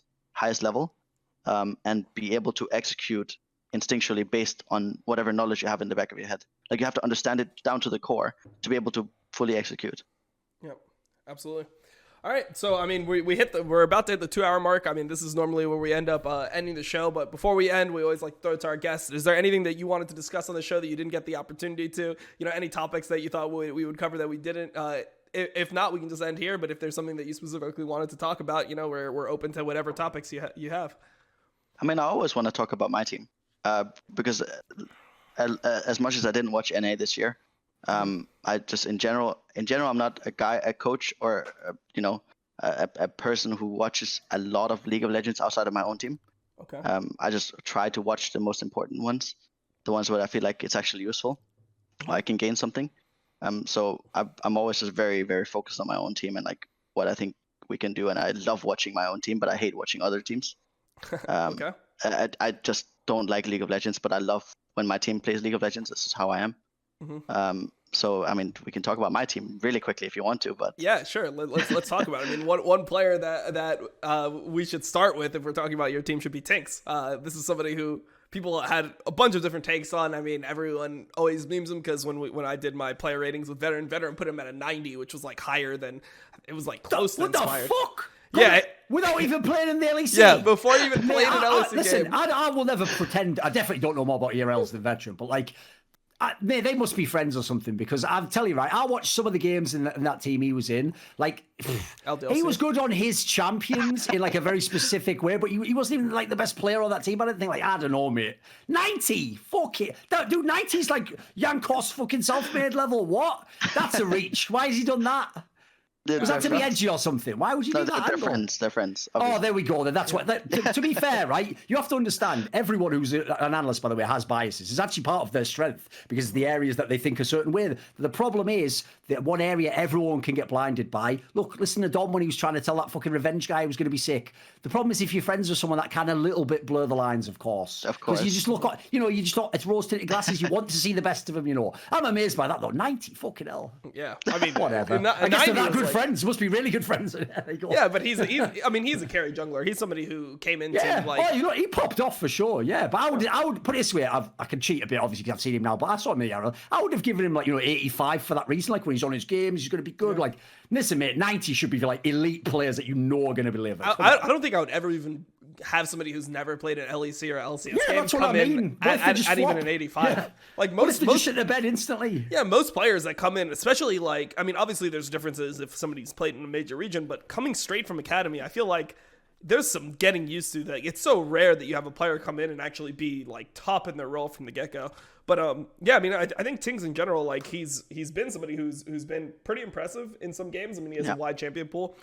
and be able to execute instinctually based on whatever knowledge you have in the back of your head. Like you have to understand it down to the core to be able to fully execute. Yep, absolutely. All right, so I mean, we're about to hit the 2-hour mark. I mean, this is normally where we end up ending the show, but before we end, we always like to throw it to our guests. Is there anything that you wanted to discuss on the show that you didn't get the opportunity to? You know, any topics that you thought we would cover that we didn't? If not, we can just end here. But if there's something that you specifically wanted to talk about, you know, we're open to whatever topics you have. I mean, I always want to talk about my team. Because as much as I didn't watch NA this year, I just in general, I'm not a coach or a person who watches a lot of League of Legends outside of my own team. Okay. I just try to watch the most important ones, the ones where I feel like it's actually useful, or I can gain something. So I'm always just very, very focused on my own team and like what I think we can do. And I love watching my own team, but I hate watching other teams. Okay. I just don't like League of Legends, but I love when my team plays League of Legends. This is how I am. So I mean, we can talk about my team really quickly if you want to, but yeah, sure. Let's talk about it. I mean, one player that we should start with if we're talking about your team should be TynX. This is somebody who people had a bunch of different takes on. I mean, everyone always memes him because when I did my player ratings with Veteran put him at a 90, which was like higher than it was like close to inspired. What the fuck? Yeah, without even playing in the LEC. Yeah, before you even played an LEC listen, game. I will never pretend. I definitely don't know more about ERLs than Veteran, but like, they must be friends or something, because I'll tell you, right, I watched some of the games in that team he was in. Like, he was good on his champions in like a very specific way, but he wasn't even like the best player on that team. I didn't think, like, I don't know, mate. 90, fuck it. Dude, 90's like Jankos fucking self-made level. What? That's a reach. Why has he done that? Was that to be edgy or something? Why would you do that? They're friends. They're friends. Obviously. Oh, there we go. Then that's what. To be fair, right? You have to understand. Everyone who's an analyst, by the way, has biases. It's actually part of their strength, because the areas that they think a certain way. The problem is that one area everyone can get blinded by. Look, listen to Dom when he was trying to tell that fucking revenge guy who was going to be sick. The problem is if you're friends with someone that can a little bit blur the lines, of course. Of course. Because you just look at, you just thought it's rose-tinted glasses. You want to see the best of them, I'm amazed by that though. 90, fucking hell. Yeah, I mean, whatever. I guess they're that good friends. Must be really good friends. Yeah, but he's a carry jungler. He's somebody who came into he popped off for sure. Yeah, but I would put it this way. I can cheat a bit, obviously, because I've seen him now. But I saw him in the arrow. I would have given him 85 for that reason. Like when he's on his games, he's going to be good. Yeah. Like listen, mate, 90 should be for like elite players that are going to be living. I don't think I would ever even have somebody who's never played an LEC or LCS game that's what come I mean. in at even an 85. Yeah. Like most just shit in the bed instantly. Yeah, most players that come in, especially like, I mean, obviously there's differences if somebody's played in a major region, but coming straight from academy, I feel like there's some getting used to that. It's so rare that you have a player come in and actually be like top in their role from the get-go. But yeah, I mean, I think TynX in general, like he's been somebody who's been pretty impressive in some games. I mean, he has a wide champion pool.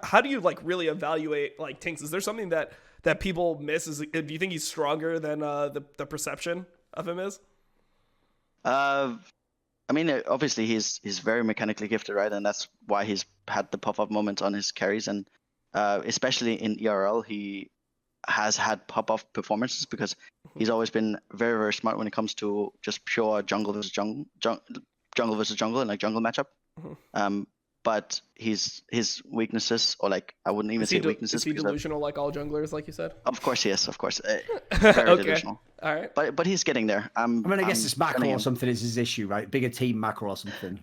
How do you like really evaluate like TynX? Is there something that people miss? Do you think he's stronger than the perception of him is? I mean, obviously he's very mechanically gifted, right? And that's why he's had the pop-up moments on his carries, and especially in ERL, he has had pop-off performances because he's always been very, very smart when it comes to just pure jungle versus jungle and like jungle matchup. But his weaknesses, or like I wouldn't even say weaknesses. Is he delusional like all junglers, like you said? Of course he is. Of course, very delusional. All right. But he's getting there. I guess it's macro or something is his issue, right? Bigger team macro or something.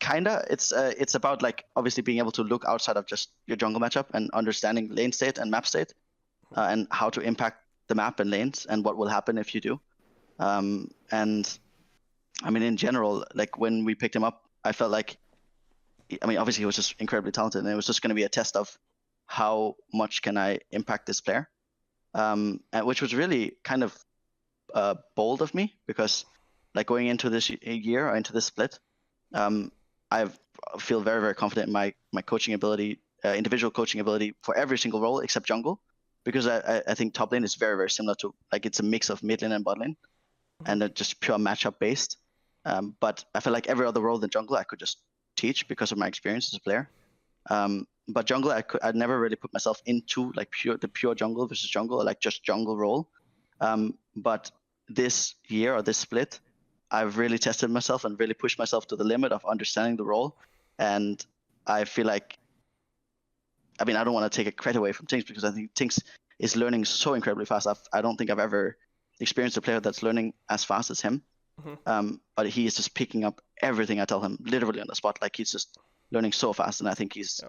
Kinda. It's about like obviously being able to look outside of just your jungle matchup and understanding lane state and map state, and how to impact the map and lanes and what will happen if you do. And I mean, in general, like when we picked him up, I felt like, I mean, obviously he was just incredibly talented, and it was just going to be a test of how much can I impact this player, which was really kind of bold of me, because like going into this year or into this split, I feel very, very confident in my coaching ability, individual coaching ability for every single role except jungle, because I think top lane is very, very similar to, like, it's a mix of mid lane and bot lane, and just pure matchup based. But I feel like every other role than jungle I could just teach because of my experience as a player. But jungle, I'd never really put myself into like the pure jungle versus jungle, or like just jungle role. But this year or this split, I've really tested myself and really pushed myself to the limit of understanding the role. And I feel like, I mean, I don't want to take a credit away from TynX, because I think TynX is learning so incredibly fast. I don't think I've ever experienced a player that's learning as fast as him. But he is just picking up everything I tell him literally on the spot. Like, he's just learning so fast, and I think he's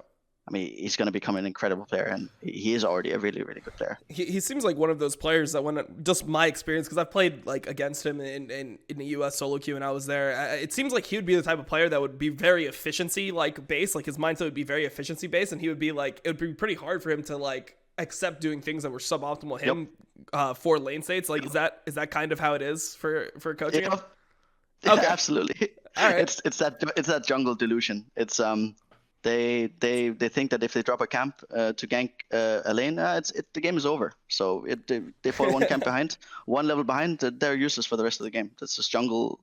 going to become an incredible player, and he is already a really, really good player. He seems like one of those players that, when just my experience, because I've played like against him in the US solo queue and I was there, it seems like he would be the type of player that would be very efficiency like based. Like his mindset would be very efficiency based, and he would be like, it would be pretty hard for him to like accept doing things that were suboptimal for lane states. Like, is that kind of how it is for coaching him? Okay. Absolutely. All right. It's that jungle delusion. It's they think that if they drop a camp to gank a lane, the game is over. So they fall one camp behind, one level behind, they're useless for the rest of the game. That's just jungle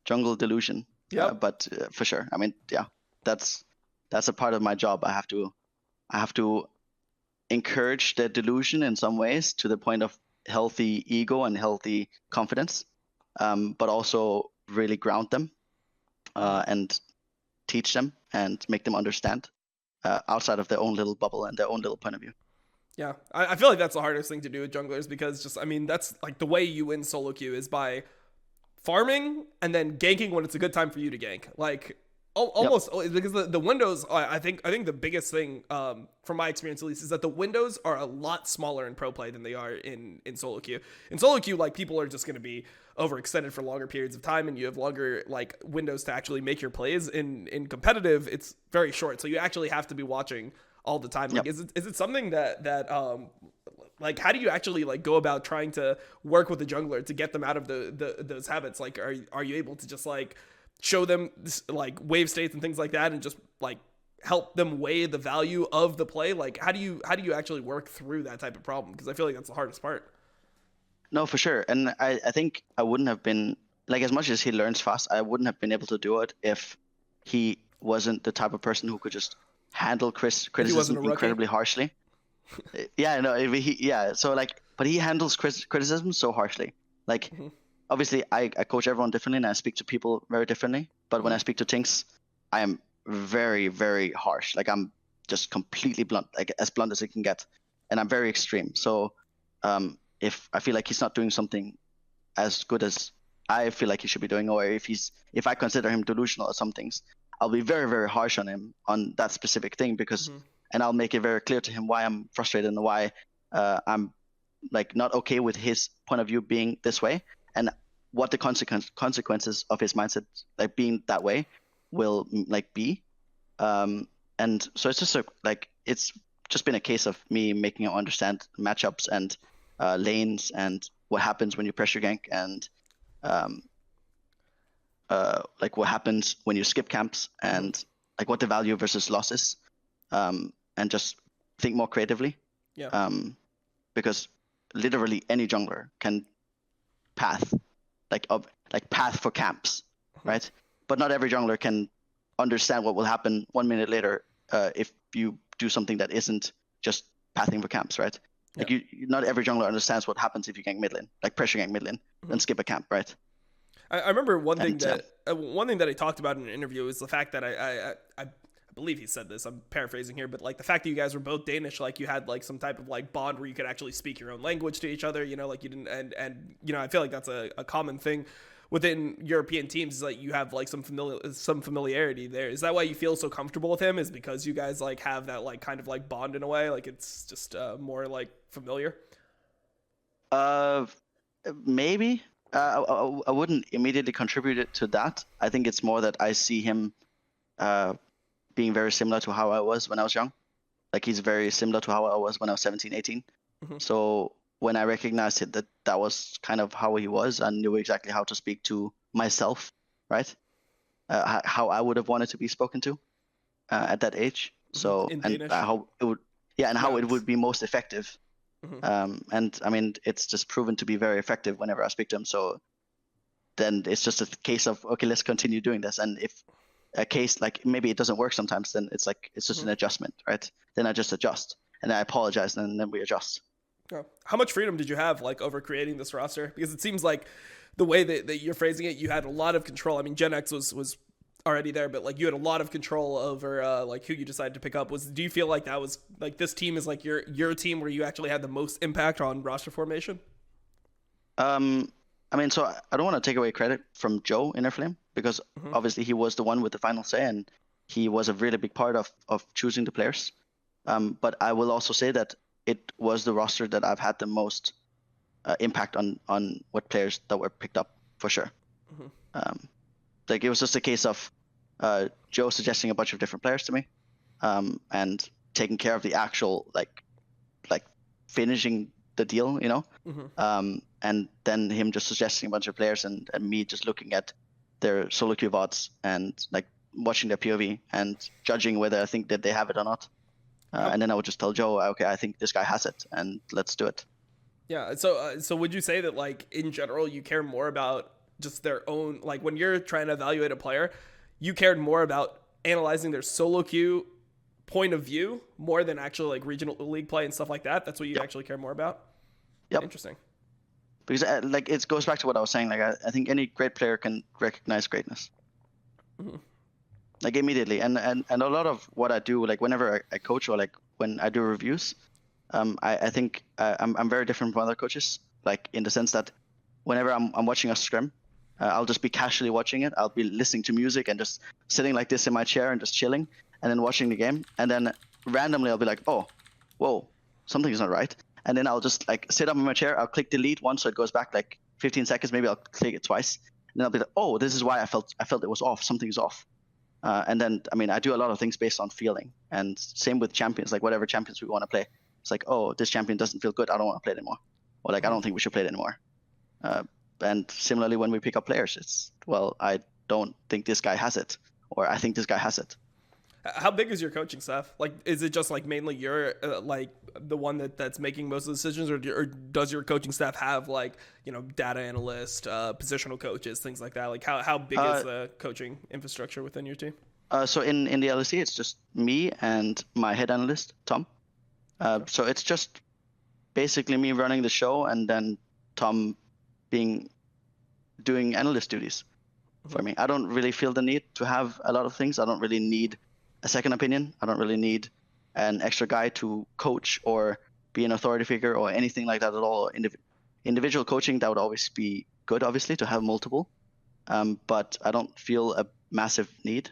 delusion. Yeah. But for sure, I mean, yeah, that's a part of my job. I have to encourage the delusion in some ways to the point of healthy ego and healthy confidence, but also really ground them and teach them and make them understand outside of their own little bubble and their own little point of view. Yeah, I feel like that's the hardest thing to do with junglers, because just, I mean, that's like the way you win solo queue is by farming and then ganking when it's a good time for you to gank. Like almost because the windows, I think the biggest thing from my experience at least is that the windows are a lot smaller in pro play than they are in solo queue. In solo queue, like, people are just going to be overextended for longer periods of time, and you have longer like windows to actually make your plays. In competitive, it's very short, so you actually have to be watching all the time. Like, is it something that like, how do you actually like go about trying to work with the jungler to get them out of those habits? Like, are you able to just like show them this, like, wave states and things like that, and just like help them weigh the value of the play? Like, how do you actually work through that type of problem? Because I feel like that's the hardest part. No, for sure. And I think I wouldn't have been, like, as much as he learns fast, I wouldn't have been able to do it if he wasn't the type of person who could just handle criticism incredibly harshly. Yeah, no, so like, but he handles criticism so harshly. Like, obviously I coach everyone differently and I speak to people very differently, but when I speak to TynX, I am very, very harsh. Like, I'm just completely blunt, like as blunt as it can get, and I'm very extreme. So if I feel like he's not doing something as good as I feel like he should be doing, or if I consider him delusional at some things, I'll be very, very harsh on him on that specific thing, because and I'll make it very clear to him why I'm frustrated and why I'm like not okay with his point of view being this way, and what the consequences of his mindset, like, being that way will like be. And so it's just it's just been a case of me making him understand matchups and lanes and what happens when you pressure gank, and like what happens when you skip camps, and like what the value versus loss is, and just think more creatively. Because literally any jungler can path path for camps, right? But not every jungler can understand what will happen 1 minute later if you do something that isn't just pathing for camps, right? Like, not every jungler understands what happens if you gank mid lane, like pressure gank mid lane, then skip a camp, right? I remember one thing that he talked about in an interview is the fact that I believe he said this, I'm paraphrasing here, but like the fact that you guys were both Danish, like you had like some type of like bond where you could actually speak your own language to each other, you know, like you didn't, and you know, I feel like that's a common thing within European teams, is like you have like some familiarity there. Is that why you feel so comfortable with him? Is because you guys like have that like kind of like bond in a way, like it's just more like familiar? Maybe. I wouldn't immediately contribute it to that. I think it's more that I see him being very similar to how I was when I was young. Like, he's very similar to how I was when I was 17, 18. So when I recognized it, that was kind of how he was, I knew exactly how to speak to myself, right? How I would have wanted to be spoken to at that age. So, and how it would, how it would be most effective. And I mean, it's just proven to be very effective whenever I speak to him. So then it's just a case of, okay, let's continue doing this. And if a case, like, maybe it doesn't work sometimes, then it's like, it's just an adjustment, right? Then I just adjust and I apologize, and then we adjust. How much freedom did you have, like, over creating this roster? Because it seems like the way that you're phrasing it, you had a lot of control. I mean, Gen X was already there, but like you had a lot of control over like who you decided to pick up. Do you feel like that was like, this team is like your team where you actually had the most impact on roster formation? I mean, so I don't want to take away credit from Joe Innerflame, because obviously he was the one with the final say, and he was a really big part of choosing the players. But I will also say that it was the roster that I've had the most impact on what players that were picked up, for sure. Like, it was just a case of Joe suggesting a bunch of different players to me, and taking care of the actual like finishing the deal, you know. And then him just suggesting a bunch of players, and me just looking at their solo queue VODs and like watching their POV and judging whether I think that they have it or not. And then I would just tell Joe, okay, I think this guy has it, and let's do it. Yeah. So would you say that, like, in general, you care more about just their own, like, when you're trying to evaluate a player, you cared more about analyzing their solo queue point of view more than actually like regional league play and stuff like that? That's what you actually care more about? Interesting. because like it goes back to what I was saying. Like I think any great player can recognize greatness, like immediately. And a lot of what I do, like whenever I coach or like when I do reviews, I think I'm very different from other coaches. Like in the sense that whenever I'm watching a scrim, I'll just be casually watching it. I'll be listening to music and just sitting like this in my chair and just chilling, and then watching the game. And then randomly I'll be like, oh, whoa, something's not right. And then I'll just like sit up in my chair. I'll click delete once so it goes back like 15 seconds. Maybe I'll click it twice. And then I'll be like, oh, this is why I felt it was off. Something's off. And then, I mean, I do a lot of things based on feeling. And same with champions, like whatever champions we want to play. It's like, oh, this champion doesn't feel good. I don't want to play it anymore. Or like, I don't think we should play it anymore. And similarly, when we pick up players, it's, well, I don't think this guy has it. Or I think this guy has it. How big is your coaching staff? Like, is it just like mainly you're like the one that's making most of the decisions, or does your coaching staff have like, you know, data analyst, positional coaches, things like that? Like how big is the coaching infrastructure within your team? So in the LEC, it's just me and my head analyst, Tom. So it's just basically me running the show and then Tom doing analyst duties for me. I don't really feel the need to have a lot of things. I don't really need a second opinion. I don't really need an extra guy to coach or be an authority figure or anything like that at all. Individual coaching, that would always be good, obviously, to have multiple. But I don't feel a massive need.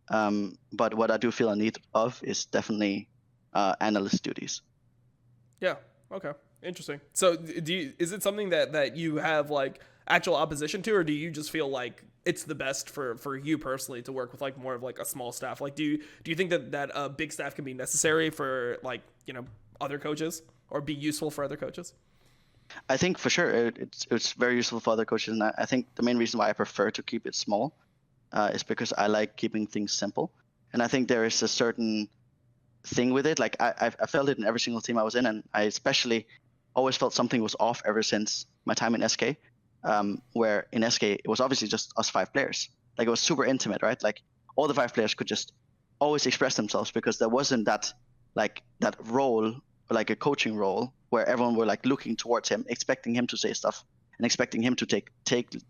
But what I do feel a need of is definitely analyst duties. Yeah. Okay. Interesting. So is it something that you have like actual opposition to, or do you just feel like it's the best for you personally to work with like more of like a small staff? Like, do you think that a big staff can be necessary for like, you know, other coaches, or be useful for other coaches? I think for sure it's very useful for other coaches, and I think the main reason why I prefer to keep it small is because I like keeping things simple, and I think there is a certain thing with it. Like I felt it in every single team I was in, and I especially always felt something was off ever since my time in SK. Where in SK it was obviously just us 5 players. Like it was super intimate, right? Like all the 5 players could just always express themselves because there wasn't that role, like a coaching role, where everyone were like looking towards him, expecting him to say stuff and expecting him to take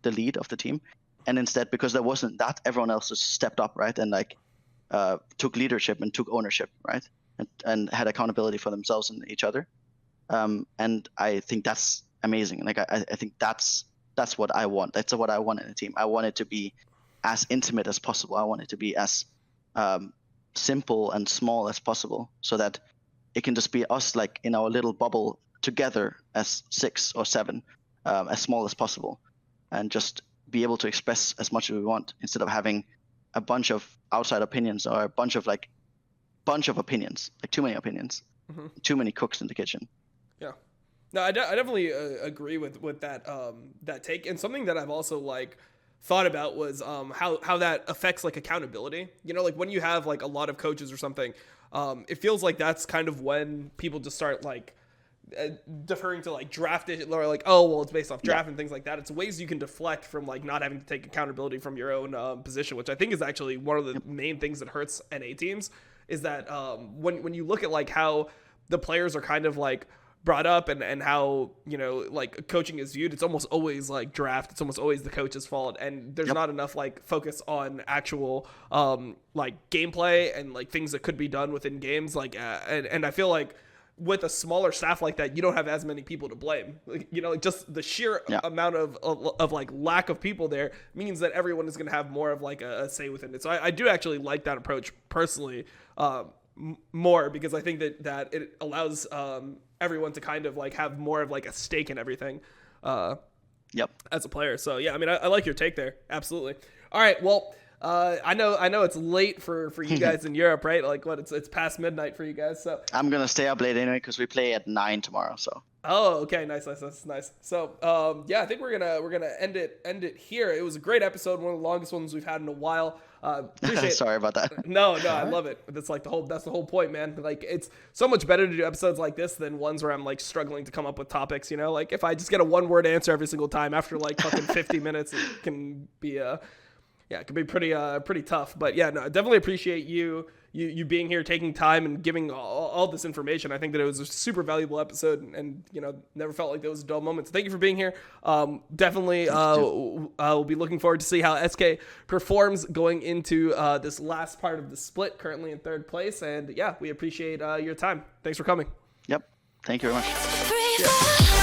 the lead of the team. And instead, because there wasn't that, everyone else just stepped up, right? And like took leadership and took ownership, right? And had accountability for themselves and each other. And I think that's amazing. Like I think that's what I want. That's what I want in a team. I want it to be as intimate as possible. I want it to be as simple and small as possible, so that it can just be us like in our little bubble together as 6 or 7, as small as possible, and just be able to express as much as we want instead of having a bunch of outside opinions or a bunch of opinions, like too many opinions, too many cooks in the kitchen. Yeah. No, I definitely agree with that take. And something that I've also like thought about was how that affects like accountability. You know, like when you have like a lot of coaches or something, it feels like that's kind of when people just start like deferring to like draft it, or like, oh, well, it's based off draft and things like that. It's ways you can deflect from like not having to take accountability from your own position, which I think is actually one of the main things that hurts NA teams, is that when you look at like how the players are kind of like brought up and how, you know, like coaching is viewed, it's almost always like draft, it's almost always the coach's fault, and there's not enough like focus on actual like gameplay and like things that could be done within games, like and I feel like with a smaller staff like that, you don't have as many people to blame. Like, you know, like just the sheer amount of like lack of people there means that everyone is going to have more of like a say within it. So I do actually like that approach personally more, because I think that it allows everyone to kind of like have more of like a stake in everything as a player. So yeah, I mean, I like your take there. Absolutely. All right. Well, I know it's late for you guys in Europe, right? Like what, it's past midnight for you guys. So I'm going to stay up late anyway, because we play at 9 tomorrow. So. Oh, okay. Nice. So, yeah, I think we're going to end it here. It was a great episode. One of the longest ones we've had in a while. Appreciate Sorry about that. No, I love it. That's like that's the whole point, man. Like it's so much better to do episodes like this than ones where I'm like struggling to come up with topics, you know? Like if I just get a 1-word answer every single time after like fucking 50 minutes, it can be yeah, it could be pretty tough. But yeah, no, I definitely appreciate you being here, taking time and giving all this information. I think that it was a super valuable episode, and never felt like there was a dull moment. So thank you for being here. Definitely we'll be looking forward to see how SK performs going into this last part of the split, currently in 3rd place. And yeah, we appreciate your time. Thanks for coming. Yep. Thank you very much. Yeah.